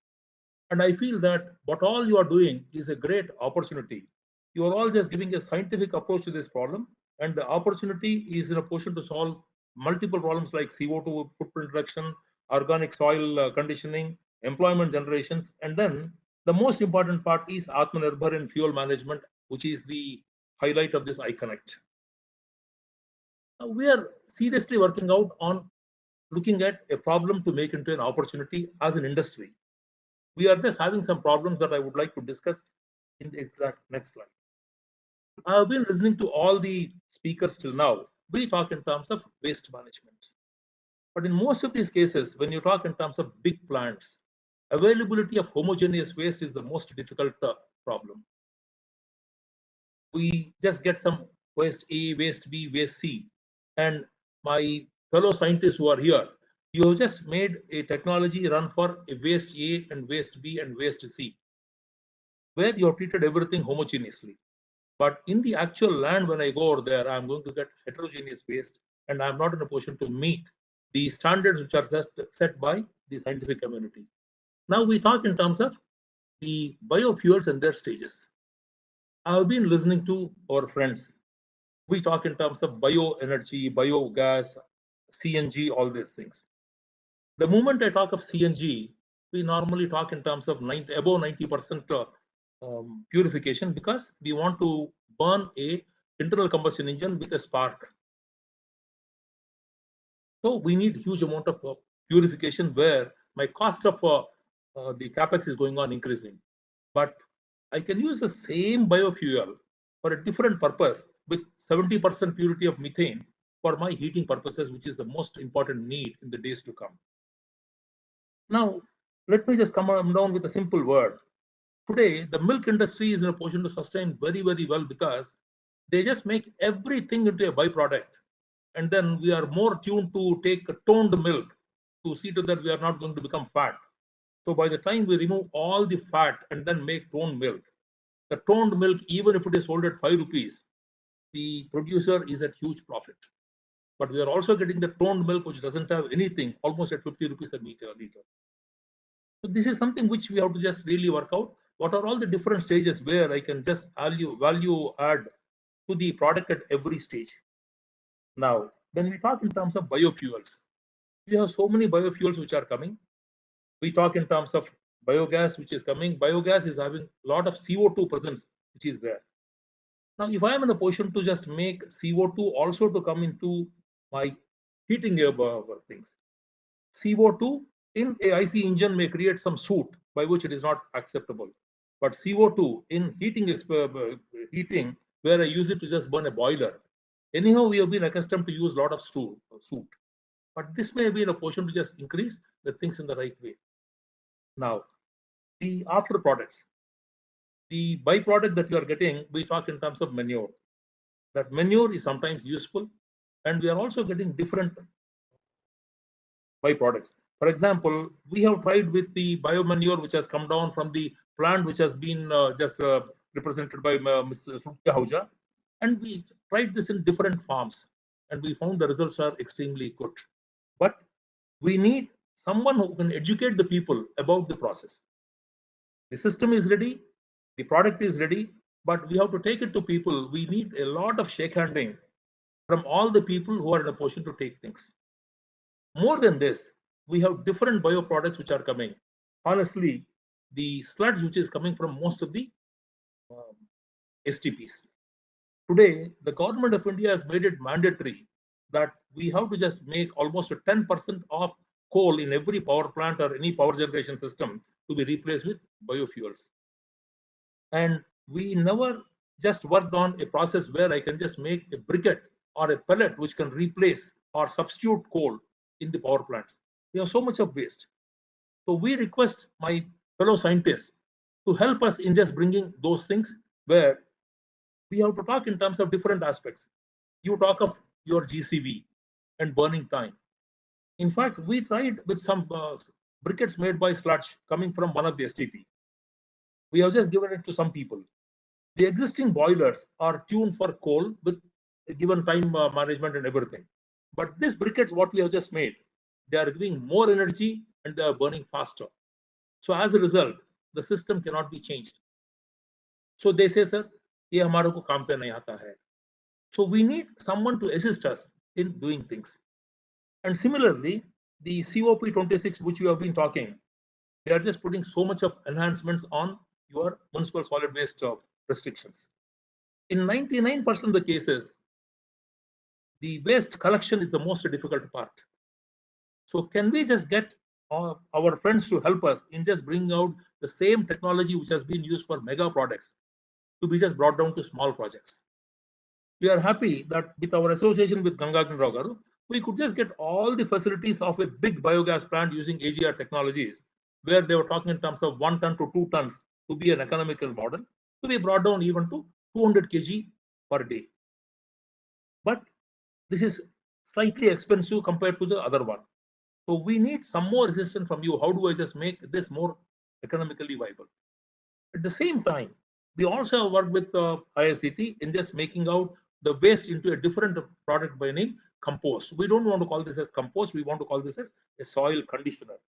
Speaker 18: And I feel that what all you are doing is a great opportunity. You are all just giving a scientific approach to this problem. And the opportunity is in a position to solve multiple problems like CO2 footprint reduction, organic soil conditioning, employment generations. And then the most important part is Atmanirbhar in fuel management, which is the highlight of this iConnect. Now we are seriously working out on looking at a problem to make into an opportunity as an industry. We are just having some problems that I would like to discuss in the exact next slide. I have been listening to all the speakers till now, we talk in terms of waste management. But in most of these cases, when you talk in terms of big plants, availability of homogeneous waste is the most difficult problem. We just get some waste A, waste B, waste C. And my fellow scientists who are here, you have just made a technology run for a waste A and waste B and waste C, where you have treated everything homogeneously. But in the actual land, when I go over there, I'm going to get heterogeneous waste, and I'm not in a position to meet the standards which are set by the scientific community. Now we talk in terms of the biofuels and their stages. I've been listening to our friends. We talk in terms of bioenergy, biogas, CNG, all these things. The moment I talk of CNG, we normally talk in terms of above 90% purification, because we want to burn a internal combustion engine with a spark. So we need huge amount of purification, where my cost of the capex is going on increasing. But I can use the same biofuel for a different purpose with 70% purity of methane for my heating purposes, which is the most important need in the days to come. Now, let me just come down with a simple word. Today, the milk industry is in a position to sustain very, very well, because they just make everything into a byproduct. And then we are more tuned to take a toned milk to see to that we are not going to become fat. So by the time we remove all the fat and then make toned milk, the toned milk, even if it is sold at 5 rupees, the producer is at huge profit. But we are also getting the toned milk, which doesn't have anything, almost at 50 rupees a liter. So this is something which we have to just really work out. What are all the different stages where I can just value add to the product at every stage? Now, when we talk in terms of biofuels, we have so many biofuels which are coming. We talk in terms of biogas, which is coming. Biogas is having a lot of CO2 presence, which is there. Now, if I am in a position to just make CO2 also to come into my heating things, CO2 in a IC engine may create some soot by which it is not acceptable. But CO2 in heating, where I use it to just burn a boiler, anyhow we have been accustomed to use a lot of soot. But this may be in a position to just increase the things in the right way. Now, the after products, the byproduct that you are getting, we talk in terms of manure. That manure is sometimes useful, and we are also getting different byproducts. For example, we have tried with the biomanure, which has come down from the plant, which has been represented by Mr. Sanjaya Takati, and we tried this in different farms, and we found the results are extremely good. But we need someone who can educate the people about the process. The system is ready, the product is ready, but we have to take it to people. We need a lot of shake-handing from all the people who are in a position to take things. More than this, we have different bioproducts which are coming. Honestly, the sludge which is coming from most of the STPs. Today, the government of India has made it mandatory that we have to just make almost 10% of coal in every power plant or any power generation system to be replaced with biofuels. And we never just worked on a process where I can just make a briquette or a pellet which can replace or substitute coal in the power plants. We have so much of waste. So we request my fellow scientists to help us in just bringing those things, where we have to talk in terms of different aspects. You talk of your GCV and burning time. In fact, we tried with some briquettes made by sludge coming from one of the STP. We have just given it to some people. The existing boilers are tuned for coal with a given time management and everything. But these briquettes, what we have just made, they are giving more energy and they are burning faster. So as a result, the system cannot be changed. So they say, sir, ye hamare ko kaam pe nahi aata hai. So we need someone to assist us in doing things. And similarly, the COP26, which we have been talking, they are just putting so much of enhancements on your municipal solid waste restrictions. In 99% of the cases, the waste collection is the most difficult part. So can we just get our friends to help us in just bringing out the same technology which has been used for mega projects to be just brought down to small projects? We are happy that with our association with Gangagan Rao, we could just get all the facilities of a big biogas plant using AGR technologies, where they were talking in terms of 1 ton to 2 tons to be an economical model, to be brought down even to 200 kg per day. But this is slightly expensive compared to the other one. So we need some more resistance from you. How do I just make this more economically viable? At the same time, we also have worked with ISCT in just making out the waste into a different product by name compost. We don't want to call this as compost. We want to call this as a soil conditioner.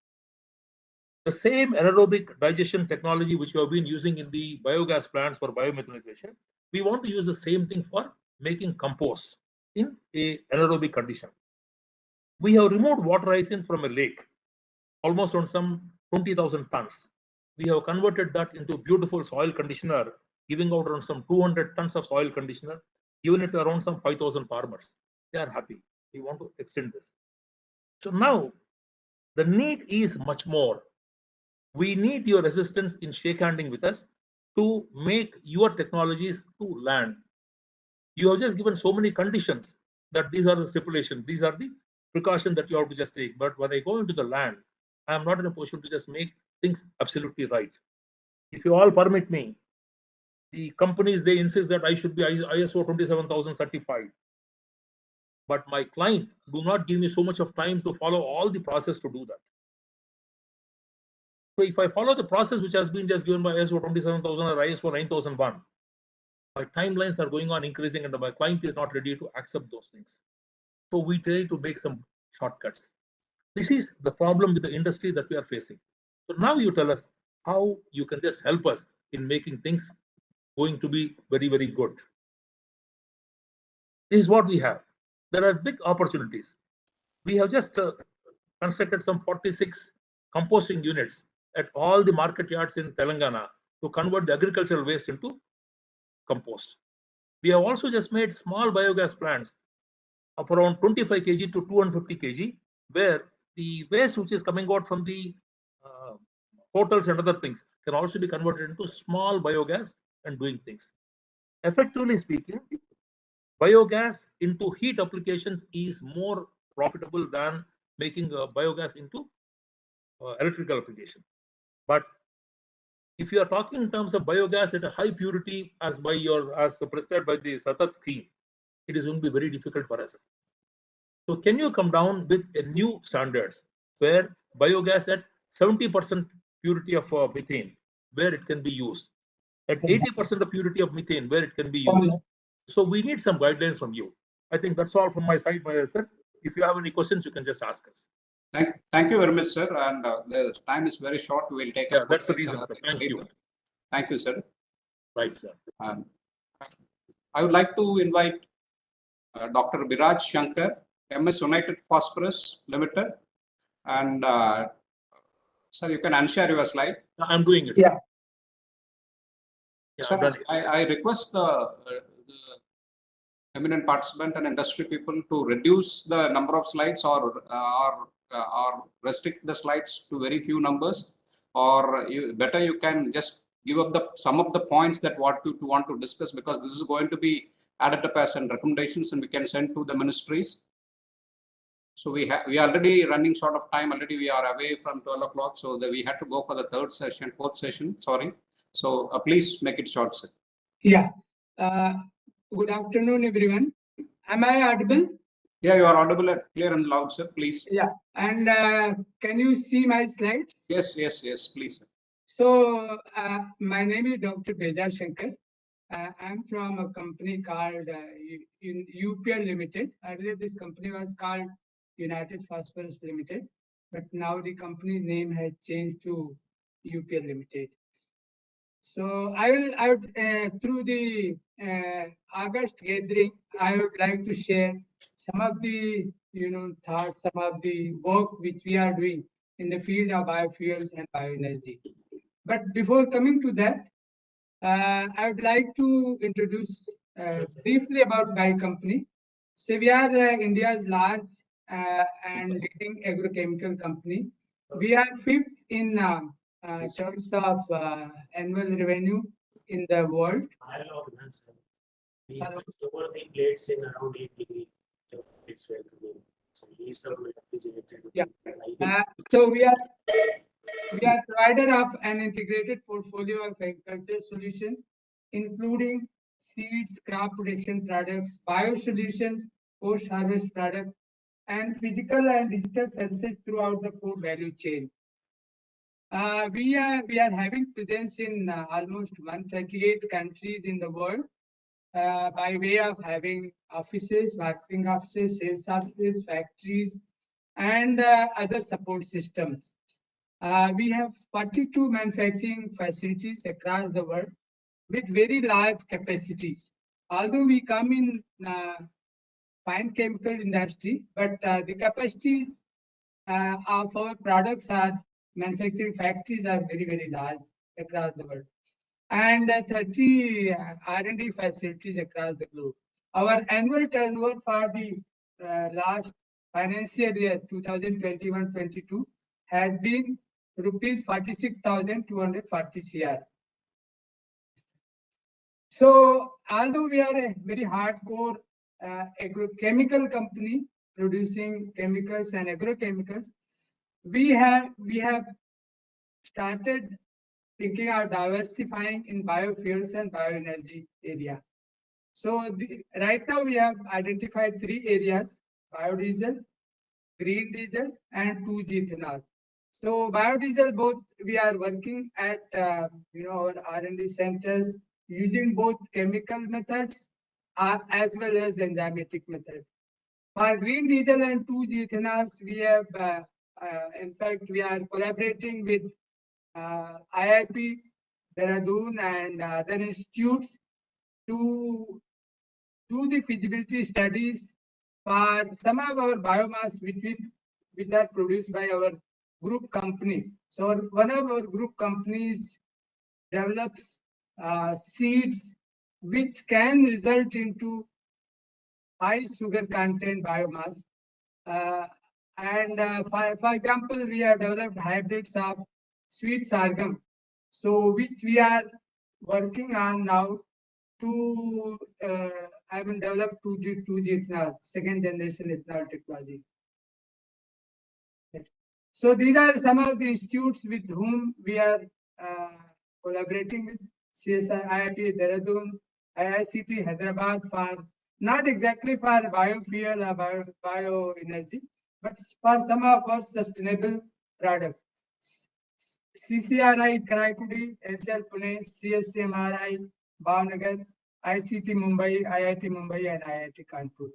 Speaker 18: The same anaerobic digestion technology which we have been using in the biogas plants for biomethanization, we want to use the same thing for making compost in a anaerobic condition. We have removed water ice from a lake, almost on some 20,000 tons. We have converted that into beautiful soil conditioner, giving out around some 200 tons of soil conditioner, given it to around some 5,000 farmers. They are happy. We want to extend this. So now the need is much more. We need your assistance in shake-handing with us to make your technologies to land. You have just given so many conditions that these are the stipulations, these are the precautions that you have to just take. But when I go into the land, I am not in a position to just make things absolutely right. If you all permit me, the companies, they insist that I should be ISO 27000 certified. But my client do not give me so much of time to follow all the process to do that. So if I follow the process which has been just given by ISO 27000 or ISO 9001, my timelines are going on increasing and my client is not ready to accept those things. So we try to make some shortcuts. This is the problem with the industry that we are facing. So now you tell us how you can just help us in making things going to be very, very good. This is what we have. There are big opportunities. We have just constructed some 46 composting units at all the market yards in Telangana to convert the agricultural waste into compost. We have also just made small biogas plants of around 25 kg to 250 kg, where the waste which is coming out from the hotels and other things can also be converted into small biogas and doing things. Effectively speaking, biogas into heat applications is more profitable than making biogas into electrical application. But if you are talking in terms of biogas at a high purity as prescribed by the Satat scheme, it is going to be very difficult for us. So can you come down with a new standards where biogas at 70% purity of methane, where it can be used, at 80% of purity of methane, where it can be used. So we need some guidelines from you. I think that's all from my side, sir. If you have any questions, you can just ask us.
Speaker 8: Thank you very much, sir. And the time is very short. We will take up
Speaker 18: that's the reason. Thank you.
Speaker 8: Thank you, sir.
Speaker 18: Right, sir.
Speaker 8: I would like to invite Dr. Biraj Shankar, MS United Phosphorus Limited. And sir, you can unshare your slide.
Speaker 18: I'm doing it.
Speaker 8: Yeah. Sir, I request the eminent participant and industry people to reduce the number of slides or restrict the slides to very few numbers, or better you can just give up some of the points that want to discuss, because this is going to be added up as recommendations and we can send to the ministries. So we are already running short of time. Already we are away from 12 o'clock, so that we had to go for the fourth session. Sorry. So please make it short, sir.
Speaker 19: Yeah. Good afternoon, everyone. Am I audible?
Speaker 8: Yeah, you are audible, clear and loud, sir. Please.
Speaker 19: Yeah. And can you see my slides?
Speaker 8: Yes, please, sir.
Speaker 19: So my name is Dr. Biraj Shankar. I'm from a company called UPL Limited. Earlier, this company was called United Phosphorus Limited, but now the company name has changed to UPL Limited. So I would through the August gathering, I would like to share some of the thoughts, some of the work which we are doing in the field of biofuels and bioenergy. But before coming to that, I would like to introduce briefly about my company. So we are India's large and leading agrochemical company. We are fifth in terms of annual revenue in the world.
Speaker 20: We store the plates in around 8 degrees. It's well to go. So some refrigerated.
Speaker 19: Yeah. So we are provider of an integrated portfolio of agriculture solutions, including seeds, crop protection products, biosolutions, post-harvest products, and physical and digital services throughout the food value chain. We are having presence in almost 138 countries in the world by way of having offices, marketing offices, sales offices, factories, and other support systems. We have 42 manufacturing facilities across the world with very large capacities. Although we come in fine chemical industry, but the capacities of our products are manufacturing factories are very, very large across the world. And 30 R&D facilities across the globe. Our annual turnover for the last financial year 2021-22 has been rupees 46,240 CR. So although we are a very hardcore agrochemical company producing chemicals and agrochemicals, we have started thinking of diversifying in biofuels and bioenergy area. So right now we have identified 3 areas: biodiesel, green diesel, and 2G ethanol. So biodiesel, both we are working at our R&D centers using both chemical methods as well as enzymatic method. For green diesel and 2G ethanols, we have in fact we are collaborating with IIP, Dehradun, and other institutes to do the feasibility studies for some of our biomass which are produced by our group company. So one of our group companies develops seeds which can result into high sugar content biomass. For example, we have developed hybrids of sweet sorghum, so which we are working on now to develop 2G ethanol, second generation ethanol technology. So these are some of the institutes with whom we are collaborating with: CSI, IIT Dehradun, IICT Hyderabad, for not exactly for biofuel or bioenergy, but for some of our sustainable products. CCRI Karaikudi, SL Pune, CSMRI Bhavnagar, ICT Mumbai, IIT Mumbai, and IIT Kanpur.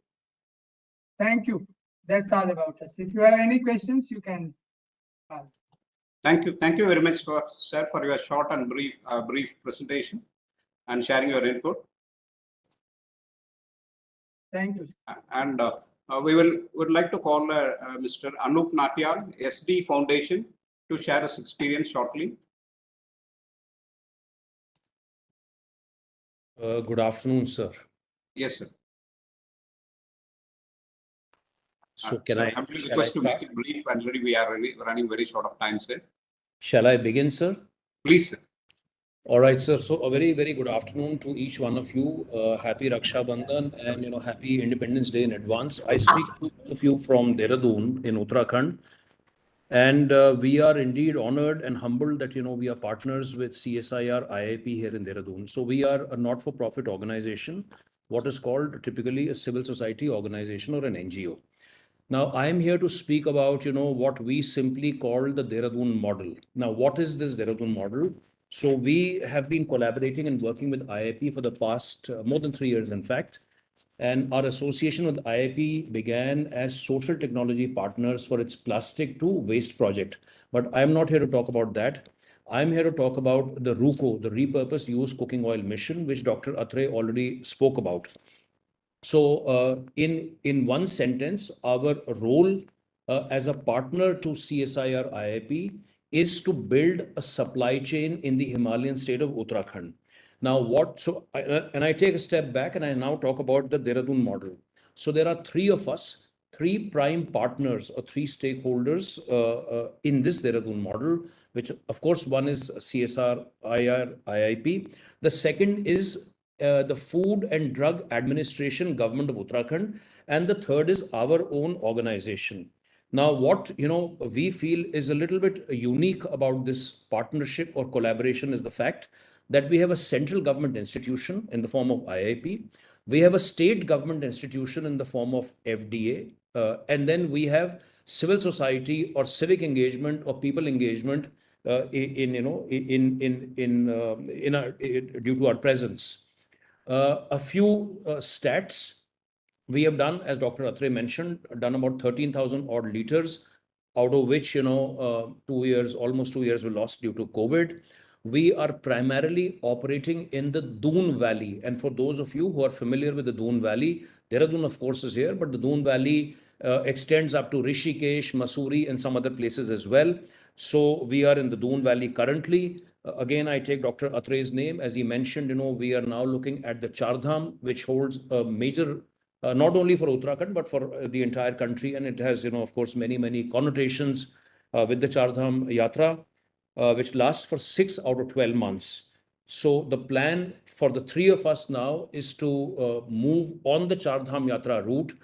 Speaker 19: Thank you. That's all about us. If you have any questions, you can ask.
Speaker 8: Thank you. Thank you very much, sir, for your short and brief presentation and sharing your input.
Speaker 19: Thank you.
Speaker 8: And we would like to call Mr. Anup Natyal, SD Foundation, to share his experience shortly.
Speaker 21: Good afternoon, sir.
Speaker 8: Yes, sir.
Speaker 21: So
Speaker 8: I humbly request to make it brief, and we are running very short of time, sir.
Speaker 21: Shall I begin, sir?
Speaker 8: Please, sir.
Speaker 21: All right, sir. So a very, very good afternoon to each one of you. Happy Raksha Bandhan and happy Independence Day in advance. I speak to all of you from Dehradun in Uttarakhand, and we are indeed honored and humbled that we are partners with CSIR IIP here in Dehradun. So we are a not-for-profit organization, what is called typically a civil society organization or an NGO. Now, I am here to speak about, what we simply call the Dehradun model. Now, what is this Dehradun model? So we have been collaborating and working with IIP for the past more than 3 years, in fact. And our association with IIP began as social technology partners for its plastic to waste project. But I'm not here to talk about that. I'm here to talk about the RUCO, the Repurpose Use Cooking Oil Mission, which Dr. Atre already spoke about. So in one sentence, our role as a partner to CSIR IIP is to build a supply chain in the Himalayan state of Uttarakhand. Now, I take a step back and I now talk about the Dehradun model. So there are 3 of us, 3 prime partners or 3 stakeholders in this Dehradun model, which of course one is CSR IIP. The second is the Food and Drug Administration, Government of Uttarakhand, and the third is our own organization. Now, what we feel is a little bit unique about this partnership or collaboration is the fact that we have a central government institution in the form of IIP, we have a state government institution in the form of FDA, and then we have civil society or civic engagement or people engagement due to our presence. A few stats we have done, as Dr. Atre mentioned, done about 13,000 odd liters, out of which, almost 2 years were lost due to COVID. We are primarily operating in the Doon Valley. And for those of you who are familiar with the Doon Valley, Dehradun, of course, is here, but the Doon Valley extends up to Rishikesh, Mussoorie, and some other places as well. So we are in the Doon Valley currently. Again, I take Dr. Atre's name. As he mentioned, we are now looking at the Char Dham, which holds a major not only for Uttarakhand, but for the entire country. And it has, of course, many, many connotations with the Char Dham Yatra, which lasts for 6 out of 12 months. So the plan for the three of us now is to move on the Char Dham Yatra route.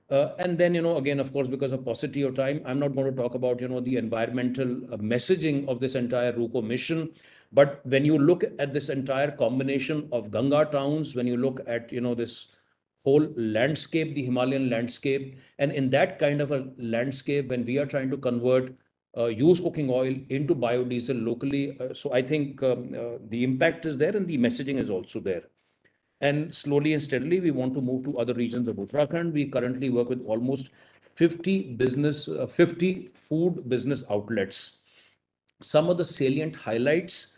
Speaker 21: And then, again, of course, because of paucity of time, I'm not going to talk about, the environmental messaging of this entire RUCO mission. But when you look at this entire combination of Ganga towns, when you look at, this whole landscape, the Himalayan landscape, and in that kind of a landscape, when we are trying to convert used cooking oil into biodiesel locally, so I think the impact is there and the messaging is also there. And slowly and steadily, we want to move to other regions of Uttarakhand. We currently work with almost 50 food business outlets. Some of the salient highlights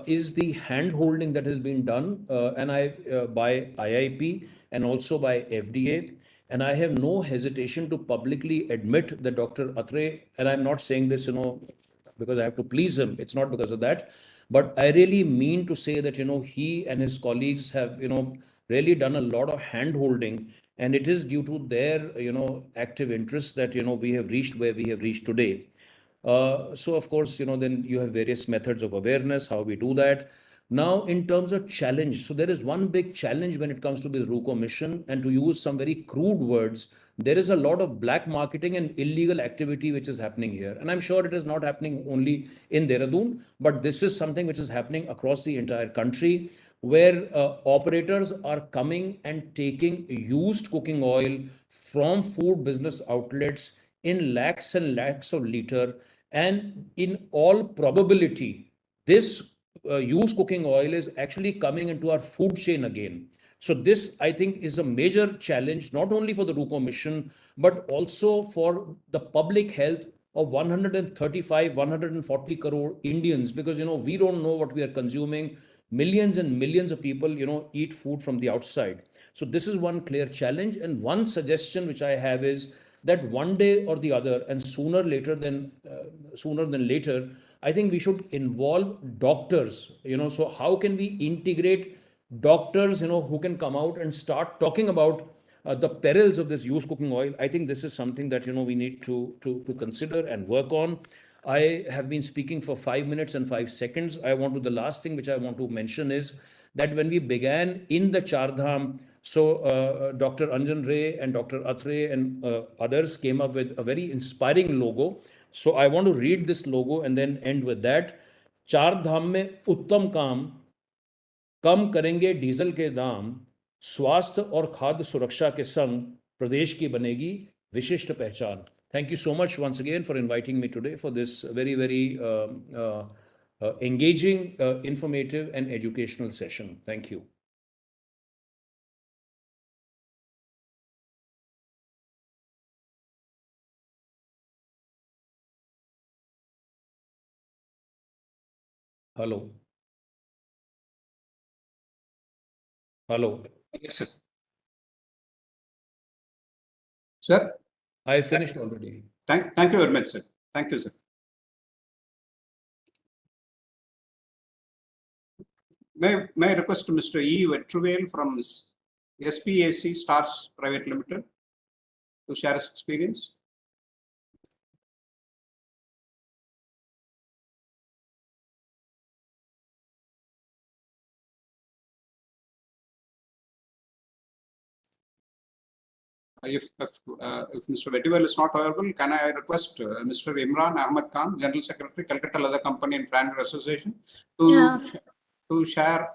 Speaker 21: is the hand-holding that has been done by IIP and also by FDA. And I have no hesitation to publicly admit that Dr. Atre, and I'm not saying this, because I have to please him. It's not because of that. But I really mean to say that, he and his colleagues have, really done a lot of hand-holding. And it is due to their, active interest that, we have reached where we have reached today. So of course, then you have various methods of awareness, how we do that. Now, in terms of challenge, so there is one big challenge when it comes to this RUCO mission, and to use some very crude words, there is a lot of black marketing and illegal activity which is happening here. And I'm sure it is not happening only in Dehradun, but this is something which is happening across the entire country, where operators are coming and taking used cooking oil from food business outlets in lakhs and lakhs of liter. And in all probability, this used cooking oil is actually coming into our food chain again. So this, I think, is a major challenge, not only for the RUCO mission, but also for the public health of 135, 140 crore Indians, because, we don't know what we are consuming. Millions and millions of people, eat food from the outside. So this is one clear challenge. And one suggestion which I have is that one day or the other, and sooner than later, I think we should involve doctors. So how can we integrate doctors, who can come out and start talking about the perils of this used cooking oil? I think this is something that we need to consider and work on. I have been speaking for 5 minutes and 5 seconds. The last thing which I want to mention is that when we began in the Char Dham, so Dr. Anjan Ray and Dr. Atre and others came up with a very inspiring logo. So I want to read this logo and then end with that. Char Dham mein uttam काम, कम करेंगे diesel के दाम, स्वास्थ्य और खाद्य सुरक्षा के संग प्रदेश की बनेगी विशिष्ट पहचान. Thank you so much once again for inviting me today for this very, very engaging, informative, and educational session. Thank you. Hello. Hello.
Speaker 8: Yes, sir. Sir?
Speaker 21: I finished already.
Speaker 8: Thank you very much, sir. Thank you, sir. May I request Mr. E. Vetruvale from SPAC Stars Private Limited to share his experience? If Mr. Vetival is not available, can I request Mr. Imran Ahmed Khan, General Secretary, Calcutta Leather Company and Brand Association, to share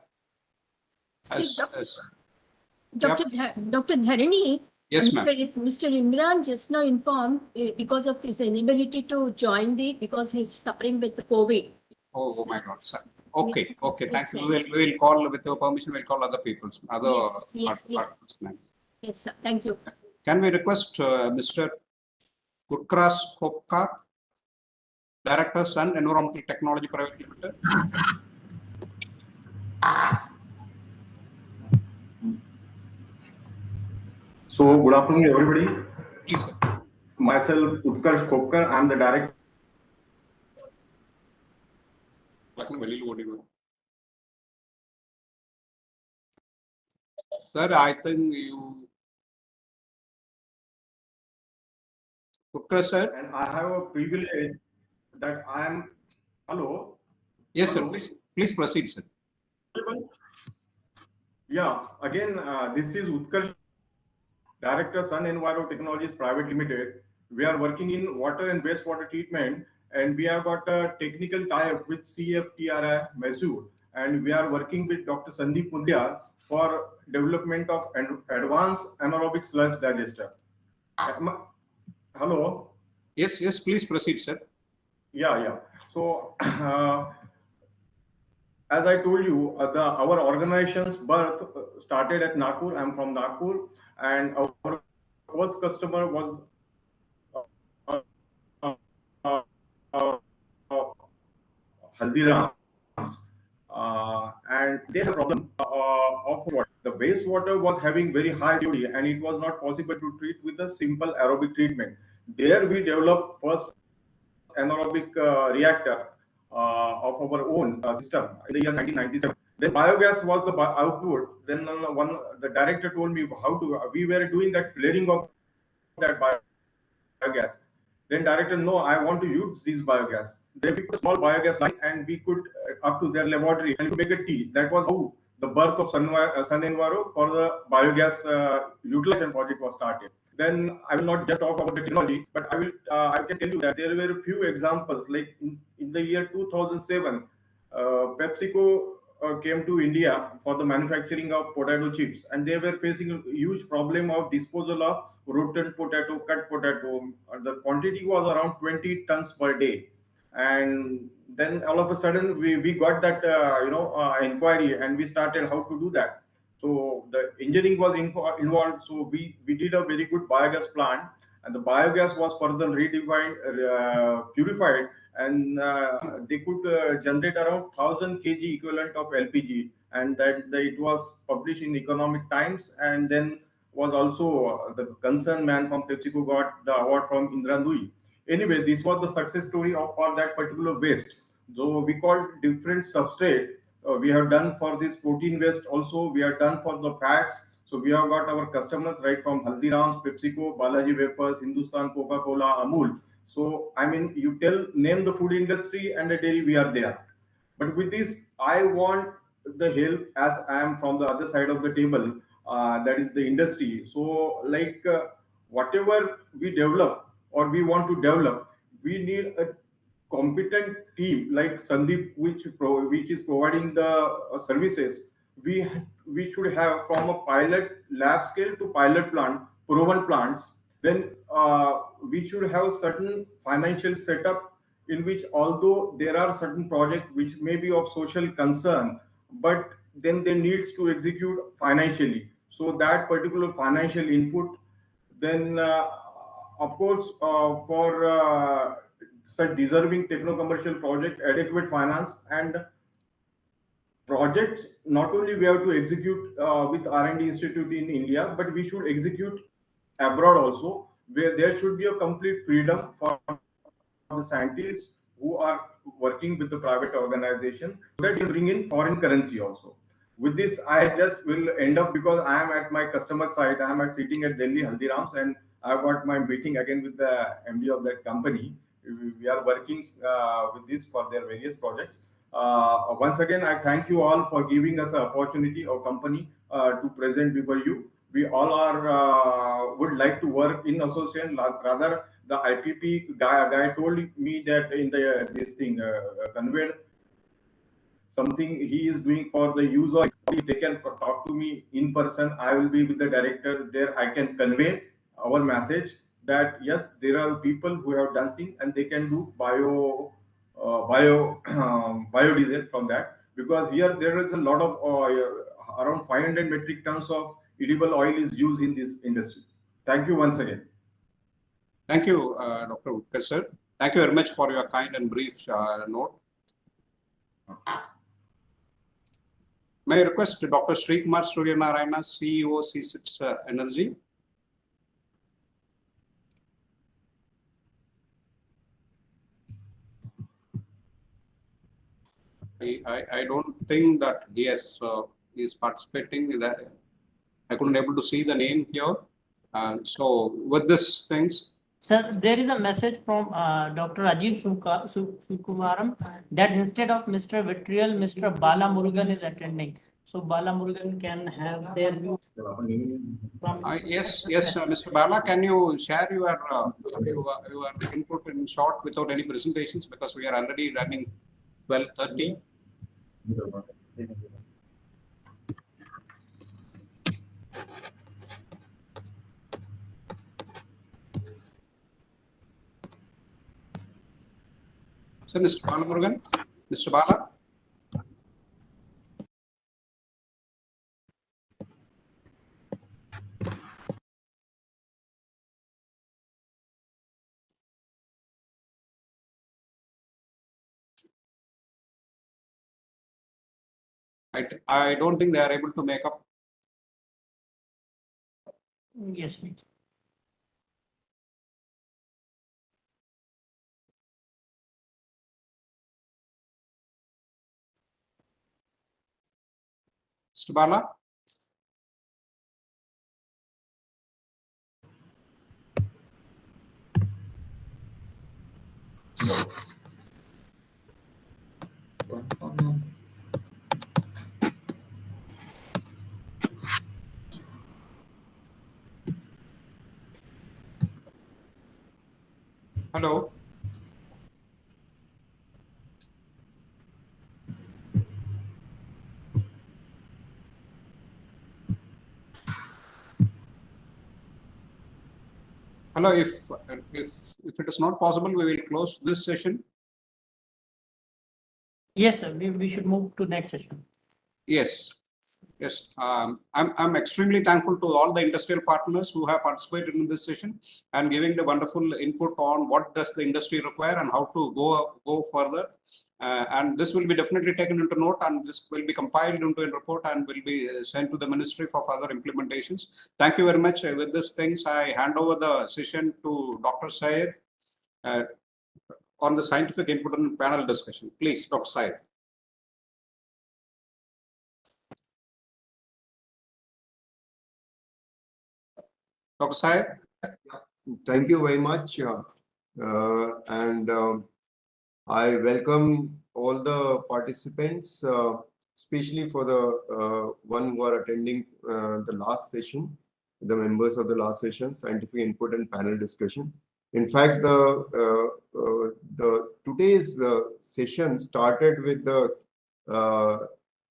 Speaker 12: Dr. Dharani,
Speaker 8: yes, ma'am.
Speaker 12: Mr. Imran just now informed because of his inability to join because he's suffering with COVID.
Speaker 8: Oh my God, sir. Okay, thank you. We will call, with your permission, we'll call other people, participants.
Speaker 12: Yes, sir. Thank you.
Speaker 8: Can we request Mr. Gurkras Kopkar, Director, Sun Environmental Technology Private Limited?
Speaker 4: So, good afternoon, everybody.
Speaker 8: Yes, sir.
Speaker 4: Myself, Utkarsh Kopkar, I am the Director.
Speaker 8: Sir, I think you... Utkarsh, sir?
Speaker 4: And I have a privilege that I am... Hello?
Speaker 8: Yes,
Speaker 4: Hello?
Speaker 8: sir. Please proceed, sir.
Speaker 4: Yeah, again, this is Utkarsh, Director, Sun Enviro Technologies Private Limited. We are working in water and wastewater treatment, and we have got a technical tie-up with CFTRI Mysore, and we are working with Dr. Sandeep Mudliar for development of advanced anaerobic sludge digester. Hello?
Speaker 8: Yes, please proceed, sir.
Speaker 4: Yeah. So, as I told you, our organization's birth started at Nagpur. I'm from Nagpur, and our first customer was Haldiram's, and they had a problem of what the wastewater was having very high COD, and it was not possible to treat with a simple aerobic treatment. There we developed first anaerobic reactor of our own system in the year 1997. Then biogas was the output. Then the director told me we were doing that flaring of that biogas. Then director, no, I want to use this biogas. Then we put a small biogas line and we could up to their laboratory and to make a tea. That was how the birth of Sun Enviro for the biogas utilization project was started. Then I will not just talk about the technology, but I can tell you that there were a few examples. Like in the year 2007, PepsiCo came to India for the manufacturing of potato chips, and they were facing a huge problem of disposal of rotten potato, cut potato. The quantity was around 20 tons per day, and then all of a sudden we got that inquiry, and we started how to do that. So the engineering was involved. So we did a very good biogas plant, and the biogas was further redefined, purified, and they could generate around 1,000 kg equivalent of LPG, and that it was published in Economic Times, and then was also the concerned man from PepsiCo got the award from Indra Nui. Anyway, this was the success story for that particular waste. So we called different substrate. We have done for this protein waste also. We have done for the fats. So we have got our customers right from Haldiram's, PepsiCo, Balaji Wafers, Hindustan Coca-Cola, Amul. So I mean, name the food industry and the dairy, we are there. But with this, I want the help as I am from the other side of the table. That is the industry. So like whatever we develop or we want to develop, we need a competent team like Sandeep, which is providing the services. We should have from a pilot lab scale to pilot plant, proven plants. Then we should have certain financial setup in which, although there are certain projects which may be of social concern, but then they needs to execute financially. So that particular financial input, then of course for such deserving techno-commercial project, adequate finance and projects, not only we have to execute with R&D Institute in India, but we should execute abroad also, where there should be a complete freedom for the scientists who are working with the private organization, so that you bring in foreign currency also. With this, I just will end up because I am at my customer side. I am sitting at Delhi Haldiram's, and I've got my meeting again with the MD of that company. We are working with this for their various projects. Once again, I thank you all for giving us an opportunity or company to present before you. we all are would like to work in association. Rather, the IPP guy told me that in the this thing conveyed something he is doing for the use of. If they can talk to me in person, I will be with the director there. I can convey our message that yes, there are people who have done things and they can do biodiesel from that, because here there is a lot of around 500 metric tons of edible oil is used in this industry. Thank you once again.
Speaker 8: Thank you, Dr. Utkarsh sir. Thank you very much for your kind and brief note. May I request Dr. Sri Kumar Suryanarayana, CEO, C6 Energy. I don't think that he is participating in that. I couldn't able to see the name here. So with this things.
Speaker 2: Sir, there is a message from Dr. Ajit Sukumaram that instead of Mr. Vitriol, Mr. Bala Murugan is attending. So Bala Murugan can have their view.
Speaker 8: Yes, Mr. Bala, can you share your input in short without any presentations, because we are already running 12:30. So, Mr. Bala Murugan, Mr. Bala. I don't think they are able to make up.
Speaker 2: Yes, please.
Speaker 8: Mr. Bala? Hello. Hello, if it is not possible, we will close this session.
Speaker 2: Yes, sir. We should move to next session.
Speaker 8: Yes. I'm extremely thankful to all the industrial partners who have participated in this session and giving the wonderful input on what does the industry require and how to go further. And this will be definitely taken into note, and this will be compiled into a report and will be sent to the ministry for further implementations. Thank you very much. With these things, I hand over the session to Dr. Syed on the scientific input and panel discussion. Please, Dr. Syed. Dr. Syed.
Speaker 10: Thank you very much. I welcome all the participants, especially for the one who are attending the last session, the members of the last session, scientific input and panel discussion. In fact, today's session started with the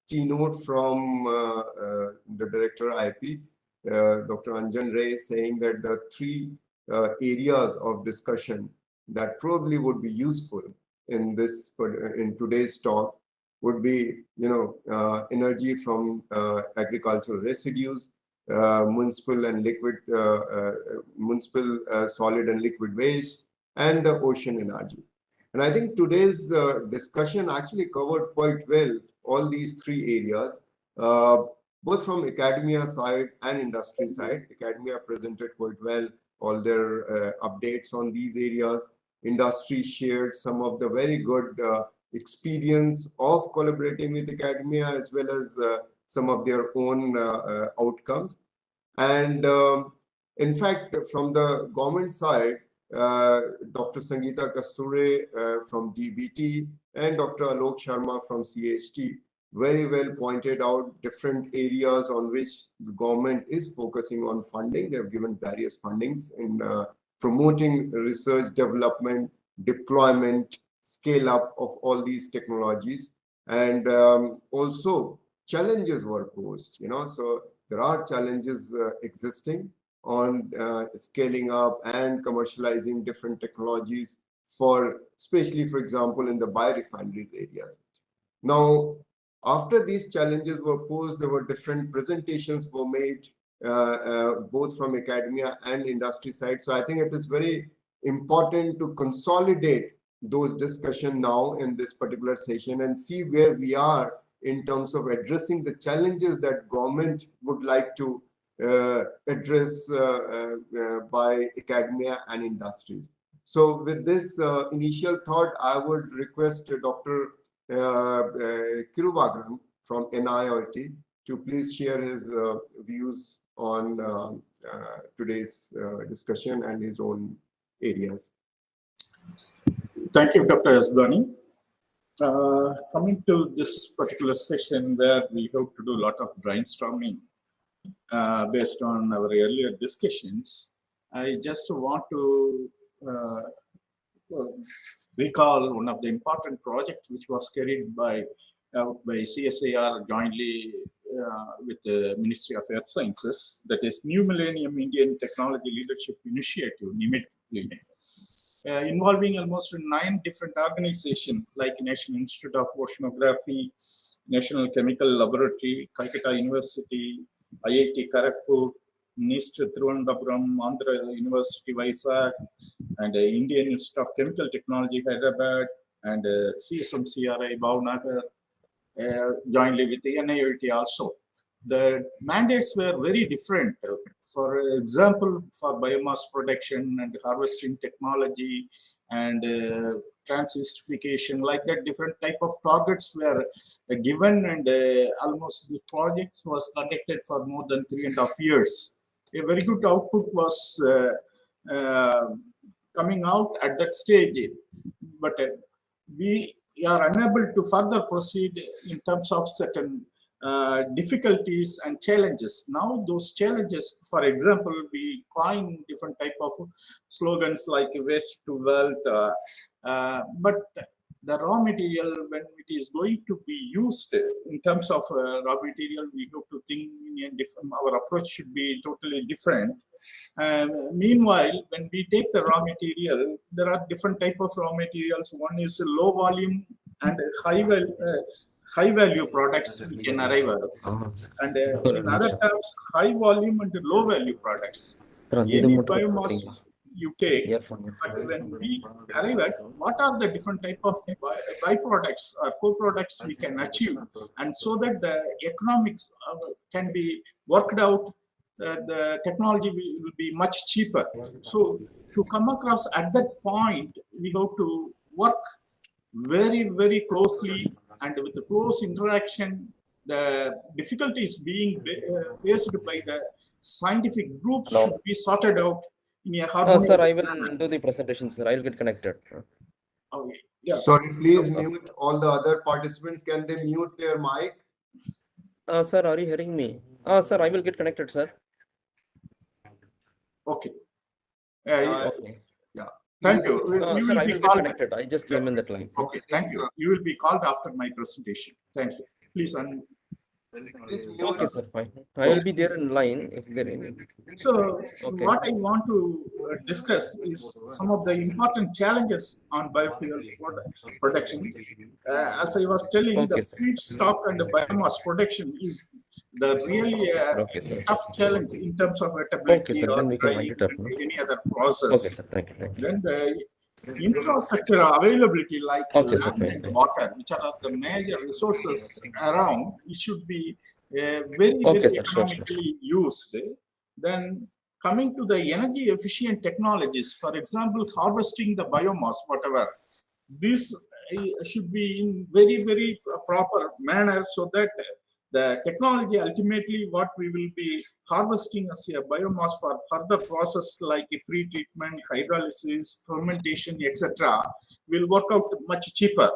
Speaker 10: keynote from the director IP, Dr. Anjan Ray, saying that the three areas of discussion that probably would be useful in today's talk would be, energy from agricultural residues, municipal and liquid, solid and liquid waste, and the ocean energy. And I think today's discussion actually covered quite well all these three areas, both from academia side and industry side. Academia presented quite well all their updates on these areas. Industry shared some of the very good experience of collaborating with academia, as well as some of their own outcomes. And in fact, from the government side, Dr. Sangeeta Kasture from DBT and Dr. Alok Sharma from CHT very well pointed out different areas on which the government is focusing on funding. They have given various fundings in promoting research, development, deployment, scale up of all these technologies. And also challenges were posed, so there are challenges existing on scaling up and commercializing different technologies especially for example, in the biorefinery areas. Now, after these challenges were posed, there were different presentations were made, both from academia and industry side. So I think it is very important to consolidate those discussions now in this particular session and see where we are in terms of addressing the challenges that government would like to address by academia and industries. So with this initial thought, I would request Dr. Kirubagaran from NIOT to please share his views on today's discussion and his own areas.
Speaker 9: Thank you, Dr. Asdani. Coming to this particular session where we hope to do a lot of brainstorming based on our earlier discussions, I just want to recall one of the important projects which was carried out by CSIR jointly with the Ministry of Earth Sciences, that is New Millennium Indian Technology Leadership Initiative, NIMIT, involving almost 9 different organizations like National Institute of Oceanography, National Chemical Laboratory, Calcutta University, IIT Kharagpur, NIST Trivandrum, Andhra University Vizag, and Indian Institute of Chemical Technology Hyderabad, and CSMCRI Bhavnagar, jointly with the NIOT also. The mandates were very different. For example, for biomass production and harvesting technology and transestification, like that, different type of targets were given, and almost the project was conducted for more than 3.5 years. A very good output was coming out at that stage, but we are unable to further proceed in terms of certain difficulties and challenges. Now those challenges, for example, we coin different type of slogans like waste to wealth, but the raw material, when it is going to be used in terms of raw material, we have to think in a different, our approach should be totally different. Meanwhile, when we take the raw material, there are different type of raw materials. One is low volume and high value products we can arrive at, and in other terms, high volume and low value products. Any biomass you take, but when we arrive at what are the different type of byproducts or co-products we can achieve, and so that the economics can be worked out, the technology will be much cheaper. So to come across at that point, we have to work very, very closely, and with the close interaction, the difficulties being faced by the scientific groups should be sorted out in a harmonious
Speaker 1: sir, I will do the presentation, sir. I'll get connected.
Speaker 9: Okay. Yeah.
Speaker 10: Sorry, please mute all the other participants. Can they mute their mic?
Speaker 1: Sir, are you hearing me? Sir, I will get connected, sir.
Speaker 9: Okay.
Speaker 1: Okay.
Speaker 9: Yeah. Thank you.
Speaker 1: Sir, I will get connected. I just came in that line.
Speaker 9: Okay, thank you. You will be called after my presentation. Thank you. Please
Speaker 1: Okay, sir, fine. I will be there in line if there any.
Speaker 9: So,
Speaker 1: okay.
Speaker 9: What I want to discuss is some of the important challenges on biofuel production. As I was telling,
Speaker 1: okay,
Speaker 9: the feedstock and the biomass production is really a tough challenge in terms of
Speaker 1: okay, sir, then we can wind it up, no?
Speaker 9: any other process.
Speaker 1: Okay, sir, thank you.
Speaker 9: Then the infrastructure availability like
Speaker 1: okay,
Speaker 9: land
Speaker 1: sir,
Speaker 9: and water, which are the major resources around, it should be very,
Speaker 1: okay,
Speaker 9: very
Speaker 1: sir,
Speaker 9: economically used. Then coming to the energy efficient technologies, for example, harvesting the biomass, whatever, this should be in very, very proper manner, so that the technology ultimately what we will be harvesting as a biomass for further process like a pre-treatment, hydrolysis, fermentation, etc., will work out much cheaper.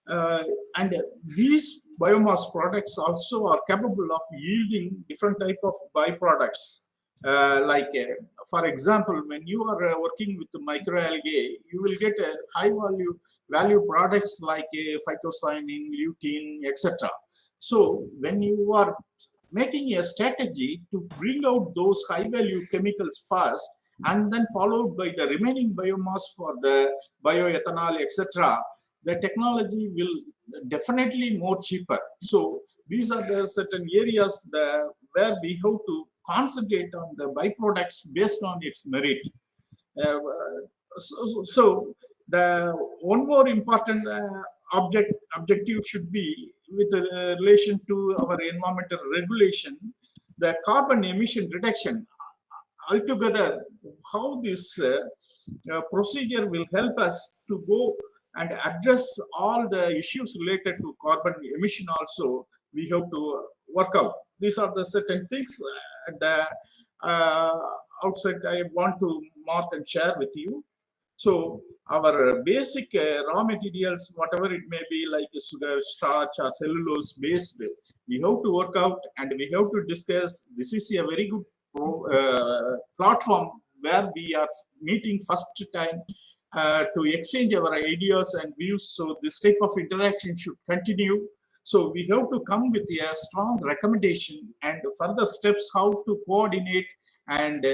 Speaker 9: And these biomass products also are capable of yielding different type of byproducts. For example, when you are working with microalgae, you will get a high value products like phycocyanin, lutein, etc. So when you are making a strategy to bring out those high value chemicals first, and then followed by the remaining biomass for the bioethanol, etc., the technology will definitely more cheaper. So these are the certain areas where we have to concentrate on the byproducts based on its merit. So the one more important objective should be with relation to our environmental regulation, the carbon emission reduction. Altogether, how this procedure will help us to go and address all the issues related to carbon emission also, we have to work out. These are the certain things at the outset I want to mark and share with you. So our basic raw materials, whatever it may be, like sugar, starch or cellulose based, we have to work out and we have to discuss. This is a very good platform where we are meeting first time to exchange our ideas and views. So this type of interaction should continue. So we have to come with a strong recommendation and further steps how to coordinate and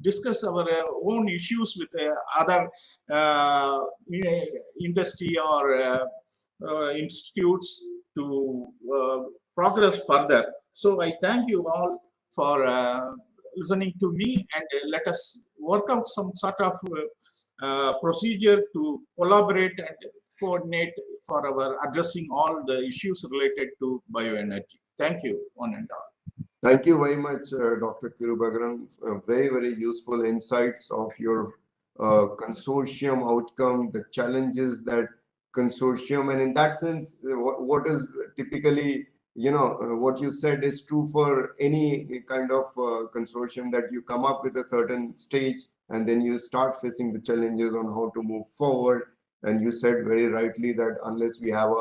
Speaker 9: discuss our own issues with other industry or institutes to progress further. So I thank you all for listening to me, and let us work out some sort of procedure to collaborate and coordinate for our addressing all the issues related to bioenergy. Thank you, one and all.
Speaker 10: Thank you very much, Dr. Kirubagaran. Very, very useful insights of your consortium outcome, the challenges that consortium, and in that sense, what is typically, what you said is true for any kind of consortium, that you come up with a certain stage and then you start facing the challenges on how to move forward. And you said very rightly that unless we have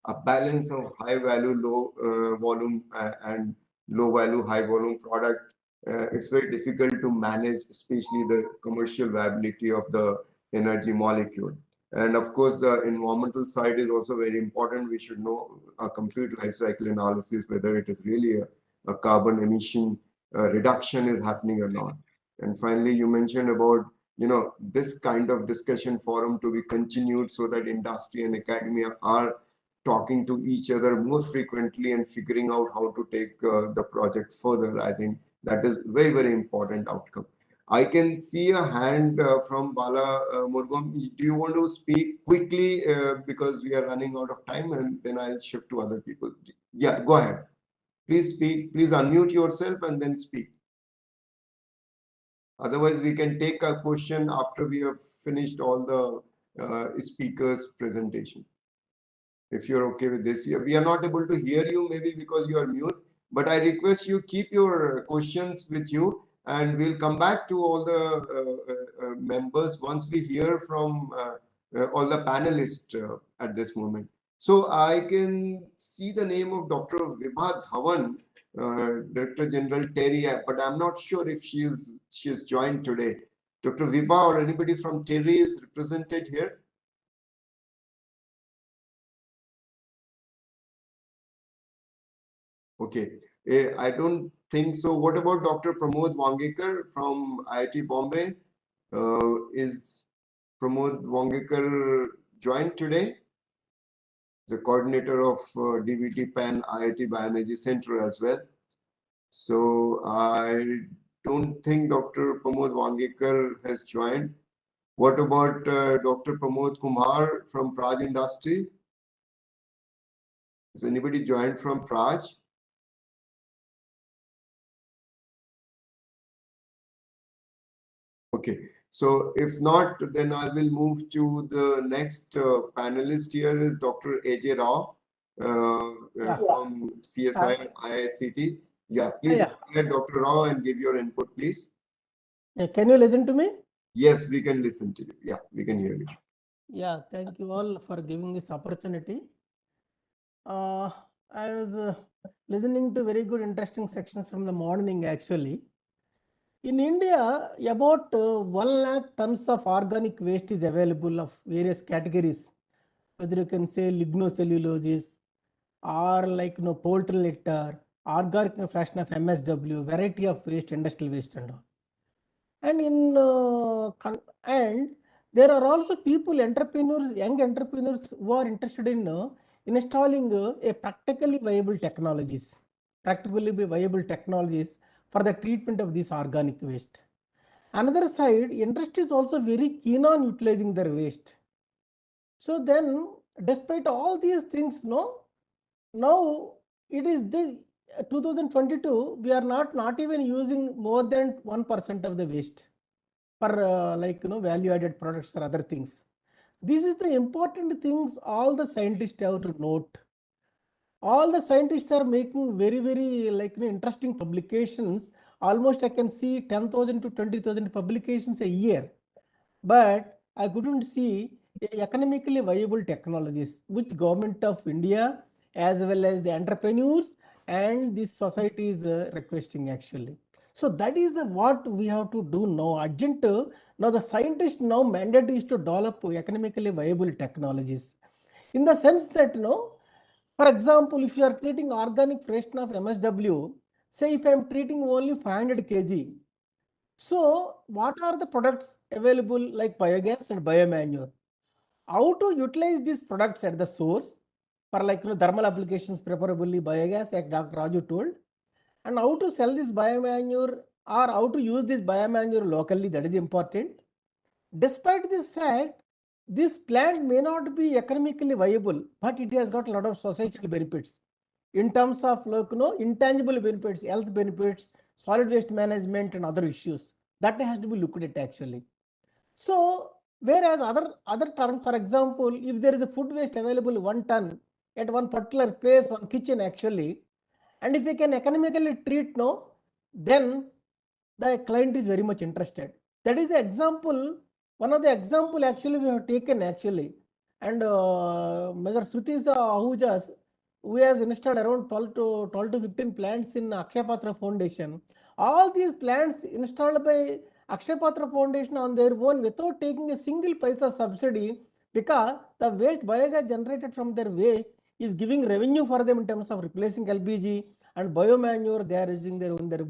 Speaker 10: a balance of high value, low volume and low value, high volume product, it's very difficult to manage, especially the commercial viability of the energy molecule. And of course, the environmental side is also very important. We should know a complete life cycle analysis, whether it is really a carbon emission reduction is happening or not. And finally, you mentioned about, this kind of discussion forum to be continued so that industry and academia are talking to each other more frequently and figuring out how to take the project further. I think that is very, very important outcome. I can see a hand from Bala Murgam. Do you want to speak quickly because we are running out of time, and then I'll shift to other people. Yeah, go ahead. Please speak. Please unmute yourself and then speak. Otherwise, we can take a question after we have finished all the speakers' presentation. If you're okay with this, we are not able to hear you, maybe because you are mute, but I request you keep your questions with you, and we'll come back to all the members once we hear from all the panelists at this moment. So I can see the name of Dr. Vibha Dhawan, Director General TERI, but I'm not sure if she is joined today. Dr. Vibha or anybody from TERI is represented here? Okay, I don't think so. What about Dr. Pramod Wangekar from IIT Bombay? Is Pramod Wangekar joined today? The coordinator of DVT PAN IIT Bioenergy Center as well. So I don't think Dr. Pramod Wangekar has joined. What about Dr. Pramod Kumar from Praj Industry? Has anybody joined from Praj? Okay, so if not, then I will move to the next panelist here is Dr. AJ Rao from CSI IICT. Yeah, please go ahead, Dr. Rao, and give your input, please.
Speaker 3: Can you listen to me?
Speaker 10: Yes, we can listen to you. Yeah, we can hear you.
Speaker 3: Yeah, thank you all for giving this opportunity. I was listening to very good, interesting sections from the morning actually. In India, about 1 lakh tons of organic waste is available of various categories, whether you can say lignocelluloses or like poultry litter, organic fraction of MSW, variety of waste, industrial waste and all. And and there are also people, entrepreneurs, young entrepreneurs who are interested in installing a practically viable technologies for the treatment of this organic waste. Another side, industry is also very keen on utilizing their waste. So then, despite all these things, now it is this 2022, we are not even using more than 1% of the waste for value added products or other things. This is the important things all the scientists have to note. All the scientists are making very interesting publications. Almost I can see 10,000 to 20,000 publications a year, but I couldn't see economically viable technologies which government of India as well as the entrepreneurs and this society is requesting actually. So that is the what we have to do now. Urgent. Now the scientists now mandate is to develop economically viable technologies. In the sense that for example, if you are treating organic fraction of MSW, say if I am treating only 500 kg, so what are the products available like biogas and biomanure? How to utilize these products at the source for thermal applications, preferably biogas, like Dr. Raju told, and how to sell this biomanure or how to use this biomanure locally, that is important. Despite this fact, this plant may not be economically viable, but it has got a lot of societal benefits in terms of intangible benefits, health benefits, solid waste management and other issues. That has to be looked at actually. So whereas other terms, for example, if there is a food waste available 1 ton at one particular place, one kitchen actually, and if we can economically treat then the client is very much interested. That is the example, one of the example actually we have taken actually. And Mr. Sruti Ahujas, who has installed around 12 to 15 plants in Akshay Patra Foundation. All these plants installed by Akshay Patra Foundation on their own without taking a single paisa subsidy, because the waste biogas generated from their waste is giving revenue for them in terms of replacing LPG, and biomanure they are using in their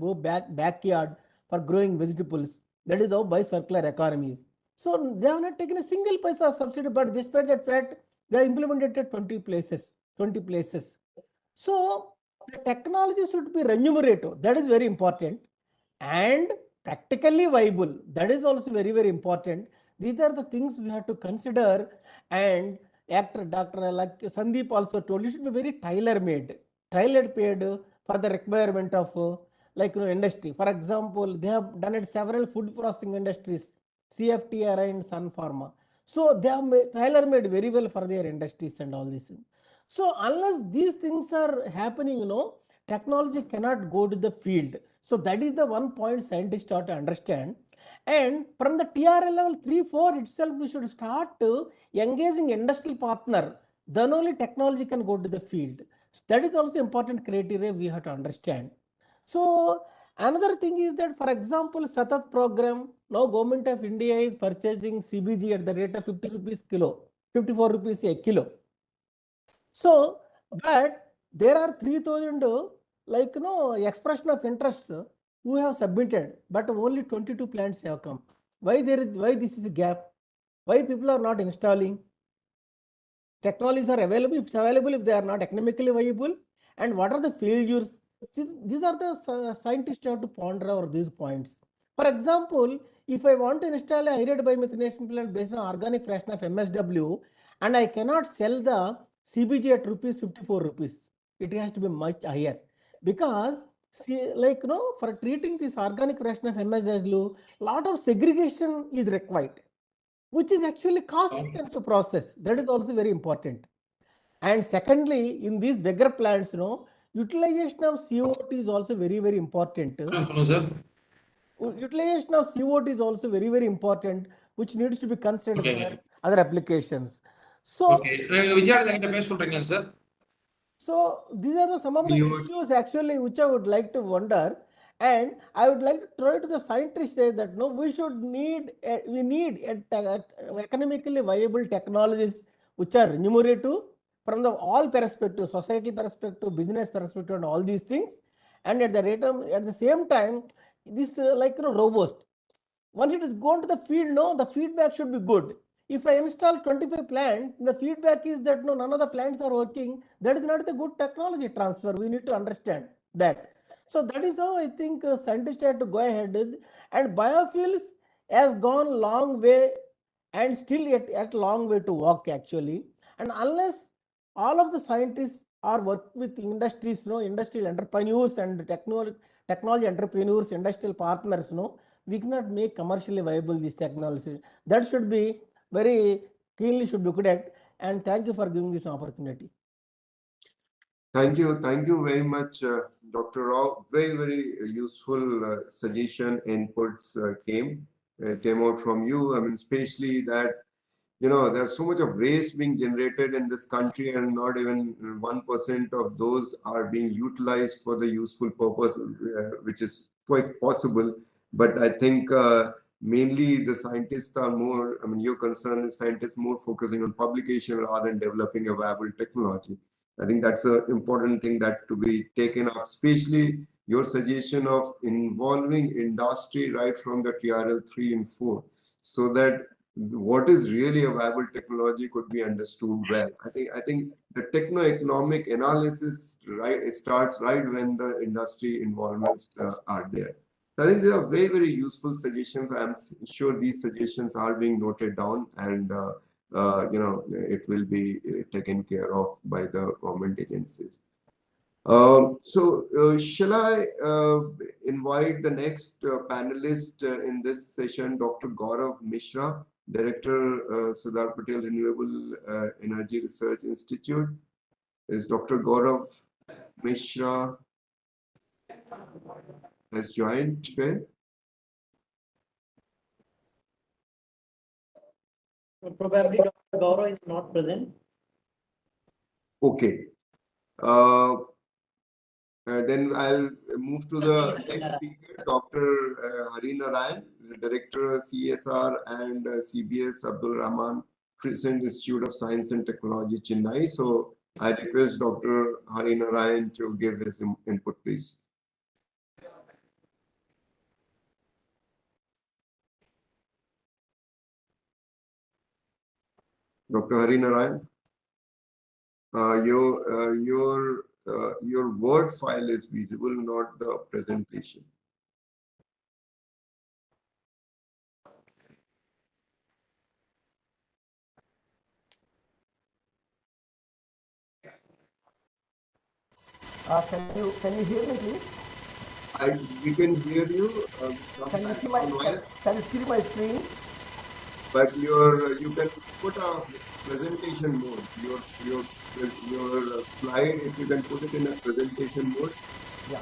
Speaker 3: backyard for growing vegetables. That is how bi-circular economies. So they have not taken a single paisa subsidy, but despite that fact, they are implemented at 20 places. So the technology should be remunerative. That is very important. And practically viable. That is also very important. These are the things we have to consider. And Dr. like Sandeep also told, it should be very tailor-made for the requirement of industry. For example, they have done it several food processing industries, CFTR and Sun Pharma. So they have tailor-made very well for their industries and all this. So unless these things are happening, technology cannot go to the field. So that is the one point scientists start to understand. And from the TRL level 3-4 itself, we should start engaging industrial partner. Then only technology can go to the field. So that is also important criteria we have to understand. So another thing is that, for example, Satat program, now government of India is purchasing CBG at the rate of 50 rupees kilo, 54 rupees a kilo. So, but there are 3,000 expression of interest who have submitted, but only 22 plants have come. Why this is a gap? Why people are not installing? Technologies are available. If it's available, if they are not economically viable, and what are the failures? These are the scientists have to ponder over these points. For example, if I want to install a aerated biomethanation plant based on organic fraction of MSW, and I cannot sell the CBG at rupees 54 rupees, it has to be much higher, because for treating this organic fraction of MSW, lot of segregation is required, which is actually cost intensive process. That is also very important. And secondly, in these bigger plants, utilization of CO2 is also very important. Utilization of CO2 is also very important, which needs to be considered for other applications. So,
Speaker 7: Vijayananda கிட்ட பேச சொல்றீங்களா sir?
Speaker 3: So these are some of the issues actually which I would like to wonder, and I would like to try to the scientists say that no, we need economically viable technologies which are remunerative from the all perspective, society perspective, business perspective, and all these things, and at the same time, this robust. Once it is gone to the field, no, the feedback should be good. If I install 25 plants, the feedback is that no, none of the plants are working. That is not the good technology transfer. We need to understand that. So that is how I think scientists have to go ahead with. And biofuels has gone a long way and still yet long way to walk actually. And unless all of the scientists are work with industries, industrial entrepreneurs and technology entrepreneurs, industrial partners, we cannot make commercially viable these technologies. That should be very keenly should be looked at. And thank you for giving this opportunity.
Speaker 10: Thank you very much, Dr. Rao. Very useful suggestion inputs came out from you. I mean, especially that there's so much of waste being generated in this country, and not even 1% of those are being utilized for the useful purpose, which is quite possible. But I think mainly the scientists are more, I mean, your concern is scientists more focusing on publication rather than developing a viable technology. I think that's an important thing that to be taken up, especially your suggestion of involving industry right from the TRL 3 and 4, so that what is really a viable technology could be understood well. I think the techno-economic analysis starts right when the industry involvements are there. I think these are very useful suggestions. I'm sure these suggestions are being noted down, and it will be taken care of by the government agencies. Shall I invite the next panelist in this session, Dr. Gaurav Mishra, Director, Sardar Patel Renewable Energy Research Institute. Is Dr. Gaurav Mishra has joined today?
Speaker 2: Probably Dr. Gaurav is not present.
Speaker 10: Okay. Then I'll move to the next speaker, Dr. Hari Narayan, the Director, CSR and CBS Abdul Rahman Crescent Institute of Science and Technology, Chennai. So I request Dr. Hari Narayan to give his input, please. Dr. Hari Narayan, your Word file is visible, not the presentation.
Speaker 3: Can you hear me, please?
Speaker 10: We can hear you.
Speaker 3: Can you see my screen?
Speaker 10: But you can put a presentation mode. Your slide, if you can put it in a presentation mode.
Speaker 3: Yeah.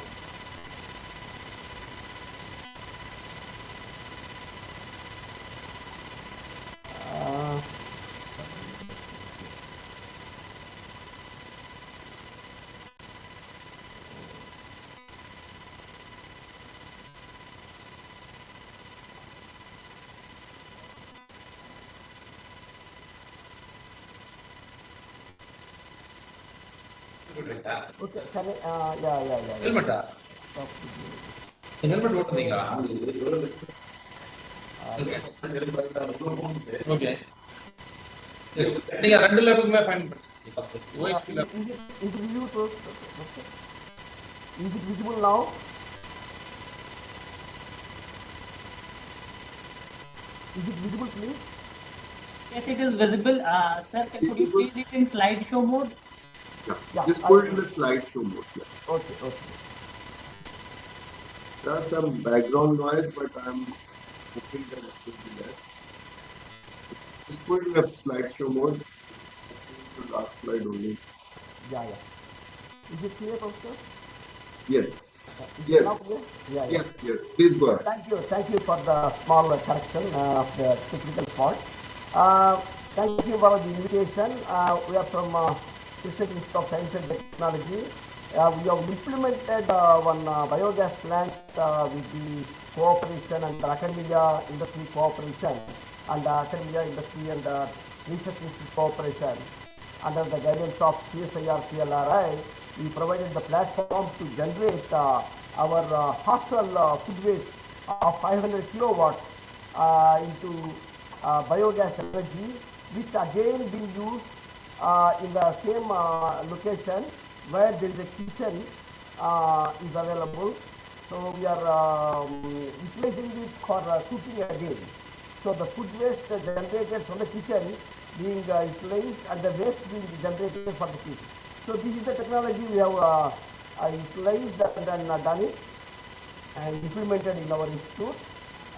Speaker 3: Okay, can I, yeah.
Speaker 21: Helmet ஓட்டுறீங்களா? Okay. நீங்க ரெண்டு லேபுக்குமே fine பண்ணுங்க.
Speaker 3: Is it visible now? Is it visible, please?
Speaker 2: Yes, it is visible. Sir, could you please it in slideshow mode?
Speaker 10: Yeah, just put it in the slideshow mode. Yeah.
Speaker 3: Okay.
Speaker 10: There's some background noise, but I'm hoping that it will be less. Just put it in the slideshow mode. I've seen the last slide only.
Speaker 3: Yeah. Is it clear, Professor?
Speaker 10: Yes.
Speaker 3: Yes.
Speaker 10: Yes. Please go ahead.
Speaker 3: Thank you for the small correction of the technical fault. Thank you for the invitation. We are from
Speaker 7: Research Institute of Science and Technology. We have implemented one biogas plant with the cooperation and academia industry cooperation and academia industry and research institute cooperation. Under the guidance of CSIR CLRI, we provided the platform to generate our hostile food waste of 500 kilowatts into biogas energy, which again being used in the same location where there is a kitchen is available. So we are utilizing it for cooking again. So the food waste generated from the kitchen being utilized and the waste being generated for the kitchen. So this is the technology we have utilized and then done it and implemented in our institute,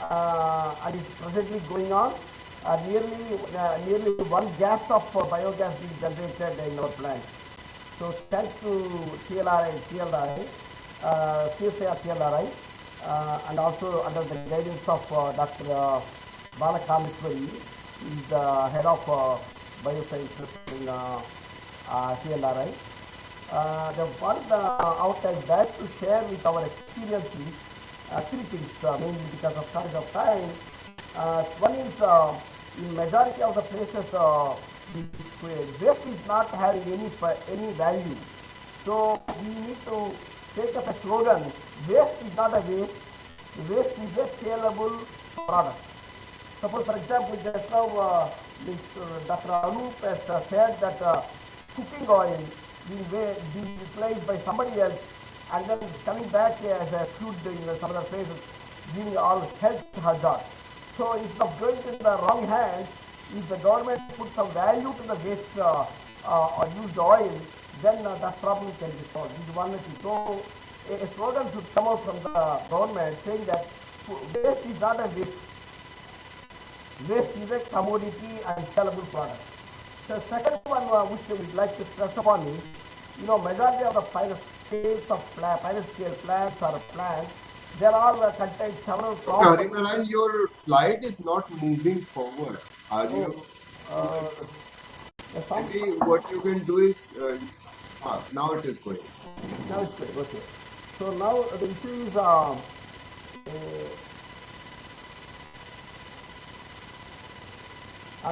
Speaker 7: and it's presently going on. Nearly 1 gas of biogas being generated in our plant. So thanks to CLRI, CSIR CLRI, and also under the guidance of Dr. Balakameswari, who is the head of biosciences in CLRI. The one out I'd like to share with our experiences, 3 things, mainly because of shortage of time. One is in majority of the places, the waste is not having any value. So we need to take up a slogan: waste is not a waste. The waste is a saleable product. Suppose, for example, just now Dr. Anup has said that cooking oil being utilized by somebody else and then coming back as a food in some other places, giving all health hazards. So instead of going to the wrong hands, if the government puts some value to the waste or used oil, then that problem can be solved. This is one thing. So a slogan should come out from the government saying that waste is not a waste. Waste is a commodity and sellable product. The second one which we would like to stress upon is, majority of the pilot scale plants or plants, they all contain several problems.
Speaker 10: Harinarayan, your slide is not moving forward. Are you? Maybe what you can do is, now it is going.
Speaker 7: Now it's going, okay. So now the issue is,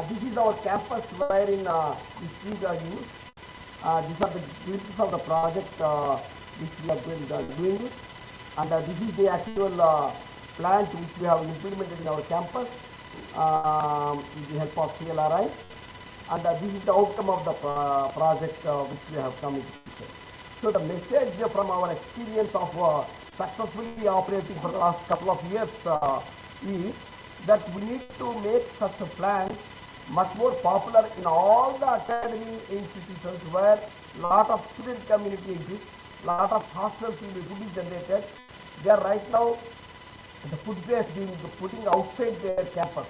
Speaker 7: this is our campus wherein these trees are used. These are the glimpses of the project which we are doing it. And this is the actual plant which we have implemented in our campus with the help of CLRI. And this is the outcome of the project which we have come into. So the message from our experience of successfully operating for the last couple of years is that we need to make such plants much more popular in all the academic institutions where lot of student community exists, lot of hostels will be food generated. They are right now the food waste being putting outside their campus.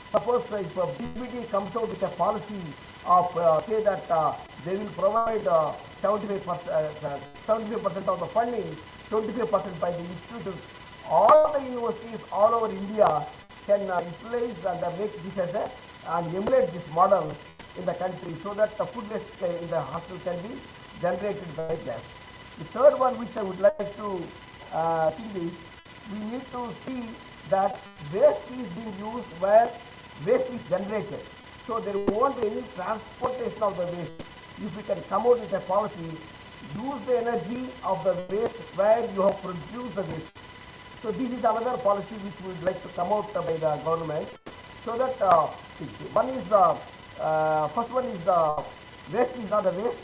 Speaker 7: Suppose if BPD comes out with a policy of say that they will provide 75% of the funding, 25% by the institutions, all the universities all over India can utilize and make this as and emulate this model in the country so that the food waste in the hostel can be generated by gas. The third one which I would like to think is, we need to see that waste is being used where waste is generated. So there won't be any transportation of the waste. If we can come out with a policy, use the energy of the waste where you have produced the waste. So this is another policy which we would like to come out by the government. So that one is the first one is the waste is not a waste.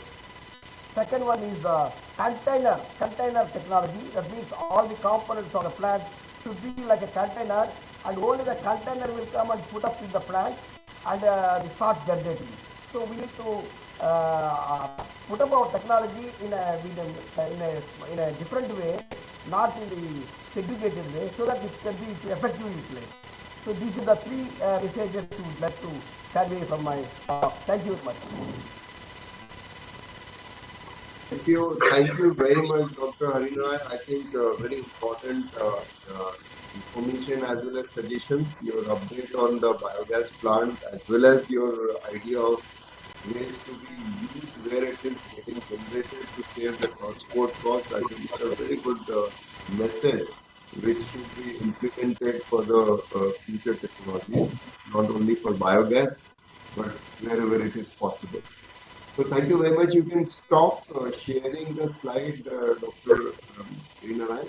Speaker 7: Second one is container technology. That means all the components of the plant should be like a container, and only the container will come and put up in the plant and start generating. So we need to put up our technology in a different way, not in the segregated way, so that it can be effectively utilized. So these are the 3 messages we would like to convey from my talk. Thank you very much.
Speaker 10: Thank you very much, Dr. Harinarayan. I think very important information as well as suggestions, your update on the biogas plant, as well as your idea of waste to be used where it is getting generated to save the transport cost. I think it's a very good message which should be implemented for the future technologies, not only for biogas, but wherever it is possible. So thank you very much. You can stop sharing the slide, Dr. Rinaran.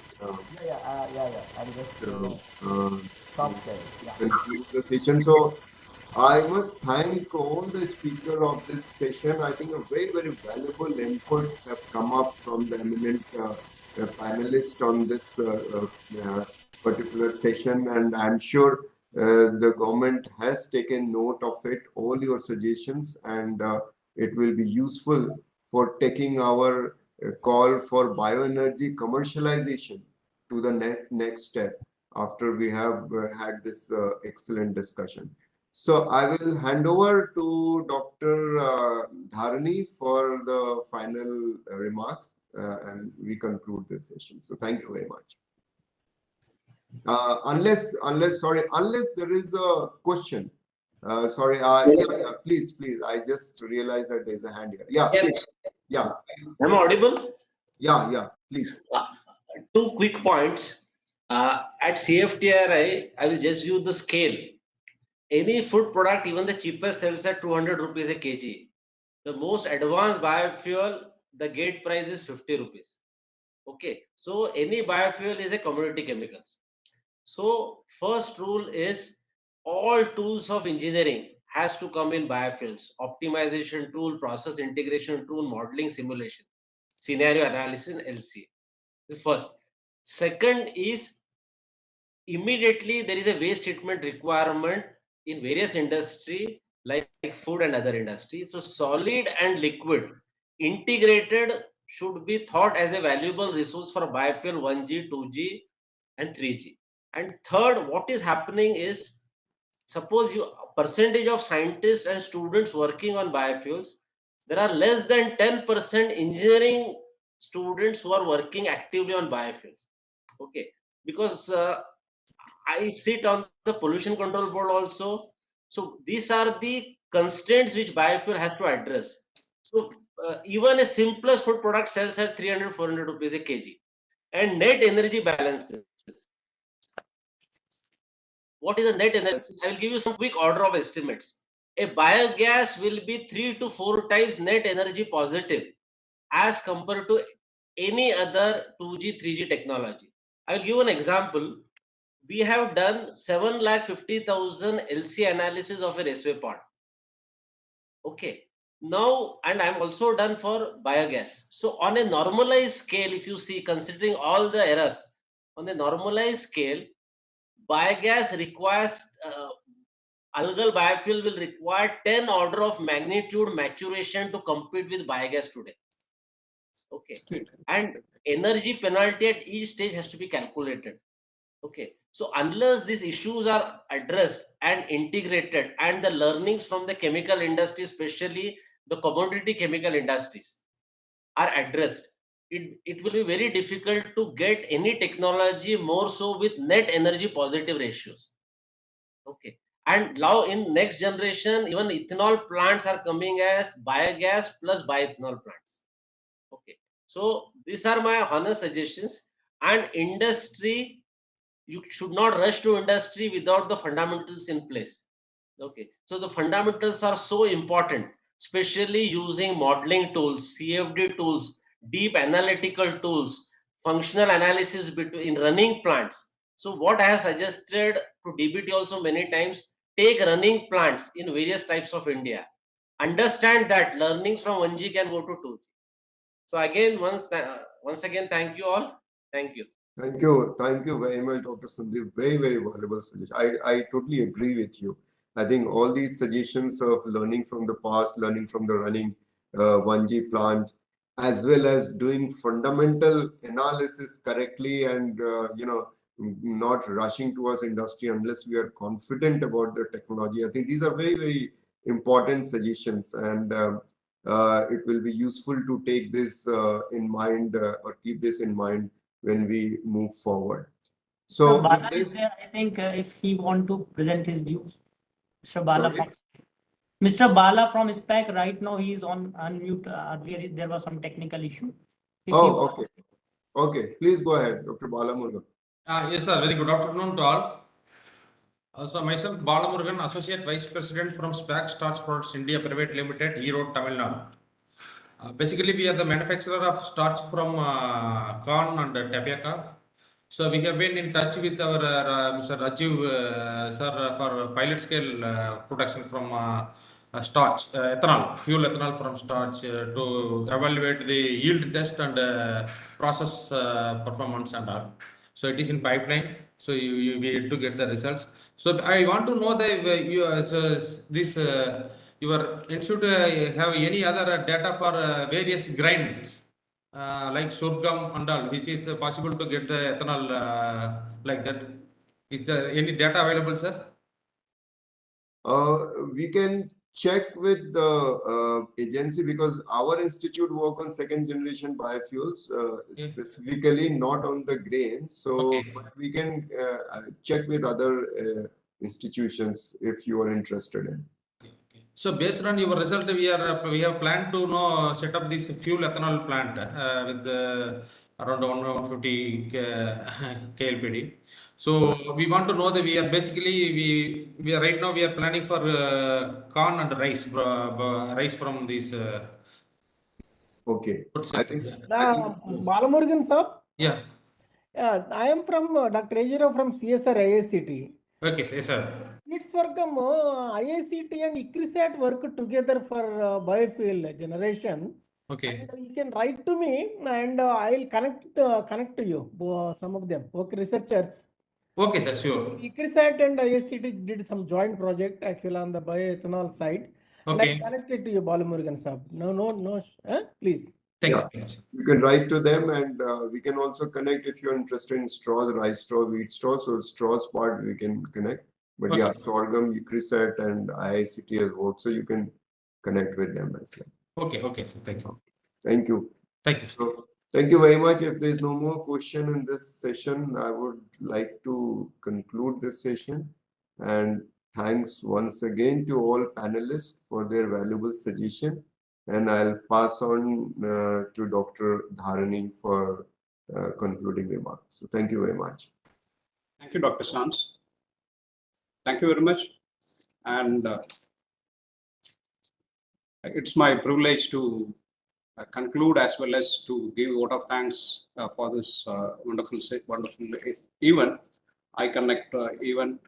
Speaker 7: I'm just
Speaker 10: To
Speaker 7: stop sharing. Yeah.
Speaker 10: conclude the session. So I must thank all the speakers of this session. I think a very, very valuable inputs have come up from the eminent panelists on this particular session, and I'm sure the government has taken note of it, all your suggestions, and it will be useful for taking our call for bioenergy commercialization to the next step after we have had this excellent discussion. So I will hand over to Dr. Dharani for the final remarks, and we conclude this session. So thank you very much. Unless there is a question. Sorry, please. I just realized that there's a hand here. Yeah,
Speaker 11: Yes.
Speaker 10: please. Yeah.
Speaker 11: Am I audible?
Speaker 10: Yeah, please.
Speaker 11: Two quick points. At CFTRI, I will just use the scale. Any food product, even the cheapest, sells at 200 rupees a kg. The most advanced biofuel, the gate price is 50 rupees. Okay, so any biofuel is a commodity chemicals. So first rule is all tools of engineering has to come in biofuels: optimization tool, process integration tool, modeling, simulation, scenario analysis, and LC. The first. Second is immediately there is a waste treatment requirement in various industry like food and other industries. So solid and liquid integrated should be thought as a valuable resource for biofuel 1G, 2G, and 3G. And third, what is happening is, suppose you percentage of scientists and students working on biofuels, there are less than 10% engineering students who are working actively on biofuels. Okay, because I sit on the pollution control board also. So these are the constraints which biofuel has to address. So even a simplest food product sells at 300, 400 rupees a kg. And net energy balances. What is the net energy? I will give you some quick order of estimates. A biogas will be 3 to 4 times net energy positive as compared to any other 2G, 3G technology. I will give an example. We have done 7,50,000 LC analysis of a raceway pod. Okay. Now, and I'm also done for biogas. So on a normalized scale, if you see, considering all the errors, on a normalized scale, biogas requires, algal biofuel will require 10 order of magnitude maturation to compete with biogas today. Okay. And energy penalty at each stage has to be calculated. Okay. So unless these issues are addressed and integrated, and the learnings from the chemical industry, especially the commodity chemical industries, are addressed, it will be very difficult to get any technology more so with net energy positive ratios. Okay. And now in next generation, even ethanol plants are coming as biogas plus bioethanol plants. Okay. So these are my honest suggestions. And industry, you should not rush to industry without the fundamentals in place. Okay. So the fundamentals are so important, especially using modeling tools, CFD tools, deep analytical tools, functional analysis between running plants. So what I have suggested to DBT also many times, take running plants in various types of India. Understand that learnings from 1G can go to 2G. So again, once again, thank you all. Thank you.
Speaker 10: Thank you very much, Dr. Sandeep. Very, very valuable suggestion. I totally agree with you. I think all these suggestions of learning from the past, learning from the running 1G plant, as well as doing fundamental analysis correctly, and not rushing towards industry unless we are confident about the technology. I think these are very, very important suggestions, and it will be useful to take this in mind, or keep this in mind when we move forward. So
Speaker 2: Bala is there, I think, if he want to present his views. Sir Bala.
Speaker 10: Sorry?
Speaker 2: Mr. Bala from SPAC, right now he is on unmute. There was some technical issue.
Speaker 10: Okay. Okay, please go ahead, Dr. Bala Murugan.
Speaker 5: Yes, sir. Very good afternoon to all. So myself, Bala Murugan, Associate Vice President from SPAC Starch Products India Private Limited, Erode, Tamil Nadu. Basically, we are the manufacturer of starch from corn and tapioca. So we have been in touch with our Mr. Rajiv sir for pilot scale production from starch, ethanol, fuel ethanol from starch to evaluate the yield test and process performance and all. So it is in pipeline. So we need to get the results. So I want to know that your institute have any other data for various grains like sorghum and all, which is possible to get the ethanol like that. Is there any data available, sir?
Speaker 10: We can check with the agency because our institute work on second generation biofuels, specifically not on the grains. So but we can check with other institutions if you are interested in.
Speaker 5: So based on your result, we have planned to set up this fuel ethanol plant with around 150 KLPD. So we want to know that we are basically we are right now we are planning for corn and rice from this.
Speaker 10: Okay, I think.
Speaker 3: Balamurugan sir.
Speaker 5: Yeah.
Speaker 3: I am from Dr. Ejira from CSR IACT.
Speaker 5: Okay, yes, sir.
Speaker 3: It's for IACT and ICRISAT work together for biofuel generation.
Speaker 5: Okay.
Speaker 3: And you can write to me and I'll connect to you, some of them, researchers.
Speaker 5: Okay, sir, sure.
Speaker 3: ICRISAT and IACT did some joint project actually on the bioethanol side.
Speaker 5: Okay.
Speaker 3: And I connected to you, Balamurugan sir. No, please.
Speaker 10: Yeah, you can write to them and we can also connect if you're interested in straws, rice straw, wheat straw. So straws part we can connect. But
Speaker 5: Okay.
Speaker 10: yeah, sorghum, ICRISAT and IICT has worked, so you can connect with them as well.
Speaker 5: Okay, sir. Thank you.
Speaker 10: Thank you.
Speaker 5: Thank you.
Speaker 10: So, thank you very much. If there is no more question in this session, I would like to conclude this session. And thanks once again to all panelists for their valuable suggestion. And I'll pass on to Dr. Dharani for concluding remarks. So thank you very much.
Speaker 8: Thank you, Dr. Shams. Thank you very much. And it's my privilege to conclude as well as to give a vote of thanks for this wonderful event, iConnect event.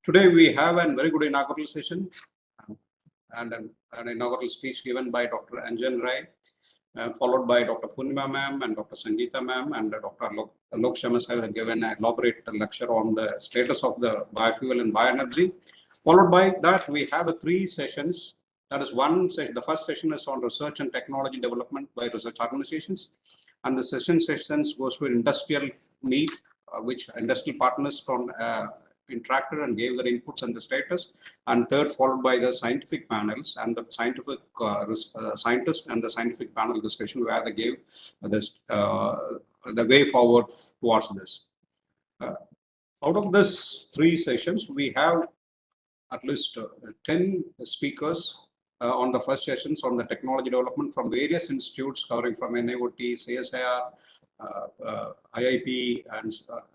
Speaker 8: Today we have a very good inaugural session and an inaugural speech given by Dr. Anjan Rai, followed by Dr. Purnima ma'am and Dr. Sangeeta ma'am, and Dr. Alok Shamas have given an elaborate lecture on the status of the biofuel and bioenergy. Followed by that, we have 3 sessions. That is the first session is on research and technology development by research organizations. And the sessions goes to industrial need, which industrial partners from interacted and gave their inputs and the status. And third, followed by the scientific panels and the scientific scientists and the scientific panel discussion where they gave this the way forward towards this. Out of this 3 sessions, we have at least 10 speakers on the first sessions on the technology development from various institutes covering from NIOT, CSIR, IIP,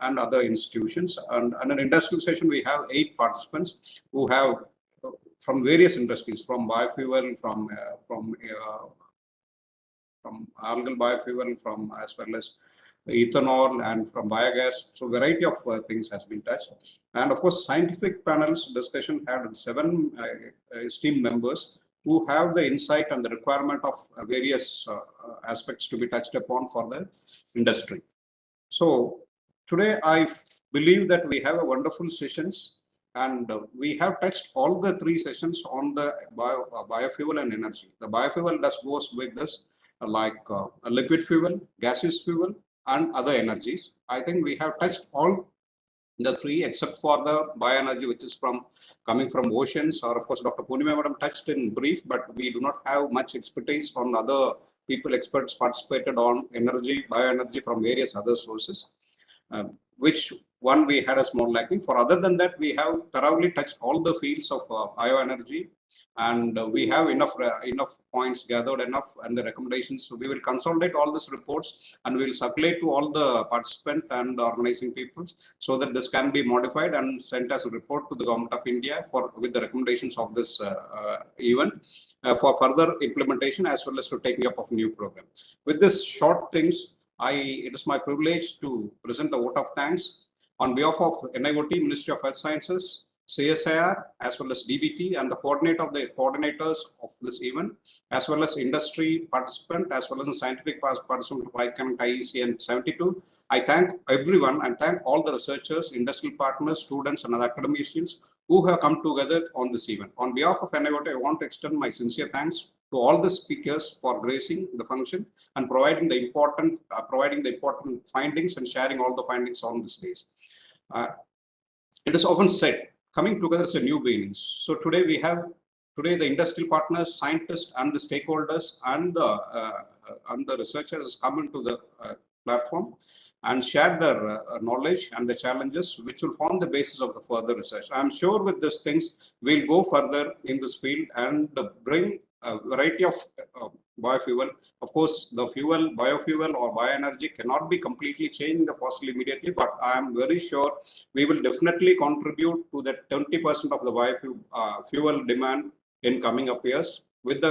Speaker 8: and other institutions. And an industrial session, we have 8 participants who have from various industries, from biofuel, from algal biofuel, from as well as ethanol and from biogas. So variety of things has been touched. And of course, scientific panels discussion had 7 esteemed members who have the insight and the requirement of various aspects to be touched upon for the industry. So today I believe that we have a wonderful sessions and we have touched all the 3 sessions on the biofuel and energy. The biofuel goes with this like a liquid fuel, gaseous fuel, and other energies. I think we have touched all the 3 except for the bioenergy, which is coming from oceans, or of course Dr. Purnima madam touched in brief, but we do not have much expertise on other experts participated on energy, bioenergy from various other sources, which one we had a small lacking. For other than that, we have thoroughly touched all the fields of bioenergy, and we have enough points gathered enough and the recommendations. So we will consolidate all these reports and we will circulate to all the participants and organizing peoples so that this can be modified and sent as a report to the Government of India with the recommendations of this event for further implementation as well as to taking up of new program. With this short things, it is my privilege to present the vote of thanks on behalf of NIOT, Ministry of Earth Sciences, CSIR, as well as DBT, and the coordinators of this event, as well as industry participant, as well as the scientific participant of iCEN-72. I thank everyone and thank all the researchers, industrial partners, students, and other academicians who have come together on this event. On behalf of NIOT, I want to extend my sincere thanks to all the speakers for gracing the function and providing the important findings and sharing all the findings on this days. It is often said, coming together is a new beginning. So today the industrial partners, scientists, and the stakeholders and the researchers come into the platform and share their knowledge and the challenges which will form the basis of the further research. I'm sure with these things, we'll go further in this field and bring a variety of biofuel. Of course, the biofuel or bioenergy cannot be completely changed in the fossil immediately, but I'm very sure we will definitely contribute to that 20% of the biofuel demand in coming up years with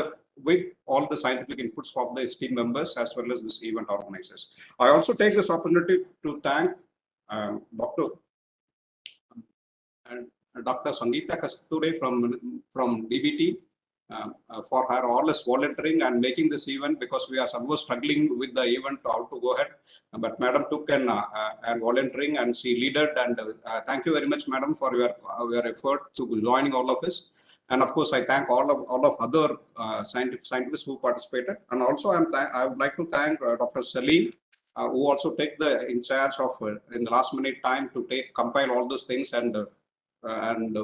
Speaker 8: all the scientific inputs of the esteemed members as well as this event organizers. I also take this opportunity to thank Dr. Sanjaya Takati from DBT for her always volunteering and making this event, because we are somewhat struggling with the event how to go ahead. But Madam took and volunteering and she leaded, and thank you very much, Madam, for your effort to joining all of us. And of course, I thank all of other scientists who participated. And also, I would like to thank Dr. Salient, who also take in charge of in the last minute time to compile all those things and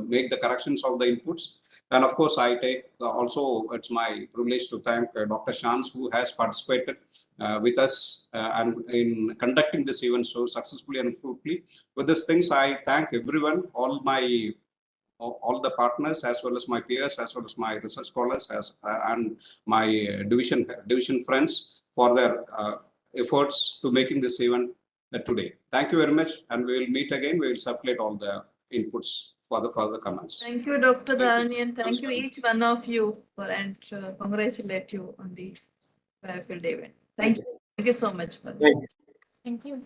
Speaker 8: make the corrections of the inputs. And of course, I take also, it's my privilege to thank Dr. Shans, who has participated with us and in conducting this event so successfully and fruitfully. With these things, I thank everyone, all the partners, as well as my peers, as well as my research scholars, and my division friends for their efforts to making this event today. Thank you very much, and we will meet again. We will circulate all the inputs for the further comments.
Speaker 6: Thank you, Dr. Dharani, and thank you each one of you and congratulate you on the Biofuel Day event. Thank you. Thank you so much.
Speaker 1: Thank you.
Speaker 12: Thank you.